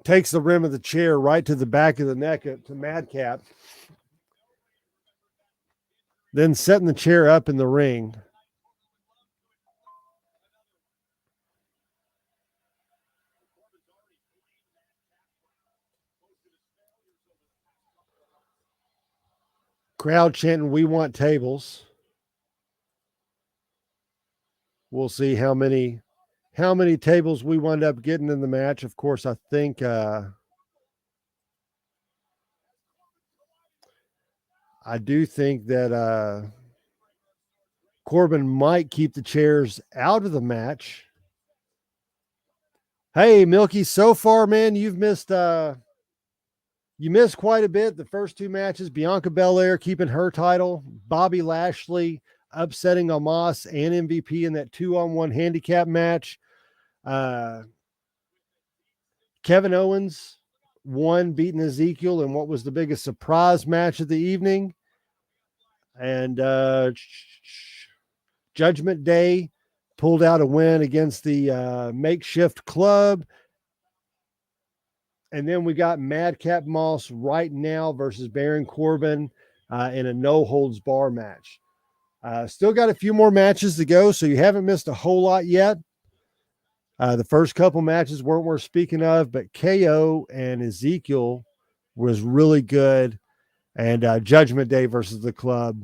Takes the rim of the chair right to the back of the neck to Madcap. Then setting the chair up in the ring. Crowd chanting, "We want tables." We'll see how many tables we wind up getting in the match. Of course, I think I do think that Corbin might keep the chairs out of the match. Hey, Milky, so far, man, you missed quite a bit. The first two matches, Bianca Belair keeping her title, Bobby Lashley upsetting Omos and MVP in that 2-on-1 handicap match. Kevin Owens won, beating Ezekiel in what was the biggest surprise match of the evening. And Judgment Day pulled out a win against the Makeshift Club. And then we got Madcap Moss right now versus Baron Corbin in a no-holds-bar match. Still got a few more matches to go, so you haven't missed a whole lot yet. The first couple matches weren't worth speaking of, but KO and Ezekiel was really good, and Judgment Day versus the Club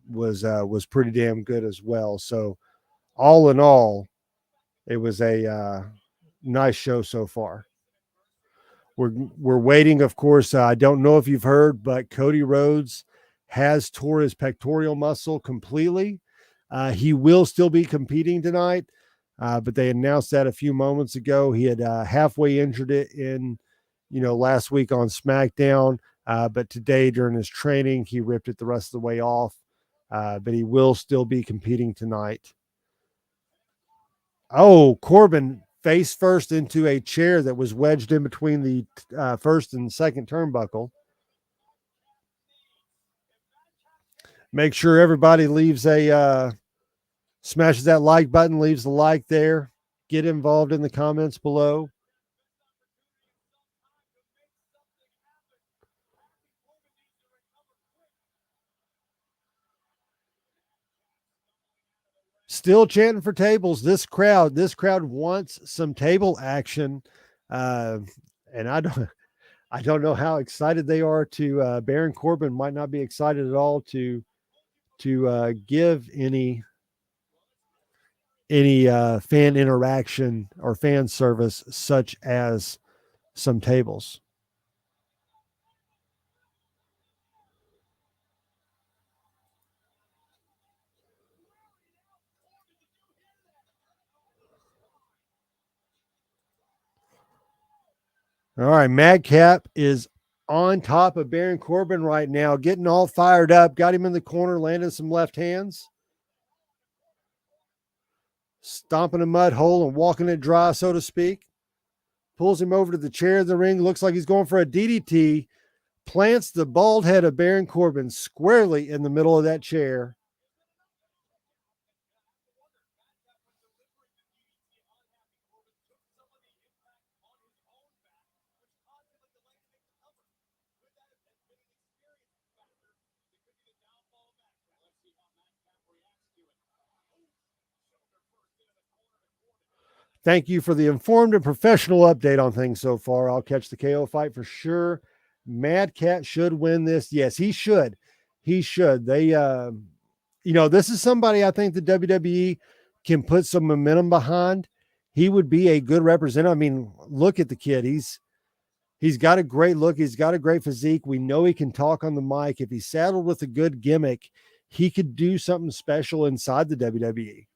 was pretty damn good as well. So all in all, it was a nice show so far. We're waiting, of course. I don't know if you've heard, but Cody Rhodes has tore his pectoral muscle completely. He will still be competing tonight, but they announced that a few moments ago. He had halfway injured it in, last week on SmackDown, but today during his training, he ripped it the rest of the way off. But he will still be competing tonight. Oh, Corbin face first into a chair that was wedged in between the first and second turnbuckle. Make sure everybody leaves smashes that like button, leaves the like there. Get involved in the comments below. Still chanting for tables. This crowd wants some table action, and I don't know how excited they are to. Baron Corbin might not be excited at all to give any fan interaction or fan service such as some tables. All right, Madcap is on top of Baron Corbin right now, getting all fired up. Got him in the corner, landing some left hands, stomping a mud hole and walking it dry, so to speak. Pulls him over to the chair of the ring. Looks like he's going for a DDT. Plants the bald head of Baron Corbin squarely in the middle of that chair. Thank you for the informed and professional update on things so far. I'll catch the KO fight for sure. Mad Cat should win this. Yes, he should. He should. This is somebody I think the WWE can put some momentum behind. He would be a good representative. I mean, look at the kid. He's got a great look. He's got a great physique. We know he can talk on the mic. If he's saddled with a good gimmick, he could do something special inside the WWE.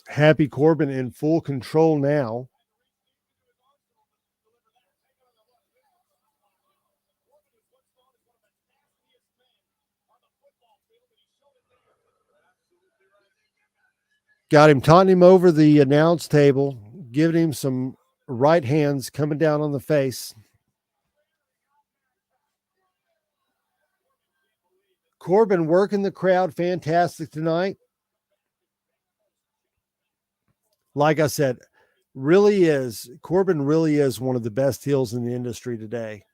Happy Corbin in full control now. Got him taunting him over the announce table, giving him some right hands coming down on the face. Corbin working the crowd fantastic tonight. Like I said, Corbin really is one of the best heels in the industry today.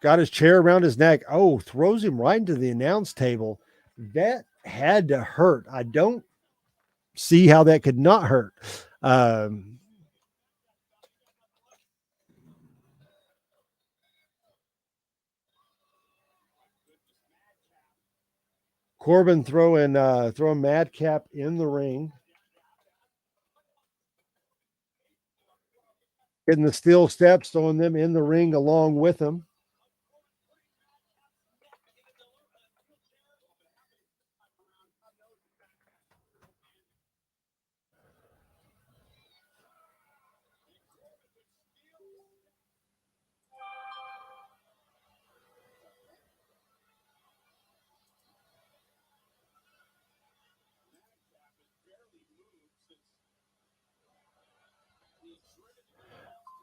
Got his chair around his neck. Oh, throws him right into the announce table. That had to hurt. I don't see how that could not hurt. Corbin throwing Madcap in the ring. Getting the steel steps, throwing them in the ring along with him.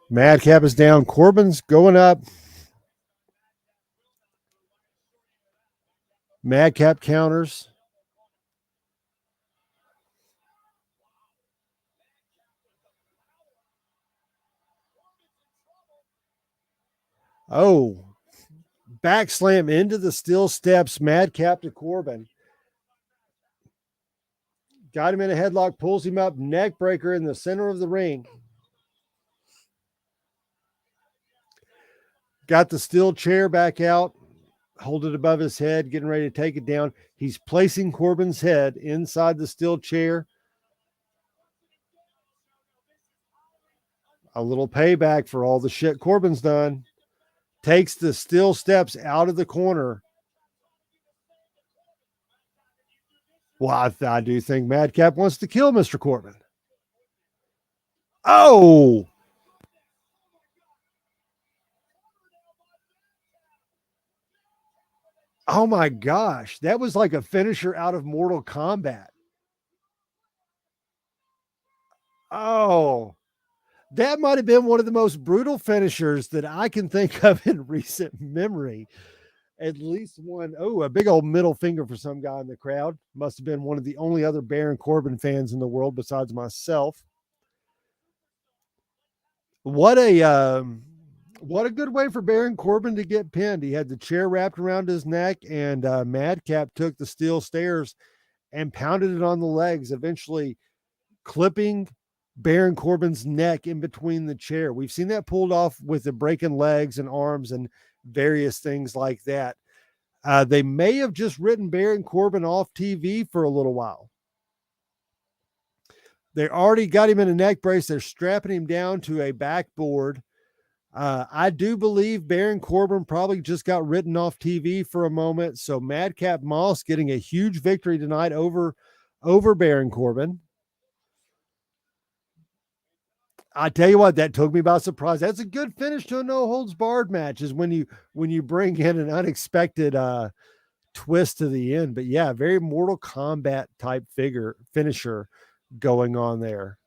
Madcap is down. Corbin's going up. Madcap counters. Oh, Back slam into the steel steps. Madcap to Corbin. Got him in a headlock, pulls him up, neck breaker in the center of the ring. Got the steel chair back out, hold it above his head, getting ready to take it down. He's placing Corbin's head inside the steel chair. A little payback for all the shit Corbin's done. Takes the steel steps out of the corner. Well, I do think Madcap wants to kill Mr. Corbin. Oh! Oh my gosh. That was like a finisher out of Mortal Kombat. Oh, that might have been one of the most brutal finishers that I can think of in recent memory. At least one. Oh, a big old middle finger for some guy in the crowd. Must have been one of the only other Baron Corbin fans in the world besides myself. What a good way for Baron Corbin to get pinned. He had the chair wrapped around his neck, and Madcap took the steel stairs and pounded it on the legs, eventually clipping Baron Corbin's neck in between the chair. We've seen that pulled off with the breaking legs and arms and various things like that. They may have just written Baron Corbin off TV for a little while. They already got him in a neck brace. They're strapping him down to a backboard. I do believe Baron Corbin probably just got written off TV for a moment. So Madcap Moss getting a huge victory tonight over Baron Corbin. I tell you what, that took me by surprise. That's a good finish to a no holds barred match, is when you bring in an unexpected twist to the end. But yeah, very Mortal Kombat type finisher going on there.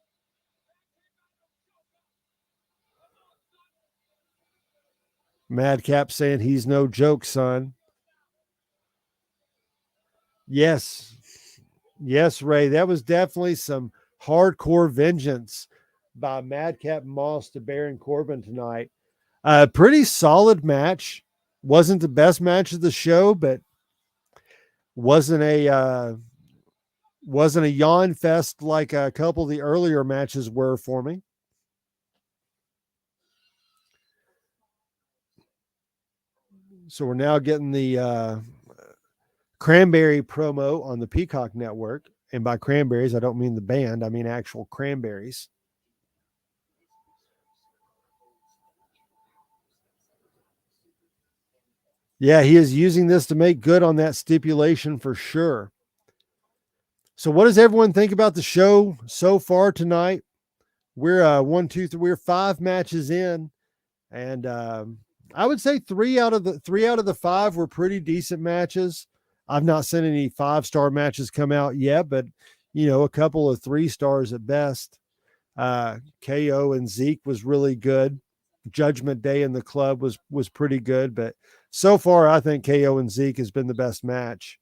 Madcap saying he's no joke, son. Yes. Yes, Ray. That was definitely some hardcore vengeance by Madcap Moss to Baron Corbin tonight. Pretty solid match. Wasn't the best match of the show, but wasn't a yawn fest like a couple of the earlier matches were for me. So we're now getting the Cranberry promo on the Peacock Network. And by cranberries, I don't mean the band. I mean actual cranberries. Yeah, he is using this to make good on that stipulation for sure. So what does everyone think about the show so far tonight? We're 1, 2, 3, we're 5 matches in. And I would say three out of the 5 were pretty decent matches. I've not seen any 5-star matches come out yet, but a couple of 3 stars at best. KO and Zeke was really good. Judgment Day in the club was pretty good, but so far I think KO and Zeke has been the best match.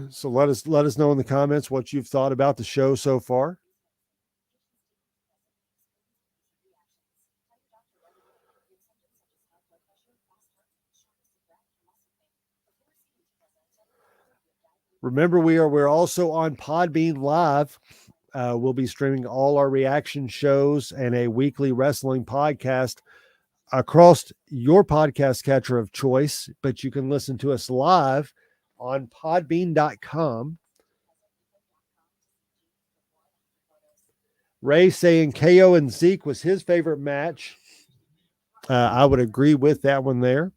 So let us know in the comments what you've thought about the show so far. Remember, we're also on Podbean Live. We'll be streaming all our reaction shows and a weekly wrestling podcast across your podcast catcher of choice, but you can listen to us live on podbean.com. Ray saying KO and Zeke was his favorite match. I would agree with that one there.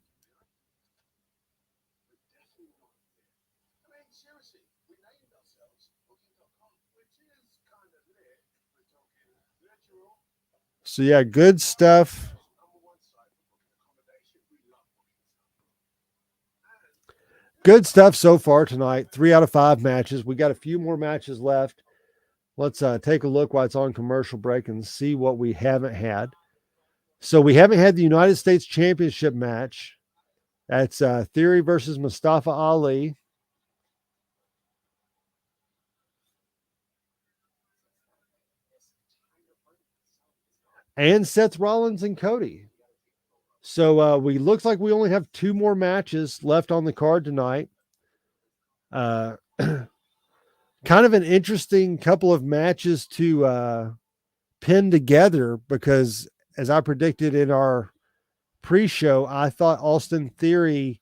So yeah, good stuff. Good stuff so far tonight. 3 out of 5 matches. We got a few more matches left. Let's take a look while it's on commercial break and see what we haven't had. So we haven't had the United States Championship match. That's Theory versus Mustafa Ali. And Seth Rollins and Cody. So we looks like we only have two more matches left on the card tonight. Kind of an interesting couple of matches to pin together because, as I predicted in our pre-show, I thought Austin Theory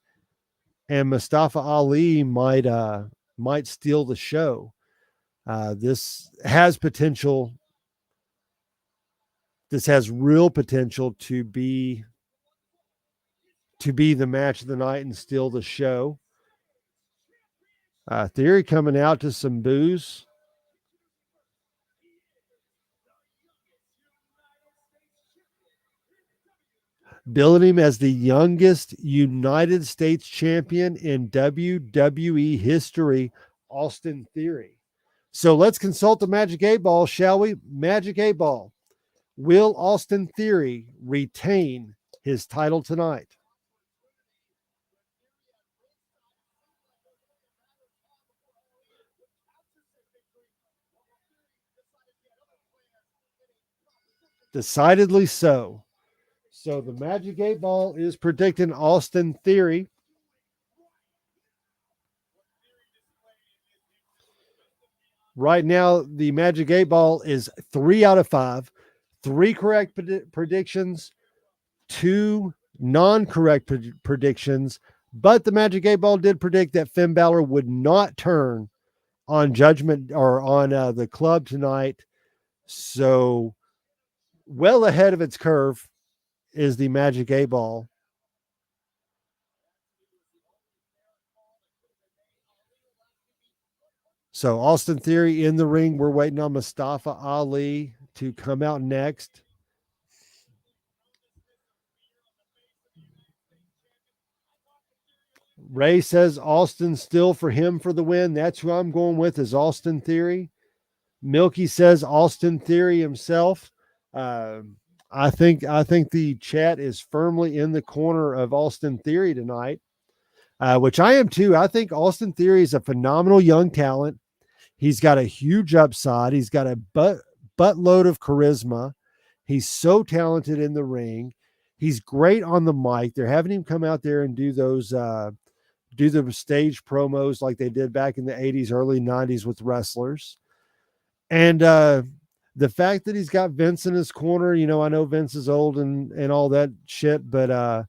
and Mustafa Ali might steal the show. This has potential. This has real potential to be the match of the night and steal the show. Theory coming out to some boos. Billing him as the youngest United States champion in WWE history, Austin Theory. So let's consult the Magic 8 Ball, shall we? Magic 8 Ball. Will Austin Theory retain his title tonight? Decidedly so. So the Magic 8 Ball is predicting Austin Theory. Right now, the Magic 8 Ball is 3 out of 5. 3 correct predictions, 2 non-correct predictions. But the Magic 8 Ball did predict that Finn Balor would not turn on Judgment or on the club tonight. So well ahead of its curve is the Magic 8 Ball. So Austin Theory in the ring. We're waiting on Mustafa Ali to come out next. Ray says Austin still for him for the win. That's who I'm going with is Austin Theory. Milky says Austin Theory himself. I think the chat is firmly in the corner of Austin Theory tonight, which I am too. I think Austin Theory is a phenomenal young talent. He's got a huge upside. He's got a buttload of charisma. He's so talented in the ring. He's great on the mic. They're having him come out there and do those do the stage promos like they did back in the 80s, early 90s with wrestlers. And the fact that he's got Vince in his corner, you know, I know Vince is old and all that shit, but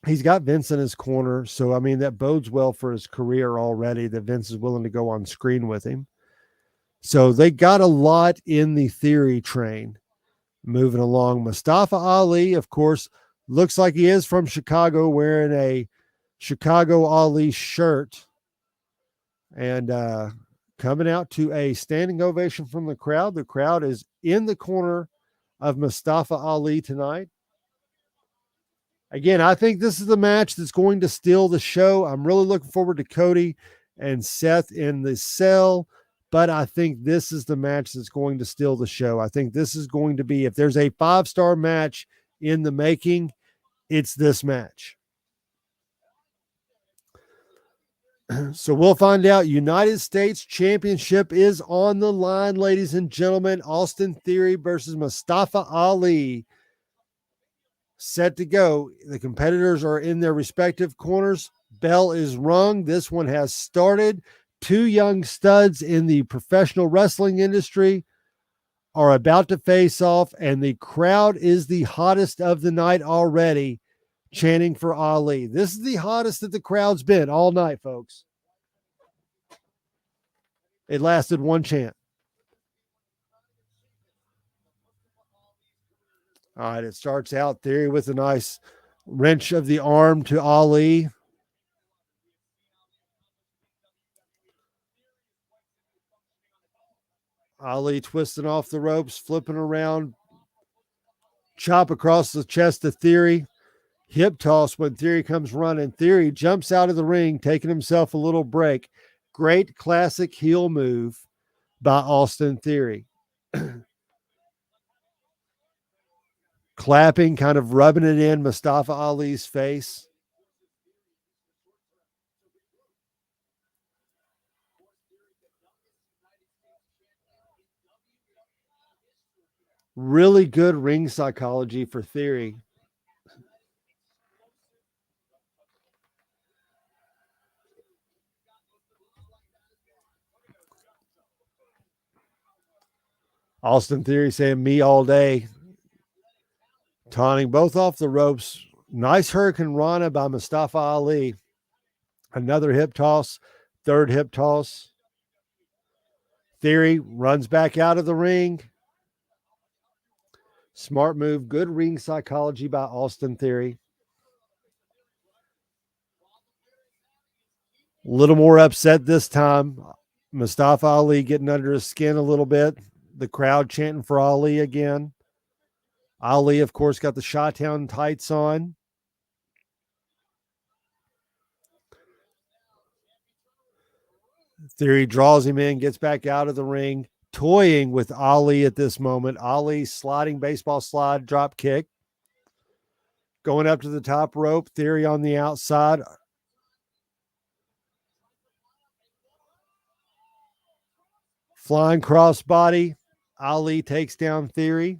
he's got Vince in his corner. So, I mean, that bodes well for his career already that Vince is willing to go on screen with him. So they got a lot in the Theory train moving along. Mustafa Ali, of course, looks like he is from Chicago, wearing a Chicago Ali shirt and coming out to a standing ovation from the crowd. The crowd is in the corner of Mustafa Ali tonight. Again, I think this is the match that's going to steal the show. I'm really looking forward to Cody and Seth in the cell, but I think this is the match that's going to steal the show. I think this is going to be, if there's a 5-star match in the making, it's this match. So we'll find out. United States Championship is on the line, ladies and gentlemen. Austin Theory versus Mustafa Ali. Set to go. The competitors are in their respective corners. Bell is rung. This one has started. Two young studs in the professional wrestling industry are about to face off, and the crowd is the hottest of the night already, chanting for Ali. This is the hottest that the crowd's been all night, folks. It lasted one chant. All right, it starts out Theory with a nice wrench of the arm to Ali. Ali twisting off the ropes, flipping around, chop across the chest of Theory. Hip toss when Theory comes running. Theory jumps out of the ring, taking himself a little break. Great classic heel move by Austin Theory. Clapping, kind of rubbing it in Mustafa Ali's face. Really good ring psychology for Theory. Austin Theory saying me all day. Taunting both off the ropes. Nice Hurricane Rana by Mustafa Ali. Another hip toss. Third hip toss. Theory runs back out of the ring. Smart move. Good ring psychology by Austin Theory. A little more upset this time. Mustafa Ali getting under his skin a little bit. The crowd chanting for Ali again. Ali, of course, got the Chi-Town tights on. Theory draws him in, gets back out of the ring, toying with Ali at this moment. Ali sliding baseball slide, drop kick. Going up to the top rope. Theory on the outside. Flying crossbody. Ali takes down Theory.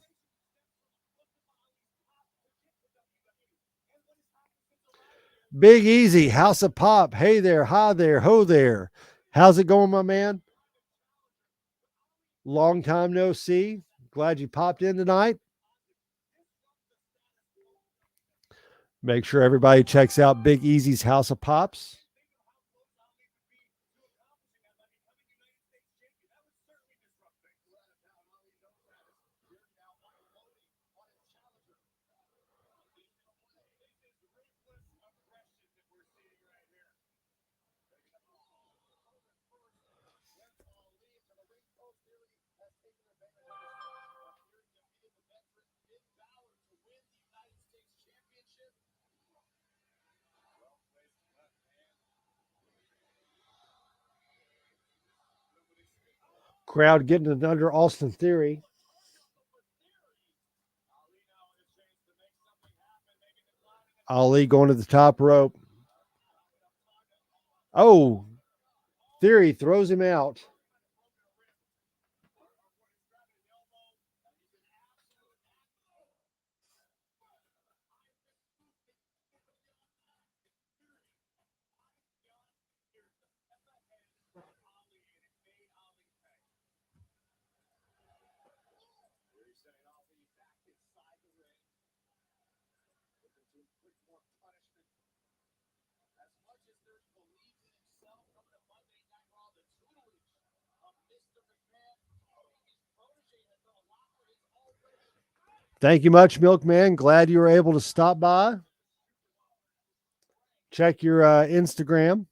Big Easy, House of Pop. Hey there, hi there, ho there. How's it going, my man? Long time no see. Glad you popped in tonight. Make sure everybody checks out Big Easy's House of Pops. Crowd getting it under Austin Theory. Ali going to the top rope. Oh, Theory throws him out. Thank you much, Milkman. Glad you were able to stop by. Check your Instagram.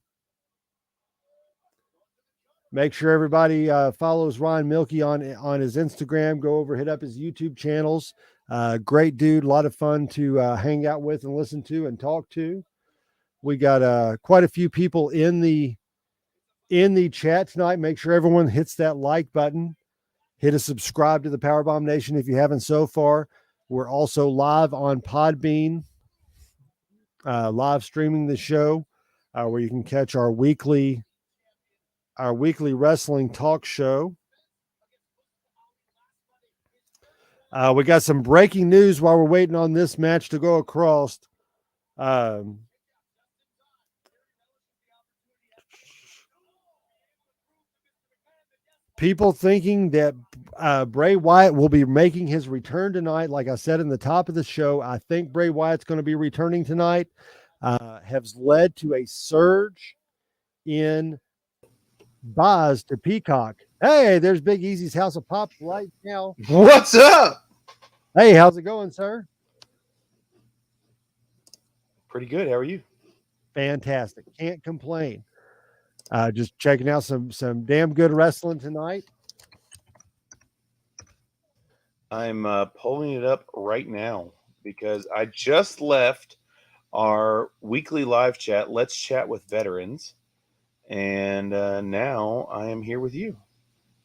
Make sure everybody follows Ron Milky on his Instagram. Go over, hit up his YouTube channels. Great dude, a lot of fun to hang out with and listen to and talk to. We got quite a few people in the chat tonight. Make sure everyone hits that like button. Hit a subscribe to the PowerBomb Nation if you haven't so far. We're also live on Podbean, live streaming the show, where you can catch our weekly wrestling talk show. We got some breaking news while we're waiting on this match to go across. People thinking that Bray Wyatt will be making his return tonight. Like I said in the top of the show, I think Bray Wyatt's going to be returning tonight. Has led to a surge in buys to Peacock. Hey, there's Big Easy's House of Pops right now. What's up? Hey, how's it going, sir? Pretty good. How are you? Fantastic. Can't complain. Just checking out some damn good wrestling tonight. I'm pulling it up right now because I just left our weekly live chat, Let's Chat with Veterans, and now I am here with you.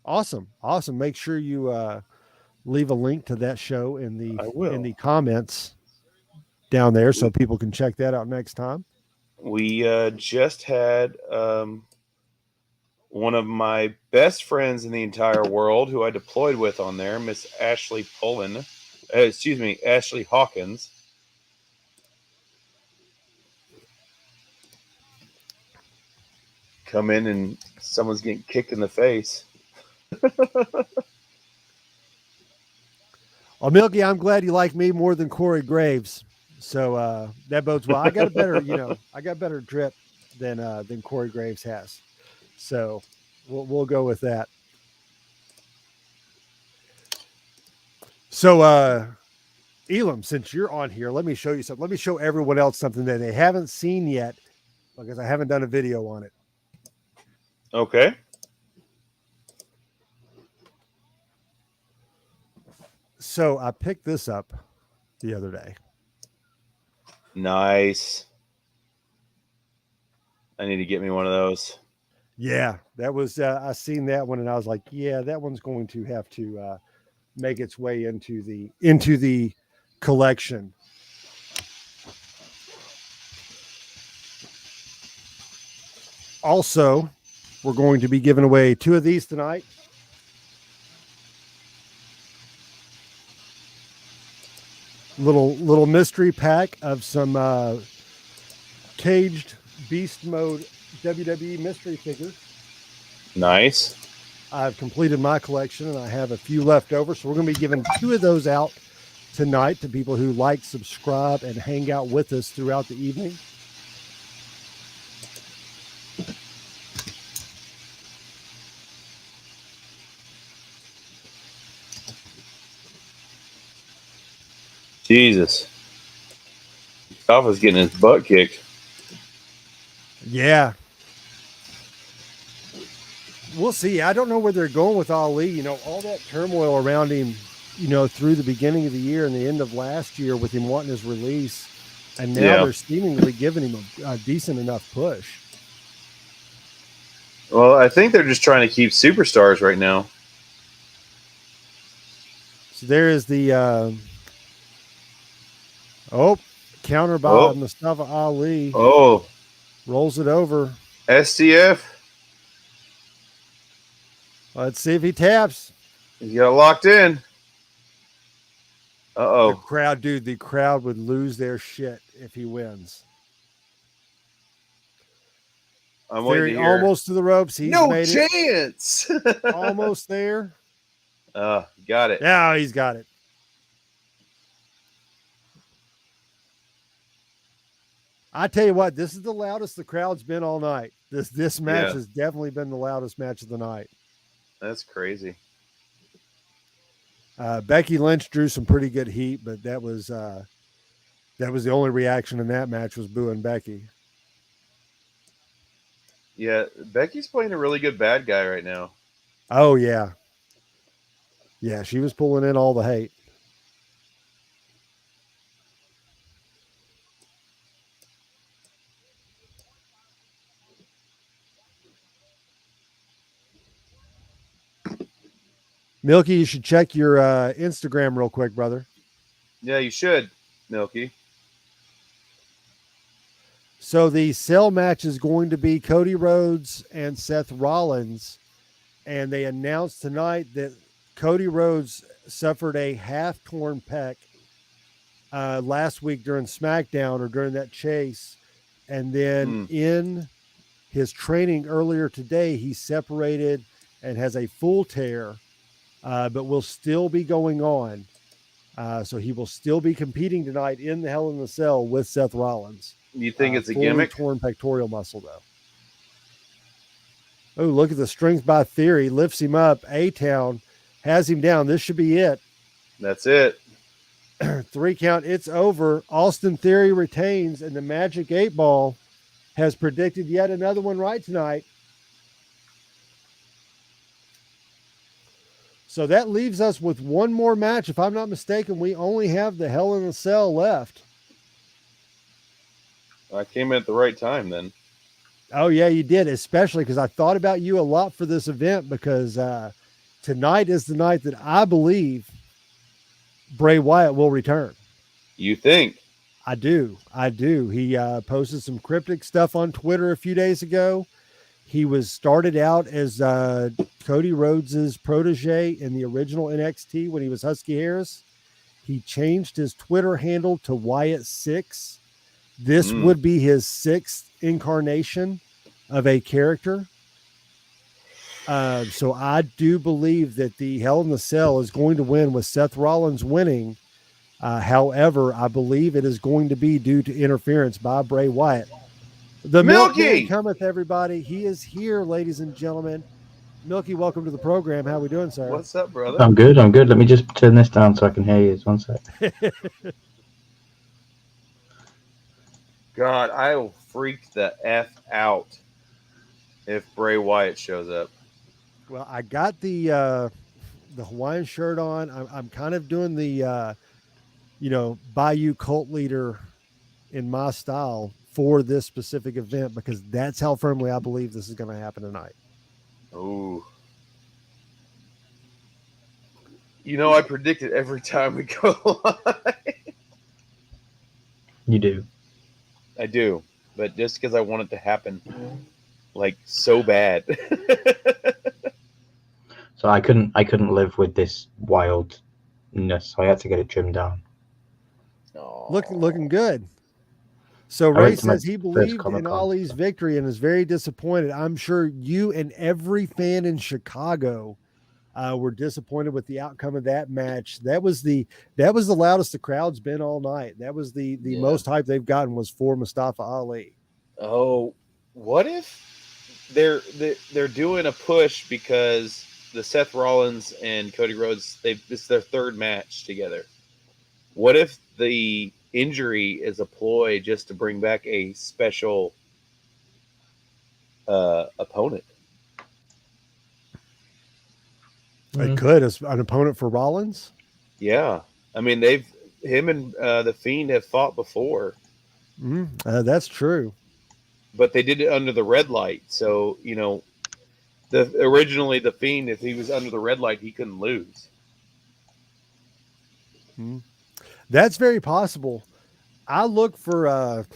Awesome. Make sure you leave a link to that show in the comments down there so people can check that out next time. We just had one of my best friends in the entire world, who I deployed with on there, Miss Ashley Ashley Hawkins. Come in and someone's getting kicked in the face. Well, Milky, I'm glad you like me more than Corey Graves. So that bodes well. I got a better, I got better drip than Corey Graves has. So we'll go with that. So Elam, since you're on here, let me show you something. Let me show everyone else something that they haven't seen yet because I haven't done a video on it. Okay. So I picked this up the other day. Nice. I need to get me one of those. Yeah, that was I seen that one and I was like, yeah, that one's going to have to make its way into the collection. Also, we're going to be giving away 2 of these tonight. Little mystery pack of some caged beast mode WWE mystery figures. Nice. I've completed my collection and I have a few left over. So we're going to be giving 2 of those out tonight to people who like, subscribe, and hang out with us throughout the evening. Jesus. Alpha's getting his butt kicked. Yeah. We'll see. I don't know where they're going with Ali. All that turmoil around him, through the beginning of the year and the end of last year with him wanting his release. And now they're seemingly giving him a decent enough push. Well, I think they're just trying to keep superstars right now. So there is the counter by Mustafa Ali. Oh. Rolls it over. STF. Let's see if he taps. He's got it locked in. Uh-oh. The crowd would lose their shit if he wins. I'm waiting to hear. Almost to the ropes. He's no made chance. Almost there. Got it. Yeah, he's got it. I tell you what, this is the loudest the crowd's been all night. This match has definitely been the loudest match of the night. That's crazy. Becky Lynch drew some pretty good heat, but that was the only reaction in that match was booing Becky. Yeah, Becky's playing a really good bad guy right now. Oh yeah. Yeah, she was pulling in all the hate. Milky, you should check your Instagram real quick, brother. Yeah, you should, Milky. So the cell match is going to be Cody Rhodes and Seth Rollins. And they announced tonight that Cody Rhodes suffered a half-torn pec last week during SmackDown or during that chase. And then in his training earlier today, he separated and has a full tear. But will still be going on. So he will still be competing tonight in the Hell in the Cell with Seth Rollins. You think it's a gimmick? Torn pectoral muscle, though. Oh, look at the strength by Theory. Lifts him up. A-Town has him down. This should be it. That's it. 3 count. It's over. Austin Theory retains, and the Magic 8 Ball has predicted yet another one right tonight. So that leaves us with one more match. If I'm not mistaken, we only have the Hell in a Cell left. I came in at the right time then. Oh, yeah, you did, especially because I thought about you a lot for this event because tonight is the night that I believe Bray Wyatt will return. You think? I do. He posted some cryptic stuff on Twitter a few days ago. He was started out as Cody Rhodes's protege in the original NXT when he was Husky Harris. He changed his Twitter handle to Wyatt6. This would be his 6th incarnation of a character. So I do believe that the Hell in the Cell is going to win with Seth Rollins winning. However, I believe it is going to be due to interference by Bray Wyatt. The Milkman cometh, everybody. He is here, ladies and gentlemen. Milky, welcome to the program. How we doing, sir? What's up, brother? I'm good. Let me just turn this down so I can hear you. 1 sec. God, I will freak the F out if Bray Wyatt shows up. Well, I got the Hawaiian shirt on. I'm kind of doing the Bayou cult leader in my style for this specific event because that's how firmly I believe this is going to happen tonight. Oh, I predict it every time we go live. You do. I do, but just because I want it to happen, like so bad. So I couldn't live with this wildness. So I had to get it trimmed down. Looking good. So Ray says he believed in Ali's victory and is very disappointed. I'm sure you and every fan in Chicago were disappointed with the outcome of that match. That was the loudest the crowd's been all night. That was the most hype they've gotten was for Mustafa Ali. Oh, what if they're doing a push because the Seth Rollins and Cody Rhodes, this is their 3rd match together. What if the injury is a ploy just to bring back a special opponent? It could as an opponent for Rollins. Yeah, I mean him and the Fiend have fought before. That's true, but they did it under the red light. So originally the Fiend, if he was under the red light, he couldn't lose. That's very possible. I look for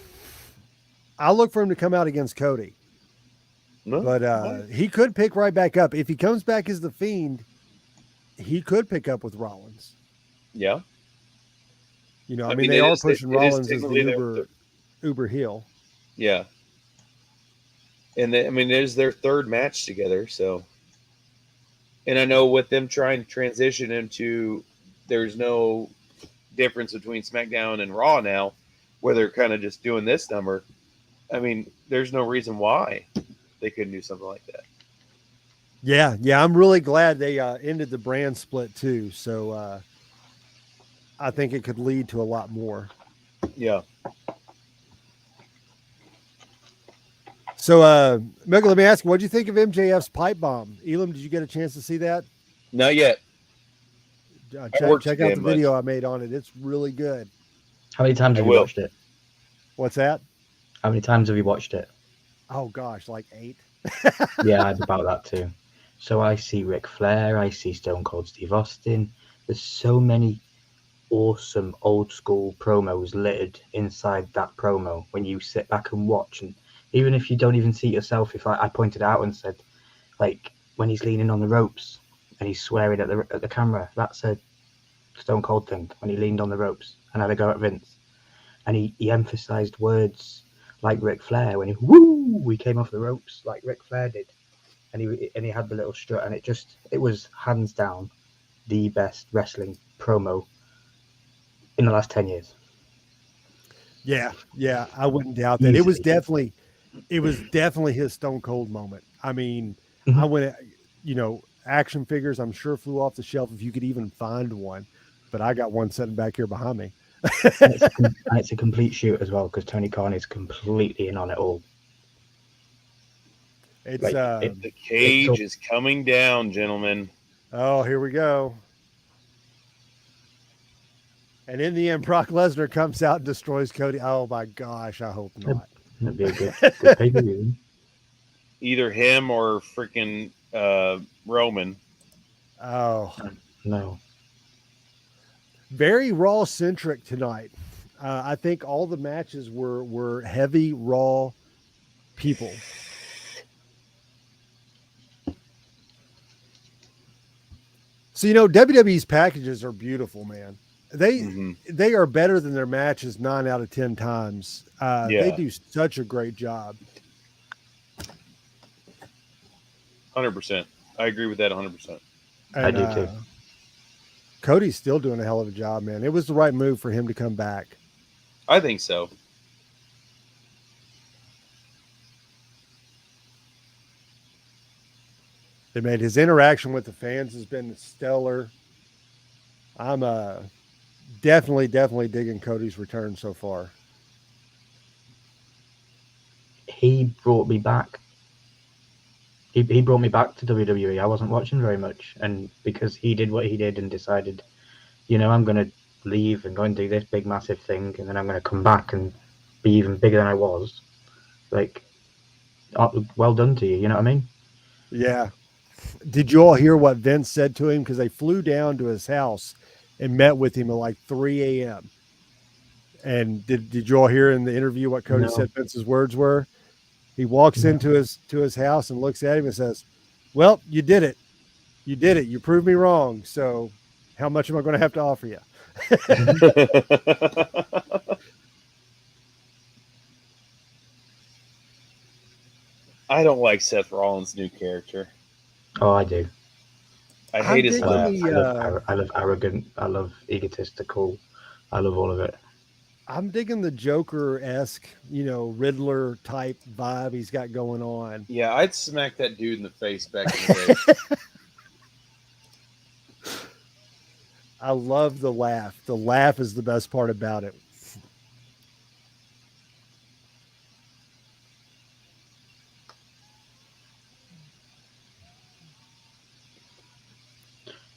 him to come out against Cody, but he could pick right back up if he comes back as the Fiend. He could pick up with Rollins. Yeah. I mean they are pushing Rollins as the Uber heel. Yeah. And there's their 3rd match together. So, and I know with them trying to transition into, there's no difference between SmackDown and Raw now, where they're kind of just doing this number. I mean, there's no reason why they couldn't do something like that. Yeah, I'm really glad they ended the brand split too. So I think it could lead to a lot more. Yeah. So, Michael, let me ask you, what do you think of MJF's pipe bomb? Elam, did you get a chance to see that? Not yet. Check out the video I made on it. It's really good. How many times have you watched it? What's that? How many times have you watched it? Oh, gosh, like 8. Yeah, it's about that too. So I see Ric Flair, I see Stone Cold Steve Austin. There's so many awesome old school promos littered inside that promo when you sit back and watch. And even if you don't even see it yourself, if I pointed out and said, like, when he's leaning on the ropes and he's swearing at the camera, that's a Stone Cold thing, when he leaned on the ropes and had a go at Vince. And he emphasized words like Ric Flair when he came off the ropes like Ric Flair did. And he had the little strut, and it was hands down the best wrestling promo in the last 10 years. Yeah, I wouldn't doubt that. Easily. It was definitely his Stone Cold moment. I mean, I went, action figures I'm sure flew off the shelf if you could even find one, but I got one sitting back here behind me. And it's a complete shoot as well, because Tony Khan is completely in on it all. The cage is coming down, gentlemen. Oh, here we go. And in the end, Brock Lesnar comes out and destroys Cody. Oh my gosh, I hope not. That'd be a good pay-per-view. Either him or freaking Roman. Oh no. Very Raw centric tonight. I think all the matches were heavy Raw people. So WWE's packages are beautiful, man. Mm-hmm. They are better than their matches 9 out of 10 times. They Yeah. do such a great job. 100%. I agree with that 100%. I And do too. Cody's still doing a hell of a job, man. It was the right move for him to come back. I think so. They made his interaction with the fans has been stellar. I'm definitely digging Cody's return so far. He brought me back. He brought me back to WWE. I wasn't watching very much, and because he did what he did and decided, I'm going to leave and go and do this big massive thing, and then I'm going to come back and be even bigger than I was. Like, well done to you. You know what I mean? Yeah. Did you all hear what Vince said to him? Because they flew down to his house and met with him at like 3 a.m. And did you all hear in the interview what Cody said Vince's words were? He walks into his house and looks at him and says, "Well, you did it. You did it. You proved me wrong. So how much am I going to have to offer you?" I don't like Seth Rollins' new character. Oh, I do. I hate his laugh. I love arrogant. I love egotistical. I love all of it. I'm digging the Joker-esque, Riddler type vibe he's got going on. Yeah, I'd smack that dude in the face back in the day. I love the laugh. The laugh is the best part about it.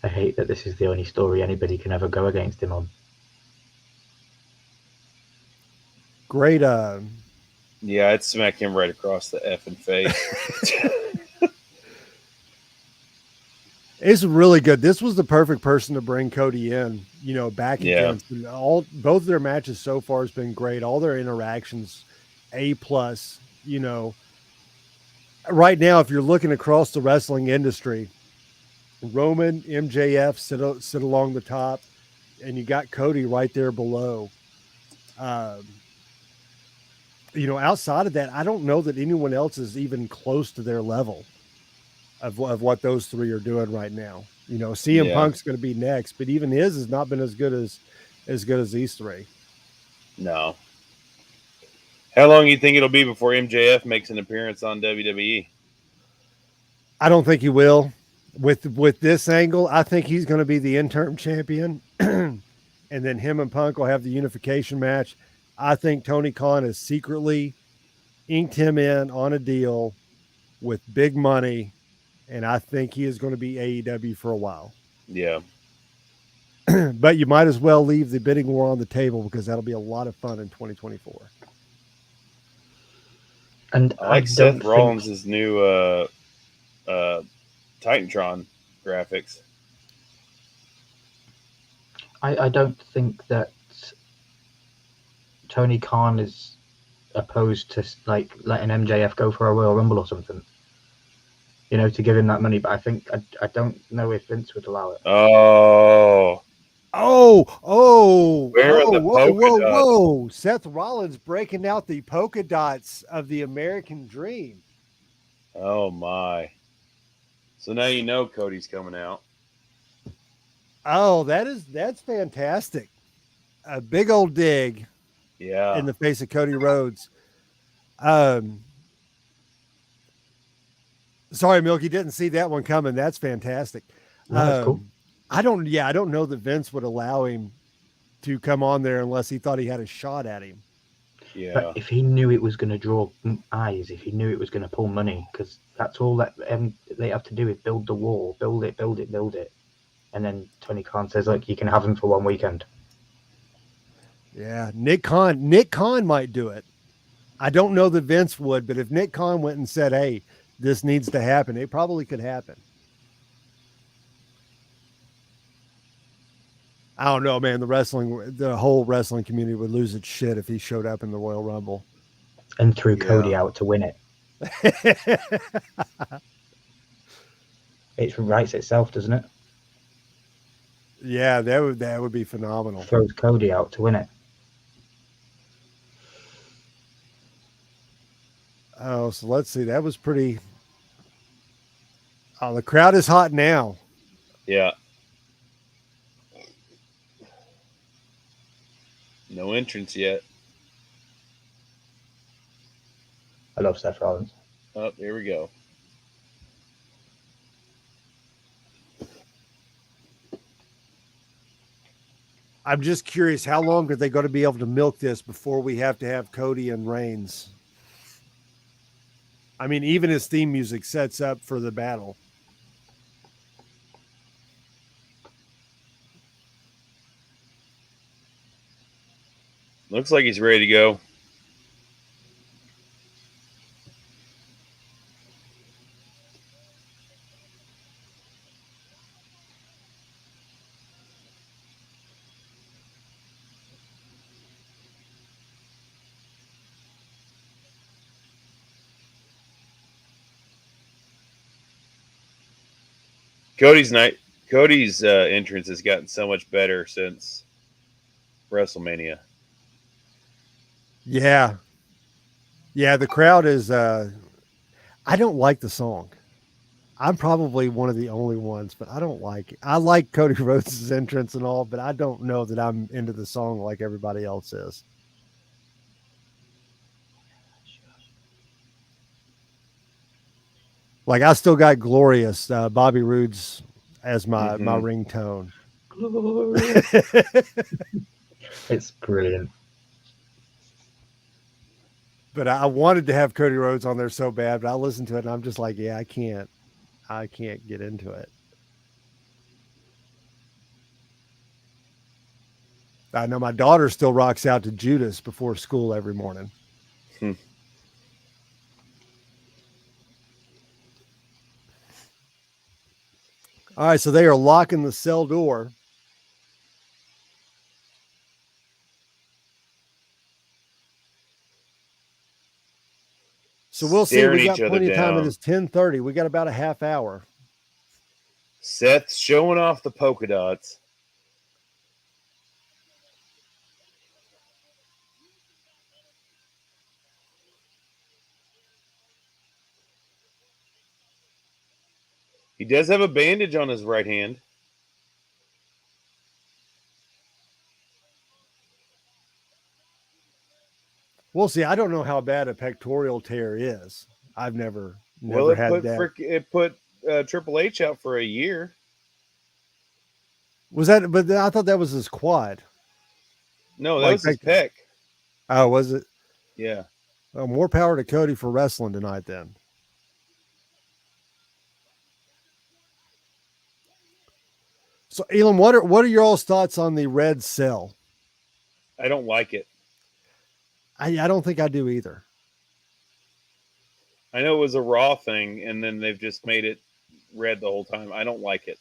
I hate that this is the only story anybody can ever go against him on. Great. Yeah, I'd smack him right across the effing face. It's really good. This was the perfect person to bring Cody in, back against. Both of their matches so far has been great. All their interactions, A+. Right now, if you're looking across the wrestling industry, Roman, MJF sit along the top, and you got Cody right there below. Outside of that, I don't know that anyone else is even close to their level of what those three are doing right now. CM Punk's going to be next, but even his has not been as good as these three. No. How long do you think it'll be before MJF makes an appearance on WWE? I don't think he will. With this angle, I think he's going to be the interim champion, and then him and Punk will have the unification match. I think Tony Khan has secretly inked him in on a deal with big money, and I think he is going to be AEW for a while. Yeah. But you might as well leave the bidding war on the table because that'll be a lot of fun in 2024. And I like Seth Rollins' new Titantron graphics. I don't think that Tony Khan is opposed to like letting MJF go for a Royal Rumble or something, to give him that money. But I don't know if Vince would allow it. Oh, Where are the polka dots? Whoa! Seth Rollins breaking out the polka dots of the American Dream. Oh my! So now you know Cody's coming out. Oh, that's fantastic! A big old dig. Yeah. In the face of Cody Rhodes. Sorry, Milky, didn't see that one coming. That's fantastic. That's cool. I don't know that Vince would allow him to come on there unless he thought he had a shot at him. Yeah. But if he knew it was going to draw eyes, if he knew it was going to pull money, because that's all that they have to do is build the wall, build it. And then Tony Khan says, like, you can have him for one weekend. Yeah, Nick Khan might do it. I don't know that Vince would, but if Nick Khan went and said, "Hey, this needs to happen," it probably could happen. I don't know, man. The whole wrestling community would lose its shit if he showed up in the Royal Rumble and threw Cody out to win it. It writes itself, doesn't it? Yeah, that would be phenomenal. Throws Cody out to win it. Oh, so let's see. That was pretty. Oh, the crowd is hot now. Yeah. No entrance yet. I love Seth Rollins. Oh, here we go. I'm just curious, how long are they going to be able to milk this before we have to have Cody and Reigns? I mean, even his theme music sets up for the battle. Looks like he's ready to go. Cody's entrance has gotten so much better since WrestleMania. Yeah. Yeah, the crowd is I don't like the song. I'm probably one of the only ones, but I don't like it. I like Cody Rhodes' entrance and all, but I don't know that I'm into the song like everybody else is. Like I still got Glorious, Bobby Roode's as my Mm-hmm. ringtone. Glorious. It's brilliant. But I wanted to have Cody Rhodes on there so bad, but I listened to it and I'm just like, yeah, I can't get into it. I know my daughter still rocks out to Judas before school every morning. Hmm. All right, so they are locking the cell door. So we'll see. Staring We each got other plenty of time. It down. is 10:30. We got about a half hour. Seth's showing off the polka dots. He does have a bandage on his right hand. We'll see. I don't know how bad a pectoral tear is. I've never Well, had that. it put Triple H out for a year. Was that? But I thought that was his quad. No, that Like was his pec. Oh, was it? Yeah. Well, more power to Cody for wrestling tonight, then. So, Elam, what are your all's thoughts on the red cell? I don't like it. I don't think I do either. I know it was a Raw thing, and then they've just made it red the whole time. I don't like it.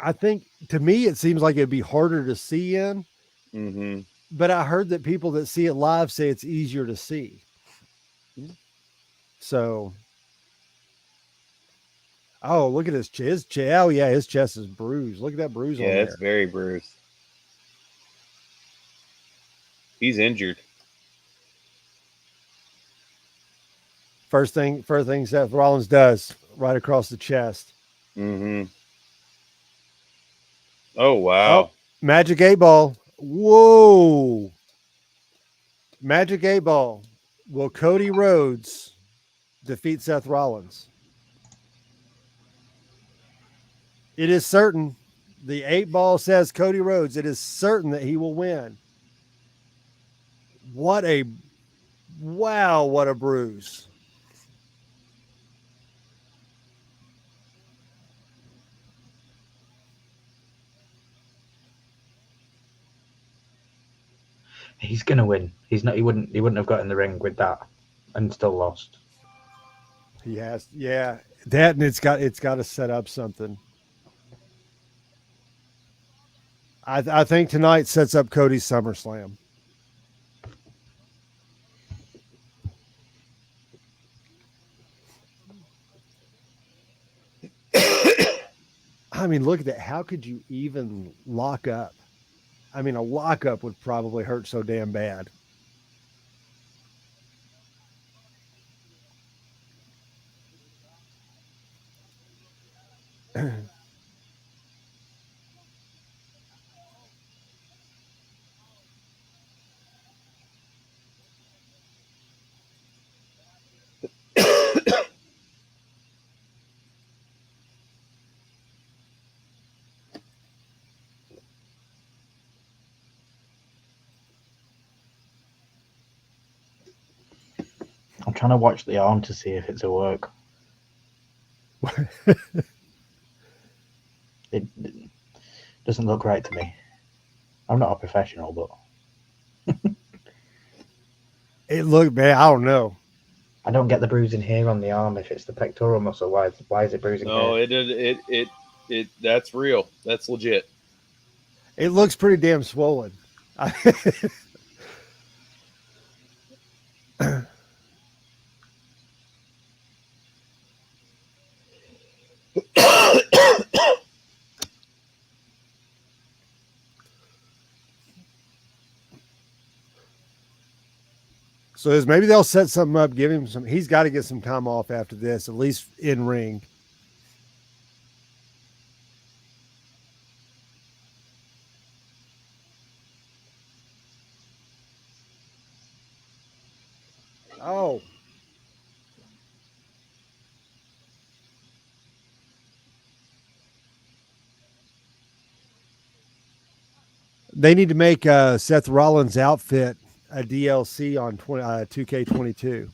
I think to me it seems like it'd be harder to see in. Mm-hmm. But I heard that people that see it live say it's easier to see. So, oh, look at his chest. Oh, yeah, his chest is bruised. Look at that bruise on Yeah, there. it's very bruised. He's injured. First thing Seth Rollins does, right across the chest. Mm-hmm. Oh, wow. Oh, Magic 8-Ball. Whoa. Magic 8-Ball. Will Cody Rhodes defeat Seth Rollins? It is certain. The 8-Ball says Cody Rhodes. It is certain that he will win. What a bruise. He's gonna win. He's not. He wouldn't have got in the ring with that and still lost. He has, yeah. That and it's got to set up something. I think tonight sets up Cody's SummerSlam. mean, look at that. How could you even lock up? I mean, a lockup would probably hurt so damn bad. I'm trying to watch the arm to see if it's a work. It doesn't look right to me. I'm not a professional, but It looked bad. I don't know. I don't get the bruising here on the arm. If it's the pectoral muscle, why is it bruising No, here? it that's real. That's legit. It looks pretty damn swollen. So maybe they'll set something up, give him some. He's got to get some time off after this, at least in ring. Oh. They need to make Seth Rollins' outfit a DLC on 2K22.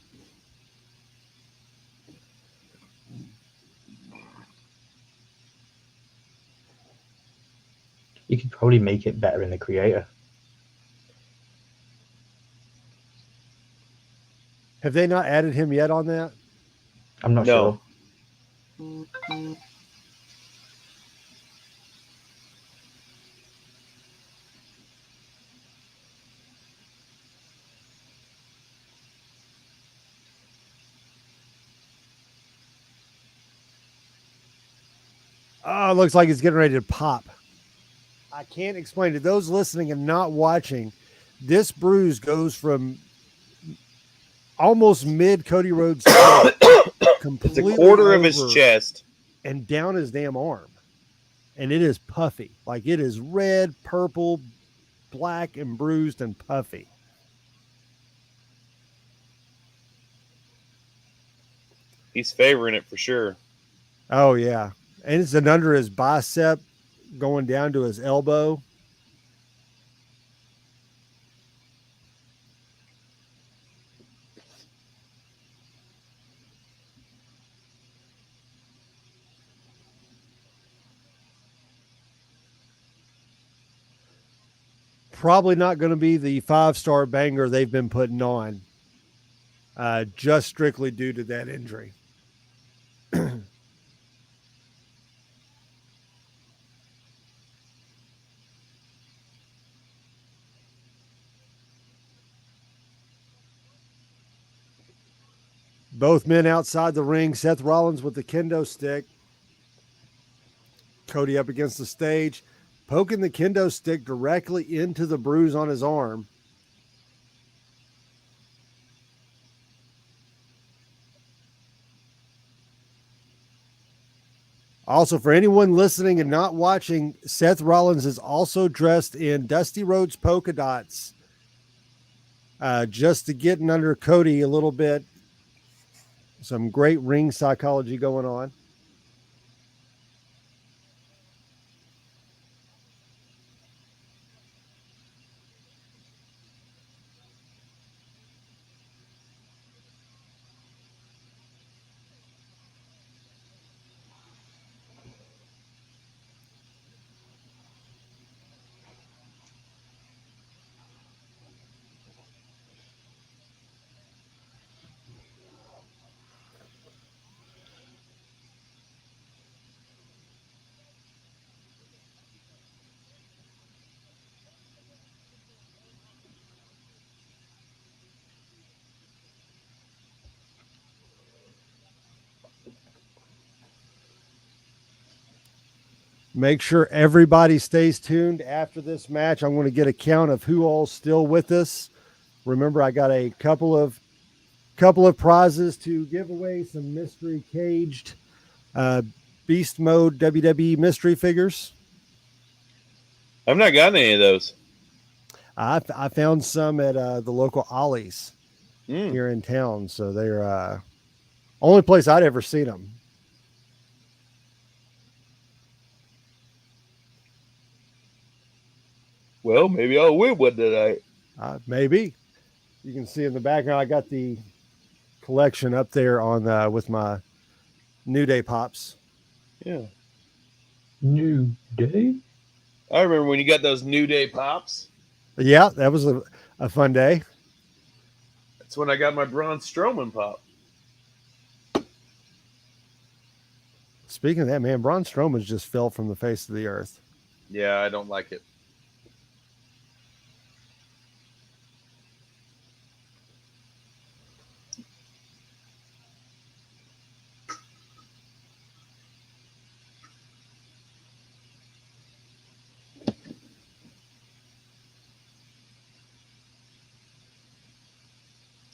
You could probably make it better in the creator. Have they not added him yet on that? I'm not No. sure. Oh, it looks like it's getting ready to pop. I can't explain to those listening and not watching. This bruise goes from almost mid Cody Rhodes' It's a quarter of his over chest and down his damn arm. And it is puffy. Like it is red, purple, black, and bruised and puffy. He's favoring it for sure. Oh, yeah. And it's an under his bicep going down to his elbow. Probably not going to be the 5-star banger they've been putting on, just strictly due to that injury. Both men outside the ring. Seth Rollins with the kendo stick. Cody up against the stage, poking the kendo stick directly into the bruise on his arm. Also, for anyone listening and not watching, Seth Rollins is also dressed in Dusty Rhodes polka dots, just to get under Cody a little bit. Some great ring psychology going on. Make sure everybody stays tuned after this match. I'm going to get a count of who all's still with us. Remember, I got a couple of prizes to give away, some mystery caged beast mode WWE mystery figures. I've not gotten any of those. I found some at the local Ollie's Mm. here in town. So they're only place I'd ever seen them. Well, maybe I'll win one tonight. Maybe. You can see in the background, I got the collection up there on with my New Day pops. Yeah. New Day? I remember when you got those New Day pops. Yeah, that was a fun day. That's when I got my Braun Strowman pop. Speaking of that, man, Braun Strowman just fell from the face of the earth. Yeah, I don't like it.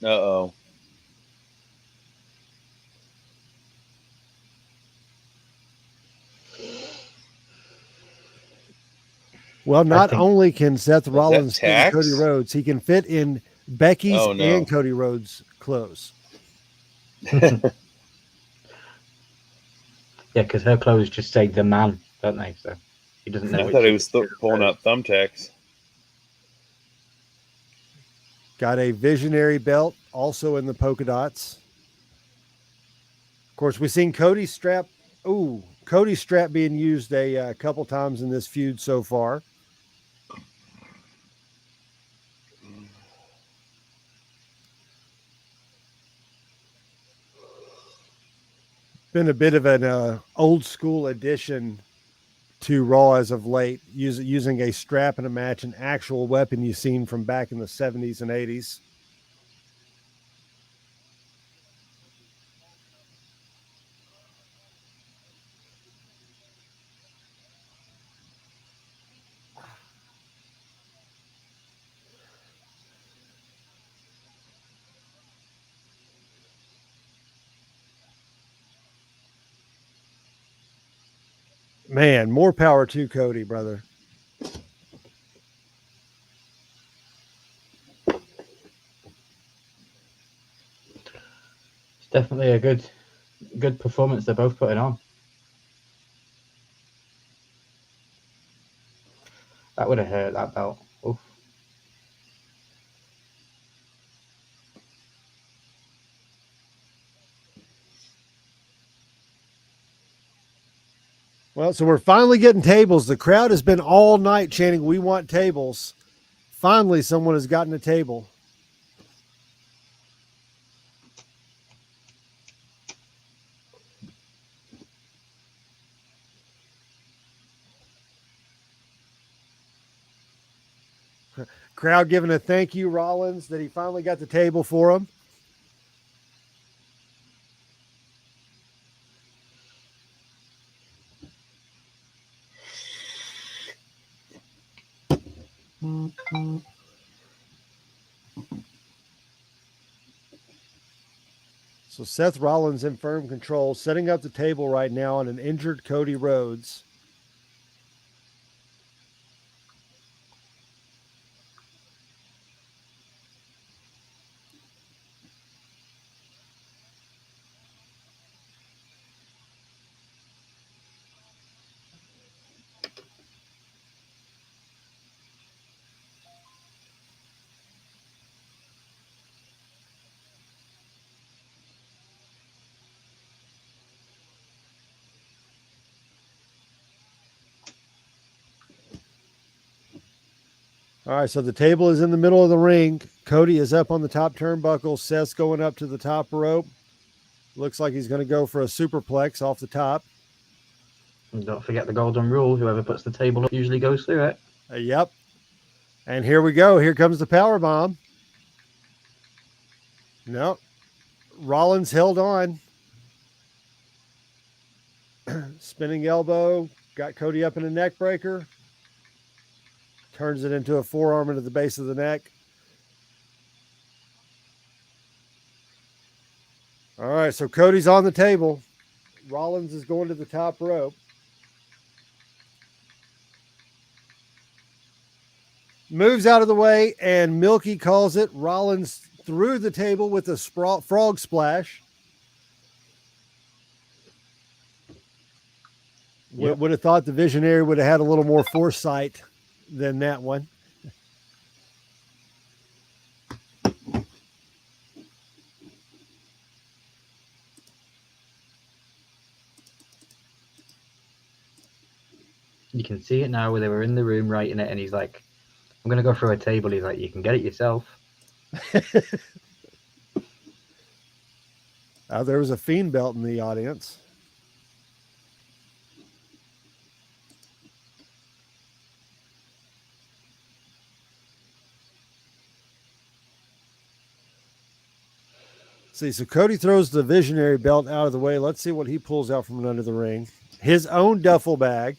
Uh-oh. Well, not only can Seth Rollins fit in Cody Tax? Rhodes, he can fit in Becky's Oh, no. and Cody Rhodes' clothes. Yeah, because her clothes just say the man, don't they? So he doesn't know. I thought he was pulling out thumbtacks. Got a visionary belt also in the polka dots. Of course, we've seen Cody's strap. Ooh, Cody's strap being used a couple times in this feud so far. Been a bit of an old school addition to Raw as of late, using a strap in a match, an actual weapon you've seen from back in the 70s and 80s. Man, more power to Cody, brother. It's definitely a good performance they're both putting on. That would have hurt, that belt. Oof. Well, so we're finally getting tables. The crowd has been all night chanting, "We want tables." Finally, someone has gotten a table. Crowd giving a thank you, Rollins, that he finally got the table for him. So Seth Rollins in firm control, setting up the table right now on an injured Cody Rhodes. All right, so the table is in the middle of the ring. Cody is up on the top turnbuckle. Seth's going up to the top rope. Looks like he's going to go for a superplex off the top. And don't forget the golden rule. Whoever puts the table up usually goes through it. Yep. And here we go. Here comes the PowerBomb. No. Rollins held on. Spinning elbow. got Cody up in a neck breaker. Turns it into a forearm into the base of the neck. All right, so Cody's on the table. Rollins is going to the top rope. Moves out of the way, and Milky calls it. Rollins through the table with a frog splash. Yep. Would have thought the Visionary would have had a little more foresight than that one. You can see it now where they were in the room writing it, and he's like, I'm going to go through a table. He's like, you can get it yourself. There was a Fiend belt in the audience. See, so Cody throws the Visionary belt out of the way. Let's see what he pulls out from under the ring. His own duffel bag.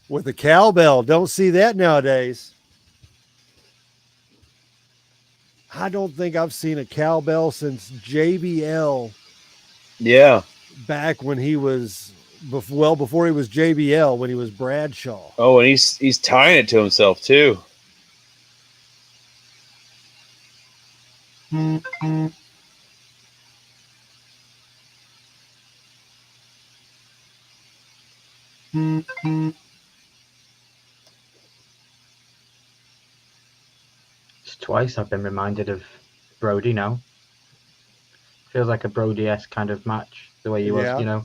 With a cowbell. Don't see that nowadays. I don't think I've seen a cowbell since JBL. Yeah. Back when he was, before he was JBL, when he was Bradshaw. Oh, and he's tying it to himself too. It's twice I've been reminded of Brody now. Feels like a Brody-esque kind of match, the way he was, you know.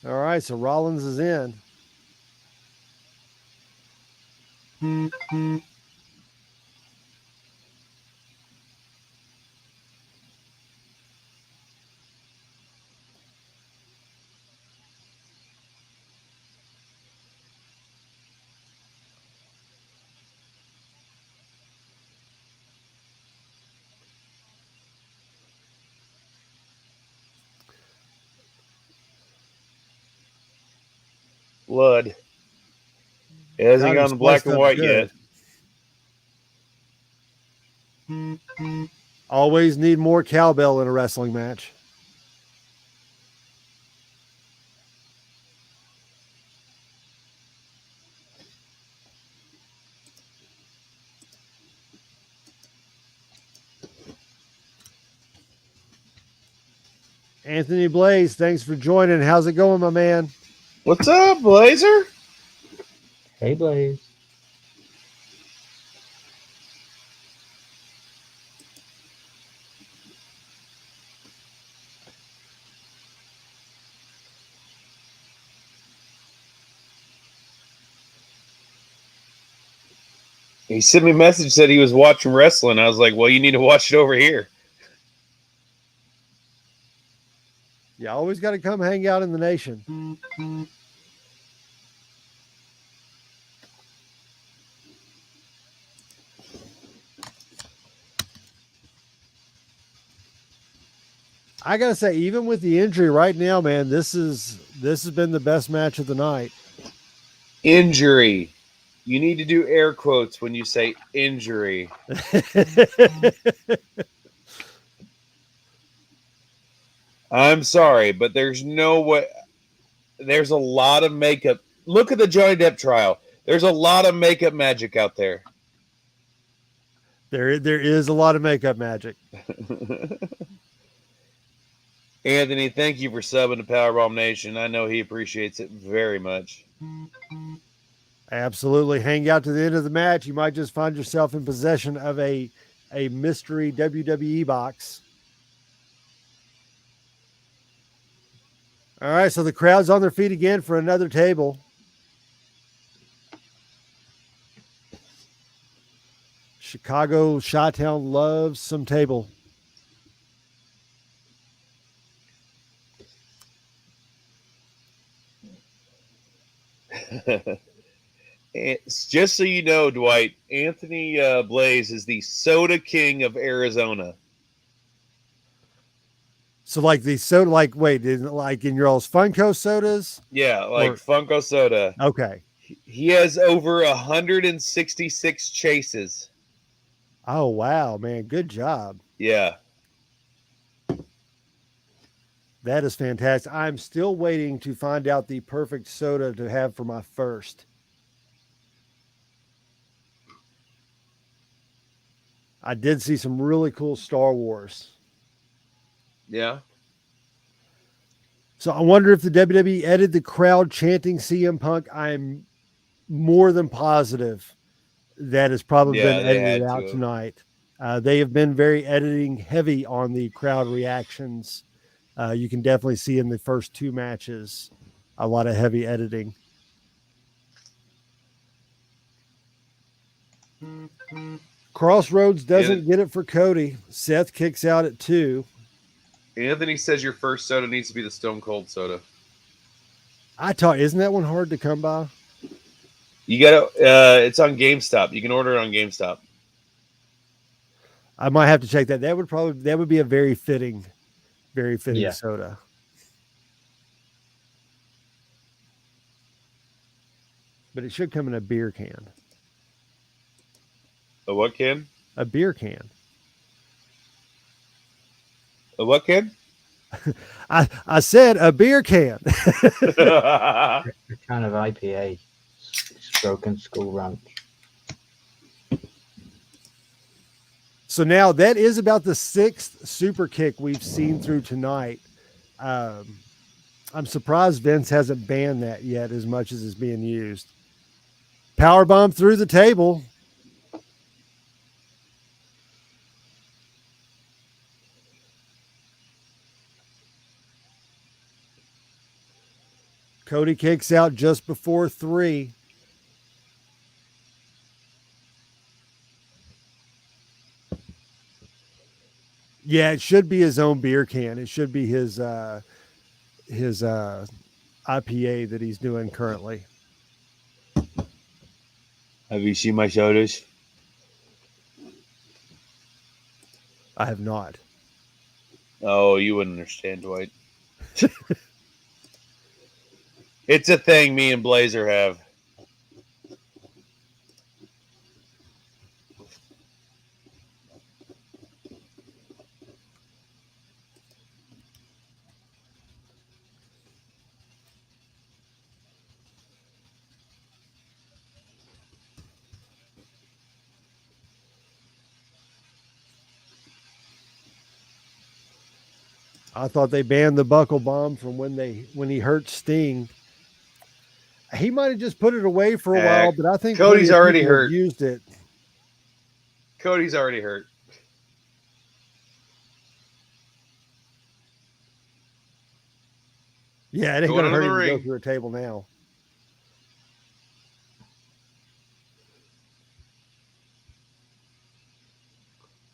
All right, so Rollins is in. Blood. It hasn't Got him gone black and spliced up white good. yet. Always need more cowbell in a wrestling match. Anthony Blaze, thanks for joining. How's it going, my man? What's up, Blazer? Hey, Blaze. He sent me a message, said he was watching wrestling. I was like, well, you need to watch it over here. You always got to come hang out in the nation. I gotta say, even with the injury right now, man, this has been the best match of the night. Injury. You need to do air quotes when you say injury. I'm sorry, but there's no way. There's a lot of makeup. Look at the Johnny Depp trial. There's a lot of makeup magic out there. There is a lot of makeup magic. Anthony, thank you for subbing to PowerBomb Nation. I know he appreciates it very much. Absolutely. Hang out to the end of the match. You might just find yourself in possession of a mystery WWE box. All right, so the crowd's on their feet again for another table. Chicago Chi-Town loves some table. It's just so you know, Dwight, Anthony Blaze is the soda king of Arizona. So like the soda, like wait, like in your all's Funko sodas? Yeah, like Or Funko Soda. okay. He has over 166 chases. Oh wow, man, good job. Yeah. That is fantastic. I'm still waiting to find out the perfect soda to have for my first. I did see some really cool Star Wars. Yeah. So I wonder if the WWE edited the crowd chanting CM Punk. I'm more than positive that has probably been Yeah, they edited had out to. tonight. They have been very editing heavy on the crowd reactions. You can definitely see in the first two matches a lot of heavy editing. Crossroads doesn't get it for Cody. Seth kicks out at 2. Anthony says your first soda needs to be the Stone Cold soda. Isn't that one hard to come by? You gotta. It's on GameStop. You can order it on GameStop. I might have to check that. That would be a very fitting Yeah. soda. But it should come in a beer can. A what can? A beer can. A what can? I said a beer can. A kind of IPA, Broken Skull Ranch. So now that is about the 6th super kick we've seen through tonight. I'm surprised Vince hasn't banned that yet as much as it's being used. Powerbomb through the table. Cody kicks out just before 3. Yeah, it should be his own beer can. It should be his IPA that he's doing currently. Have you seen my sodas? I have not. Oh, you wouldn't understand, Dwight. It's a thing me and Blazer have. I thought they banned the buckle bomb from when he hurt Sting. He might have just put it away for a while, but I think Cody's already hurt. Used it. Cody's already hurt. Yeah, it ain't going to hurt him to go through a table now.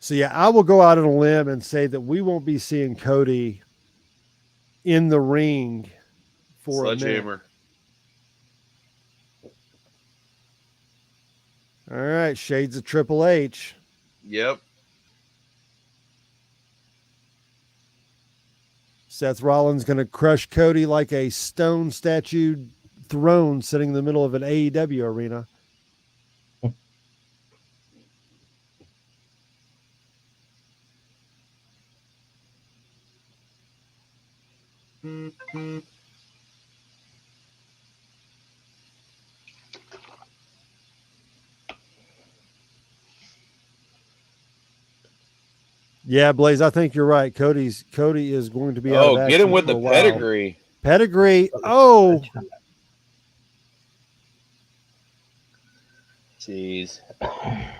So, yeah, I will go out on a limb and say that we won't be seeing Cody in the ring for Sledgehammer. All right, shades of Triple H. Yep. Seth Rollins going to crush Cody like a stone statue throne sitting in the middle of an AEW arena. Yeah, Blaze, I think you're right. Cody is going to be out of action. Get him with the pedigree. Pedigree. Oh. Jeez.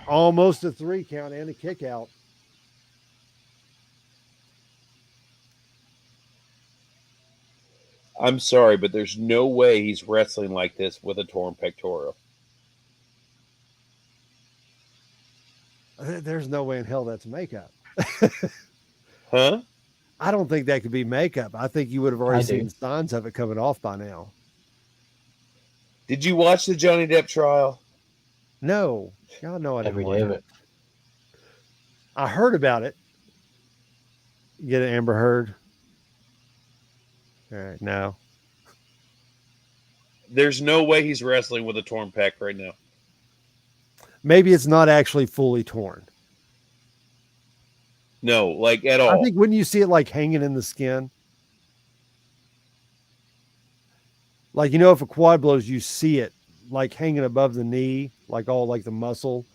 Almost a 3 count and a kick out. I'm sorry, but there's no way he's wrestling like this with a torn pectoral. There's no way in hell that's makeup. Huh? I don't think that could be makeup. I think you would have already seen signs of it coming off by now. Did you watch the Johnny Depp trial? No, y'all know I didn't Every watch day of it. it. I heard about it. Get it, Amber Heard? All right, no. There's no way he's wrestling with a torn pec right now. Maybe it's not actually fully torn. No, like at all. I think when you see it like hanging in the skin, like if a quad blows, you see it like hanging above the knee, like all like the muscle.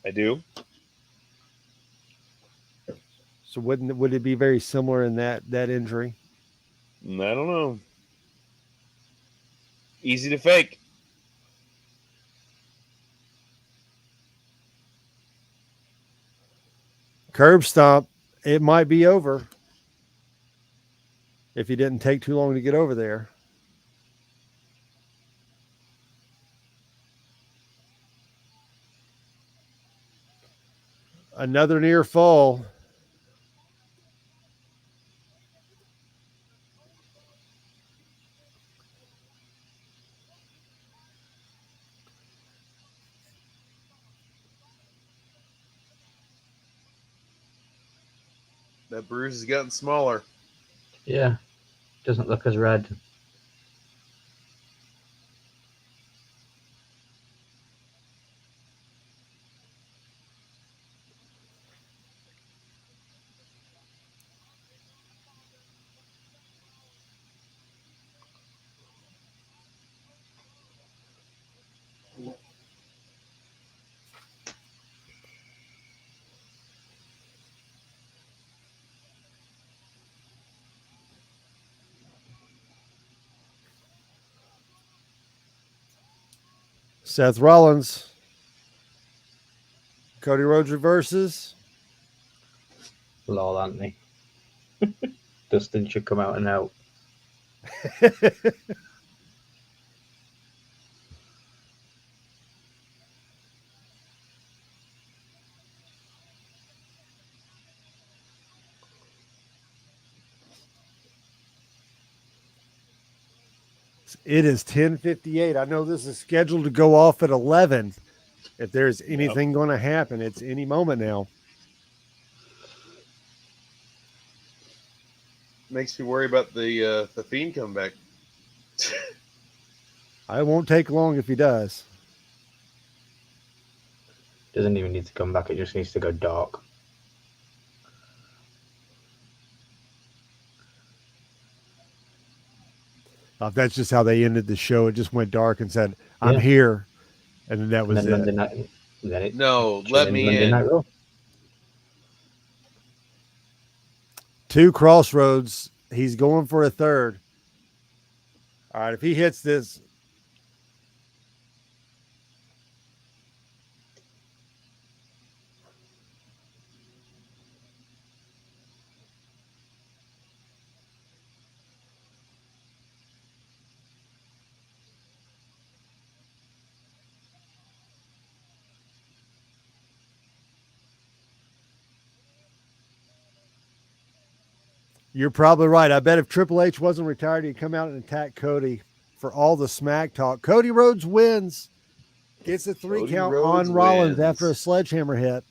I do. So would it be very similar in that injury? I don't know. Easy to fake. Curb stomp, it might be over if he didn't take too long to get over there. Another near fall. That bruise has gotten smaller. Yeah. Doesn't look as red. Seth Rollins. Cody Rhodes reverses. Lol, Anthony. Dustin should come out and help. It is 10:58. I know this is scheduled to go off at 11. If there's anything going to happen, it's any moment now. Makes me worry about the Fiend coming back. I won't take long if he does. Doesn't even need to come back. It just needs to go dark. That's just how they ended the show. It just went dark and said, "I'm here," and then that was and then it. Monday night, then it, No, let me Monday in. Night Raw. 2 Crossroads. He's going for a third. All right, if he hits this, you're probably right. I bet if Triple H wasn't retired, he'd come out and attack Cody for all the smack talk. Cody Rhodes wins. Gets a 3 Cody count Rhodes on Rollins wins. after a sledgehammer hit.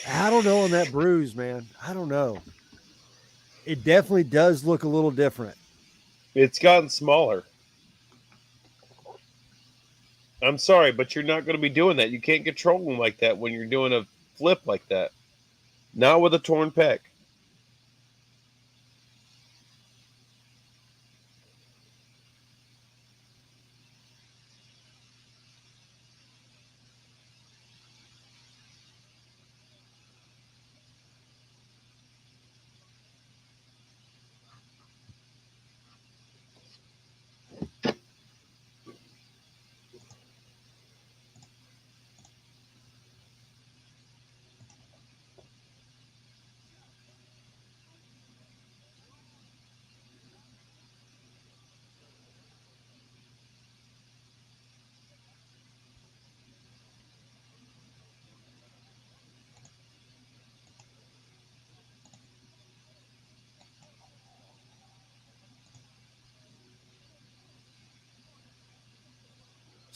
I don't know on that bruise, man. I don't know. It definitely does look a little different. It's gotten smaller. I'm sorry, but you're not going to be doing that. You can't control them like that when you're doing a flip like that. Not with a torn pec.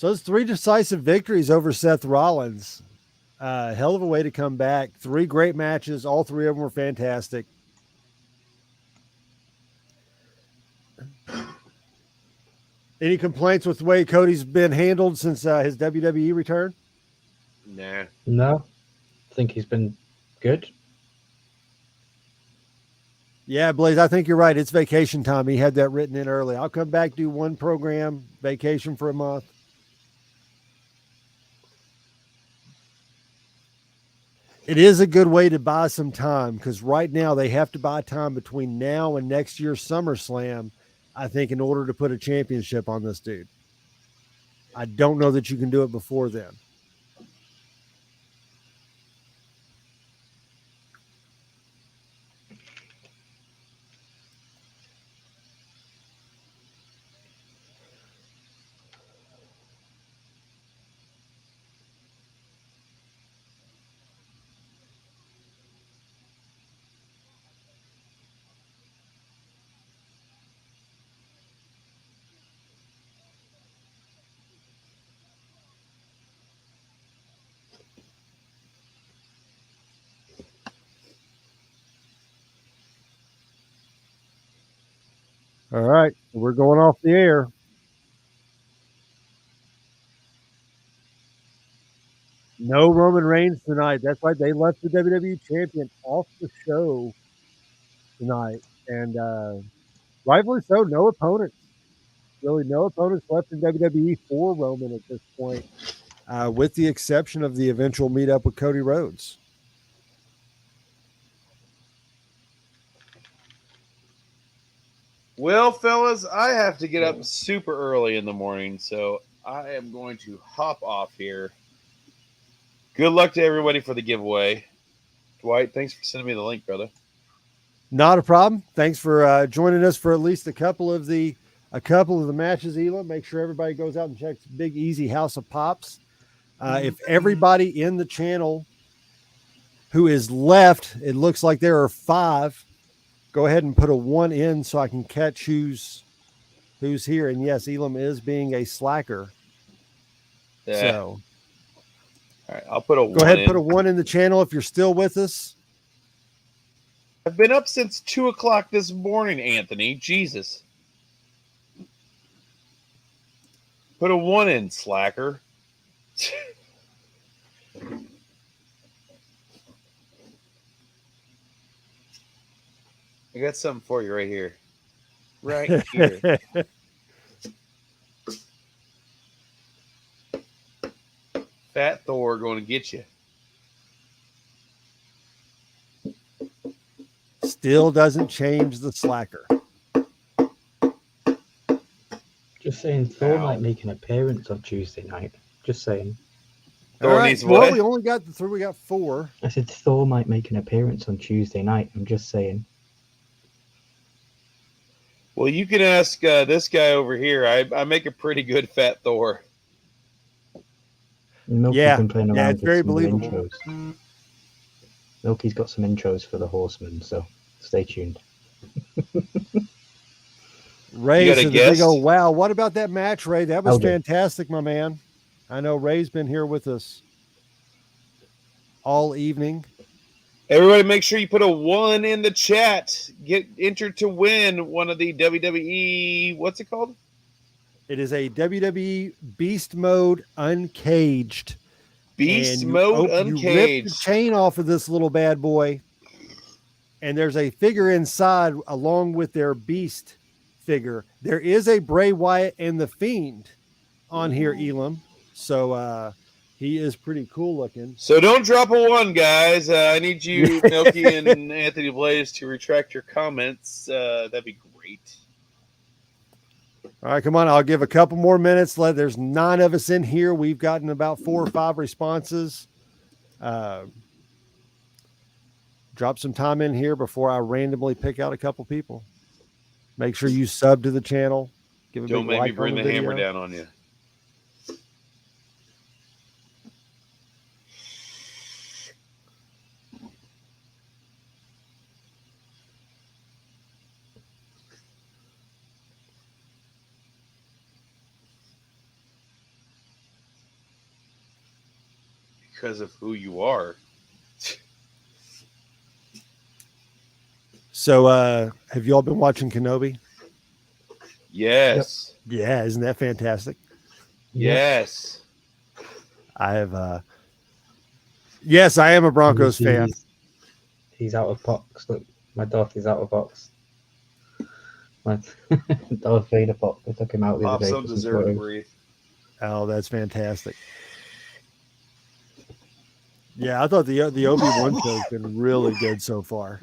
So it's 3 decisive victories over Seth Rollins. Hell of a way to come back. 3 great matches. All 3 of them were fantastic. Any complaints with the way Cody's been handled since his WWE return? Nah. No, I think he's been good. Yeah, Blaze, I think you're right. It's vacation time. He had that written in early. I'll come back, do 1 program, vacation for a month. It is a good way to buy some time because right now they have to buy time between now and next year's SummerSlam, I think, in order to put a championship on this dude. I don't know that you can do it before then. All right, we're going off the air. No Roman Reigns tonight. That's right. They left the WWE champion off the show tonight. And rightfully so, no opponents. Really, no opponents left in WWE for Roman at this point, with the exception of the eventual meetup with Cody Rhodes. Well, fellas, I have to get up super early in the morning, so I am going to hop off here. Good luck to everybody for the giveaway. Dwight, thanks for sending me the link, brother. Not a problem. Thanks for joining us for at least a couple of the matches, Elam. Make sure everybody goes out and checks Big Easy House of Pops. If everybody in the channel who is left, it looks like there are 5. Go ahead and put a 1 in so I can catch who's here. And yes, Elam is being a slacker. Yeah. So all right, I'll put a 1 go ahead and in. put a 1 in the channel if you're still with us. I've been up since 2 o'clock this morning, Anthony. Jesus. Put a 1 in, slacker. I got something for you right here. Right here. Fat Thor going to get you. Still doesn't change the slacker. Just saying, Thor Ow. might make an appearance on Tuesday night. Just saying. Thor All right. needs Well, what? we only got the 3. We got 4. I said Thor might make an appearance on Tuesday night. I'm just saying. Well, you can ask this guy over here. I make a pretty good Fat Thor. Milky's been playing around it's with very some believable. intros. Milky's got some intros for the Horsemen, so stay tuned. Ray You got a said that they go, guest? wow, what about that match, Ray? That was Elder. fantastic, my man. I know Ray's been here with us all evening. Everybody, make sure you put a 1 in the chat. Get entered to win one of the WWE. What's it called? It is a WWE Beast Mode Uncaged. Beast And Mode You rip the Uncaged. chain off of this little bad boy, and there's a figure inside along with their Beast figure. There is a Bray Wyatt and the Fiend on here, Elam. So he is pretty cool looking. So don't drop a 1, guys. I need you, Milky and Anthony Blaze, to retract your comments. That'd be great. All right, come on. I'll give a couple more minutes. There's 9 of us in here. We've gotten about 4 or 5 responses. Drop some time in here before I randomly pick out a couple people. Make sure you sub to the channel. Give a Don't big make like me bring on the video. hammer down on you. because of who you are. So, have you all been watching Kenobi? Yes. Yeah, isn't that fantastic? Yes. I have. Yes, I am a Broncos fan. He's out of box. Look, my daughter's out of box. My Darth Vader pop. They took him out the other Pops day. don't for some deserve to photos. breathe. Oh, that's fantastic. Yeah, I thought the Obi-Wan show's been really good so far.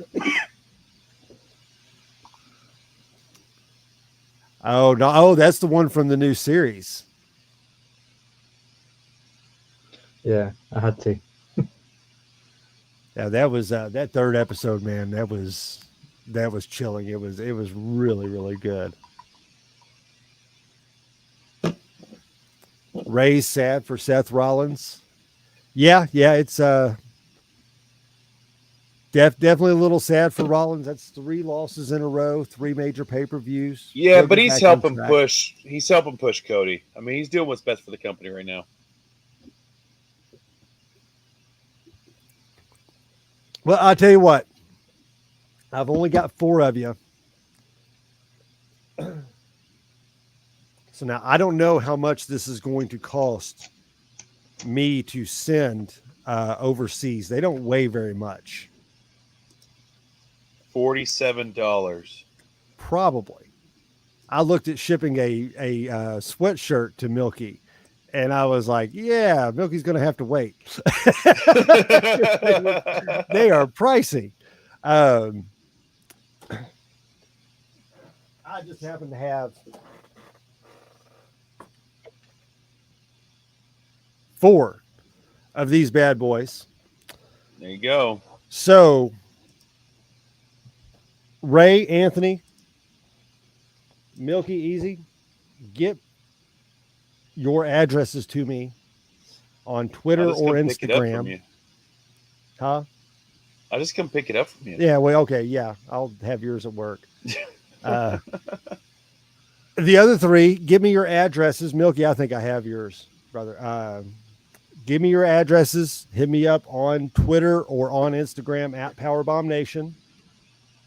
Oh no! Oh, that's the one from the new series. Yeah, I had to. Yeah, that was that third episode, man. That was chilling. It was really good. Ray's sad for Seth Rollins. Yeah, it's definitely a little sad for Rollins. That's 3 losses in a row, 3 major pay-per-views. Yeah, He'll but get he's back on helping track. push. He's helping push Cody. I mean, he's doing what's best for the company right now. Well, I'll tell you what. I've only got 4 of you. So now I don't know how much this is going to cost me to send overseas. They don't weigh very much. $47. Probably. I looked at shipping a sweatshirt to Milky, and I was like, "Yeah, Milky's going to have to wait." They are pricey. I just happen to have 4 of these bad boys. There you go. So, Ray, Anthony, Milky, Easy, get your addresses to me on Twitter I'll just or come pick it up from Instagram. you. Huh? I'll just come pick it up from you. Yeah, well, okay, yeah. I'll have yours at work. The other 3, give me your addresses. Milky, I think I have yours, brother. Give me your addresses. Hit me up on Twitter or on Instagram at PowerBomb Nation.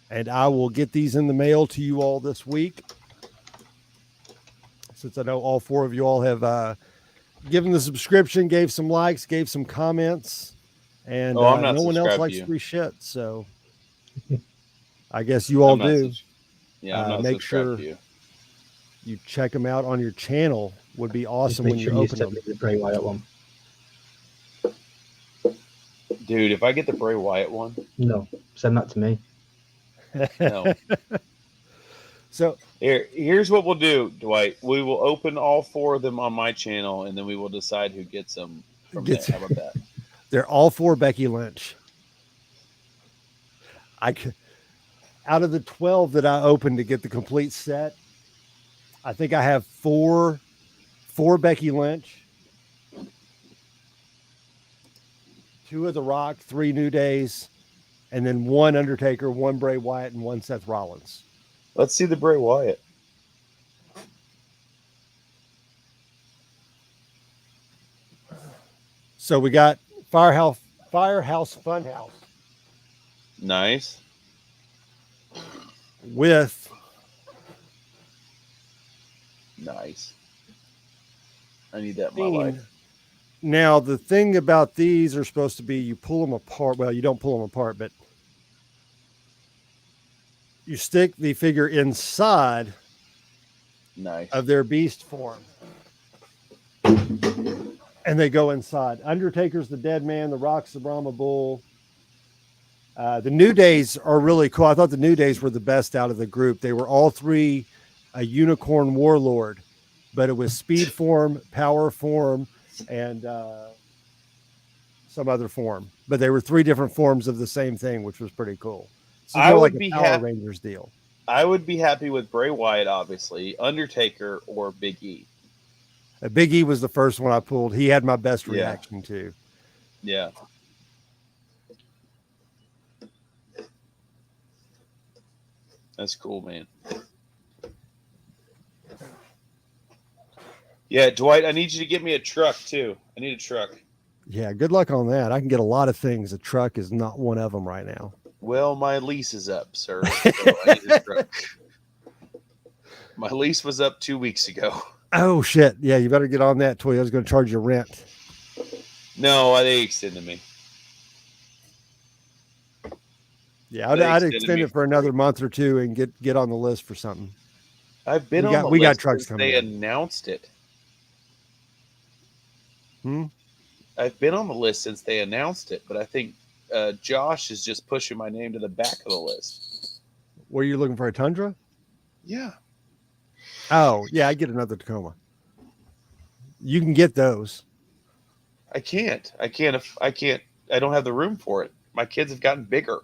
And I will get these in the mail to you all this week. Since I know all 4 of you all have given the subscription, gave some likes, gave some comments, and I'm not no one else subscribed to likes you. free shit. So I guess you all do. I'm not make subscribed sure to you. you check them out on your channel. Would be Just awesome make when sure you you open send them. me the Bray Wyatt one. Dude, if I get the Bray Wyatt one, No, send that to me. no. So Here's what we'll do, Dwight. We will open all 4 of them on my channel, and then we will decide who gets them from there. How about that? they're all 4 Becky Lynch. Out of the 12 that I opened to get the complete set, I think I have 4 Becky Lynch, 2 of The Rock, 3 New Days, and then 1 Undertaker, 1 Bray Wyatt, and 1 Seth Rollins. Let's see the Bray Wyatt. So we got Firehouse Funhouse Nice. with Nice. I need that in my life. Now, the thing about these are supposed to be you pull them apart. Well, you don't pull them apart, but you stick the figure inside Nice. of their beast form. And they go inside. Undertaker's the Dead Man. The Rock's the Brahma Bull. The New Days are really cool. I thought the New Days were the best out of the group. They were all 3 a unicorn warlord, but it was speed form, power form, and some other form. But they were 3 different forms of the same thing, which was pretty cool. So I more would like be a Power Rangers deal. I would be happy with Bray Wyatt, obviously, Undertaker, or Big E. Big E was the first one I pulled. He had my best reaction too. Yeah. That's cool, man. Yeah, Dwight, I need you to get me a truck too. I need a truck. Yeah, good luck on that. I can get a lot of things. A truck is not one of them right now. Well, my lease is up, sir. So I need a truck. My lease was up 2 weeks ago. Oh shit! Yeah, you better get on that. Toyota's going to charge you rent. No, they extended me. Yeah, They I'd extended extend me it for another month or two and get on the list for something. I've been We on the got list trucks since coming they in. announced it. Hmm? I've been on the list since they announced it, but I think Josh is just pushing my name to the back of the list. Were you looking for a Tundra? Yeah. Oh, yeah, I get another Tacoma. You can get those. I can't. I don't have the room for it. My kids have gotten bigger.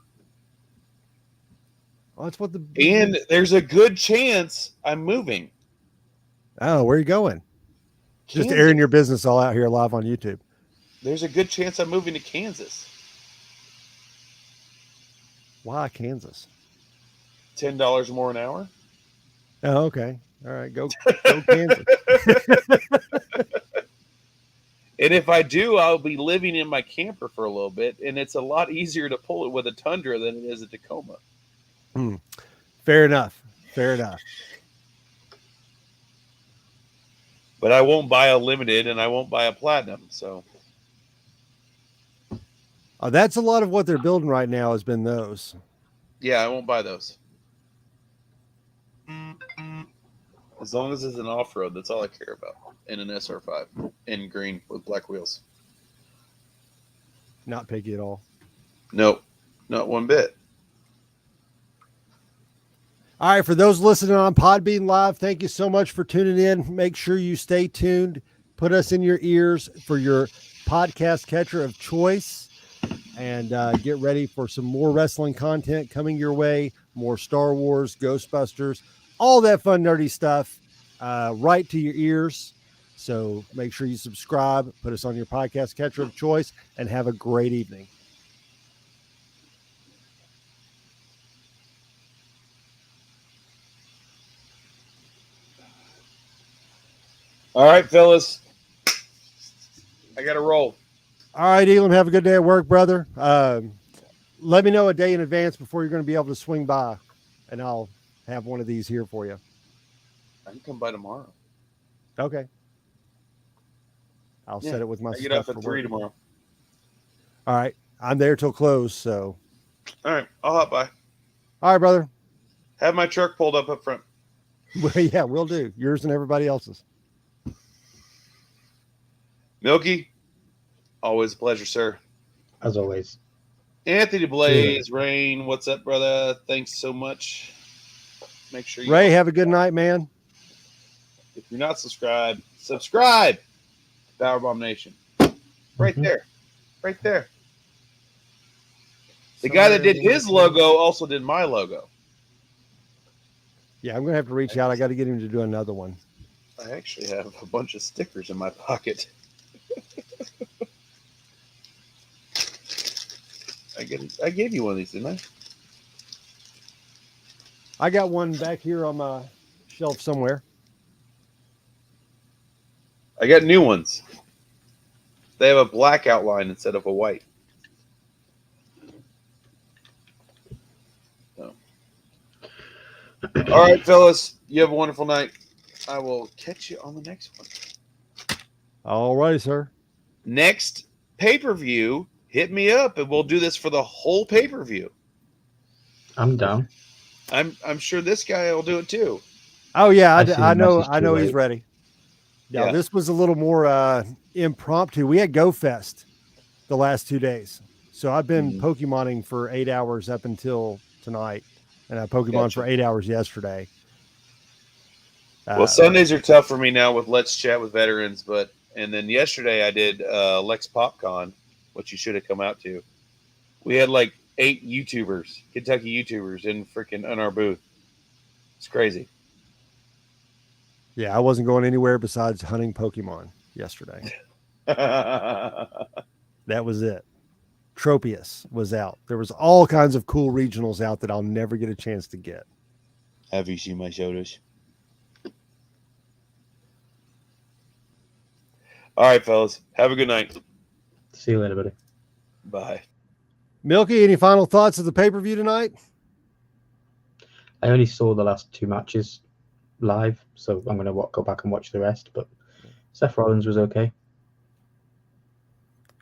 Oh, that's what And there's a good chance I'm moving. Oh, where are you going? Just Kansas. airing your business all out here live on YouTube. There's a good chance I'm moving to Kansas. Why Kansas? $10 more an hour. Oh, okay. All right, go Kansas. And if I do, I'll be living in my camper for a little bit, and it's a lot easier to pull it with a Tundra than it is a Tacoma. Fair enough. Fair enough. But I won't buy a limited, and I won't buy a platinum. So That's a lot of what they're building right now has been those. yeah, I won't buy those. As long as it's an off-road, that's all I care about. And an SR5 in green with black wheels. Not picky at all. Nope, not one bit. All right, for those listening on Podbean Live, thank you so much for tuning in. Make sure you stay tuned. Put us in your ears for your podcast catcher of choice. And get ready for some more wrestling content coming your way. More Star Wars, Ghostbusters, all that fun, nerdy stuff right to your ears. So make sure you subscribe, put us on your podcast catcher of choice, and have a great evening. All right, fellas. I got to roll. All right, Elam, have a good day at work, brother. Let me know a day in advance before you're going to be able to swing by, and I'll have one of these here for you. I can come by tomorrow. Okay. I'll set it with my I stuff get up for at 3 work. tomorrow. All right. I'm there till close, so. All right, I'll hop by. All right, brother. Have my truck pulled up front. Well, yeah, we'll do. Yours and everybody else's. Milky, always a pleasure, sir. As always. Anthony Blaze, Rain, what's up, brother? Thanks so much. Make sure you Ray, have a good night, man. If you're not subscribed, subscribe to PowerBomb Nation. Right there. Right there. The guy that did his logo also did my logo. Yeah, I'm going to have to reach out. I got to get him to do another one. I actually have a bunch of stickers in my pocket. I gave you one of these, didn't I? I got one back here on my shelf somewhere. I got new ones. They have a black outline instead of a white. So. All right, fellas. You have a wonderful night. I will catch you on the next one. All right, sir. Next pay-per-view, hit me up, and we'll do this for the whole pay-per-view. I'm down. I'm sure this guy will do it too. Oh yeah, I know he's ready. Yeah, Yeah. this was a little more impromptu. We had Go Fest the last 2 days, so I've been Pokemoning for 8 hours up until tonight, and I Pokemon for 8 hours yesterday. Well, Sundays are tough for me now with Let's Chat with Veterans, and then yesterday I did Lex PopCon, which you should have come out to. We had like 8 YouTubers, Kentucky YouTubers, in our booth. It's crazy. Yeah, I wasn't going anywhere besides hunting Pokemon yesterday. That was it. Tropius was out. There was all kinds of cool regionals out that I'll never get a chance to get. Have you seen my shoulders? All right, fellas. Have a good night. See you later, buddy. Bye. Milky, any final thoughts of the pay-per-view tonight? I only saw the last 2 matches live, so I'm going to go back and watch the rest. But Seth Rollins was okay.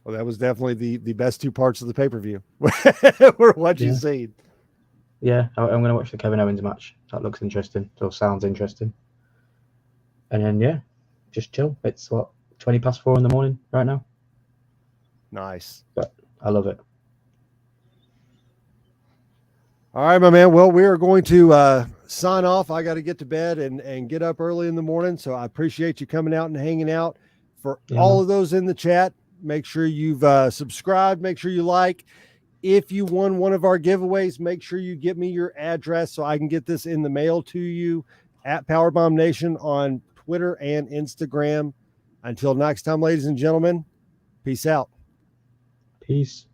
Well, that was definitely the best 2 parts of the pay-per-view. We're watching seen. Yeah, I'm going to watch the Kevin Owens match. That looks interesting, or sounds interesting. And then, just chill. It's 20 past 4 in the morning right now. Nice. But I love it. All right, my man. Well, we are going to sign off. I got to get to bed and get up early in the morning. So I appreciate you coming out and hanging out. For all of those in the chat, make sure you've subscribed. Make sure you like. If you won one of our giveaways, make sure you get me your address so I can get this in the mail to you at PowerBomb Nation on Twitter and Instagram. Until next time, ladies and gentlemen, peace out. Peace.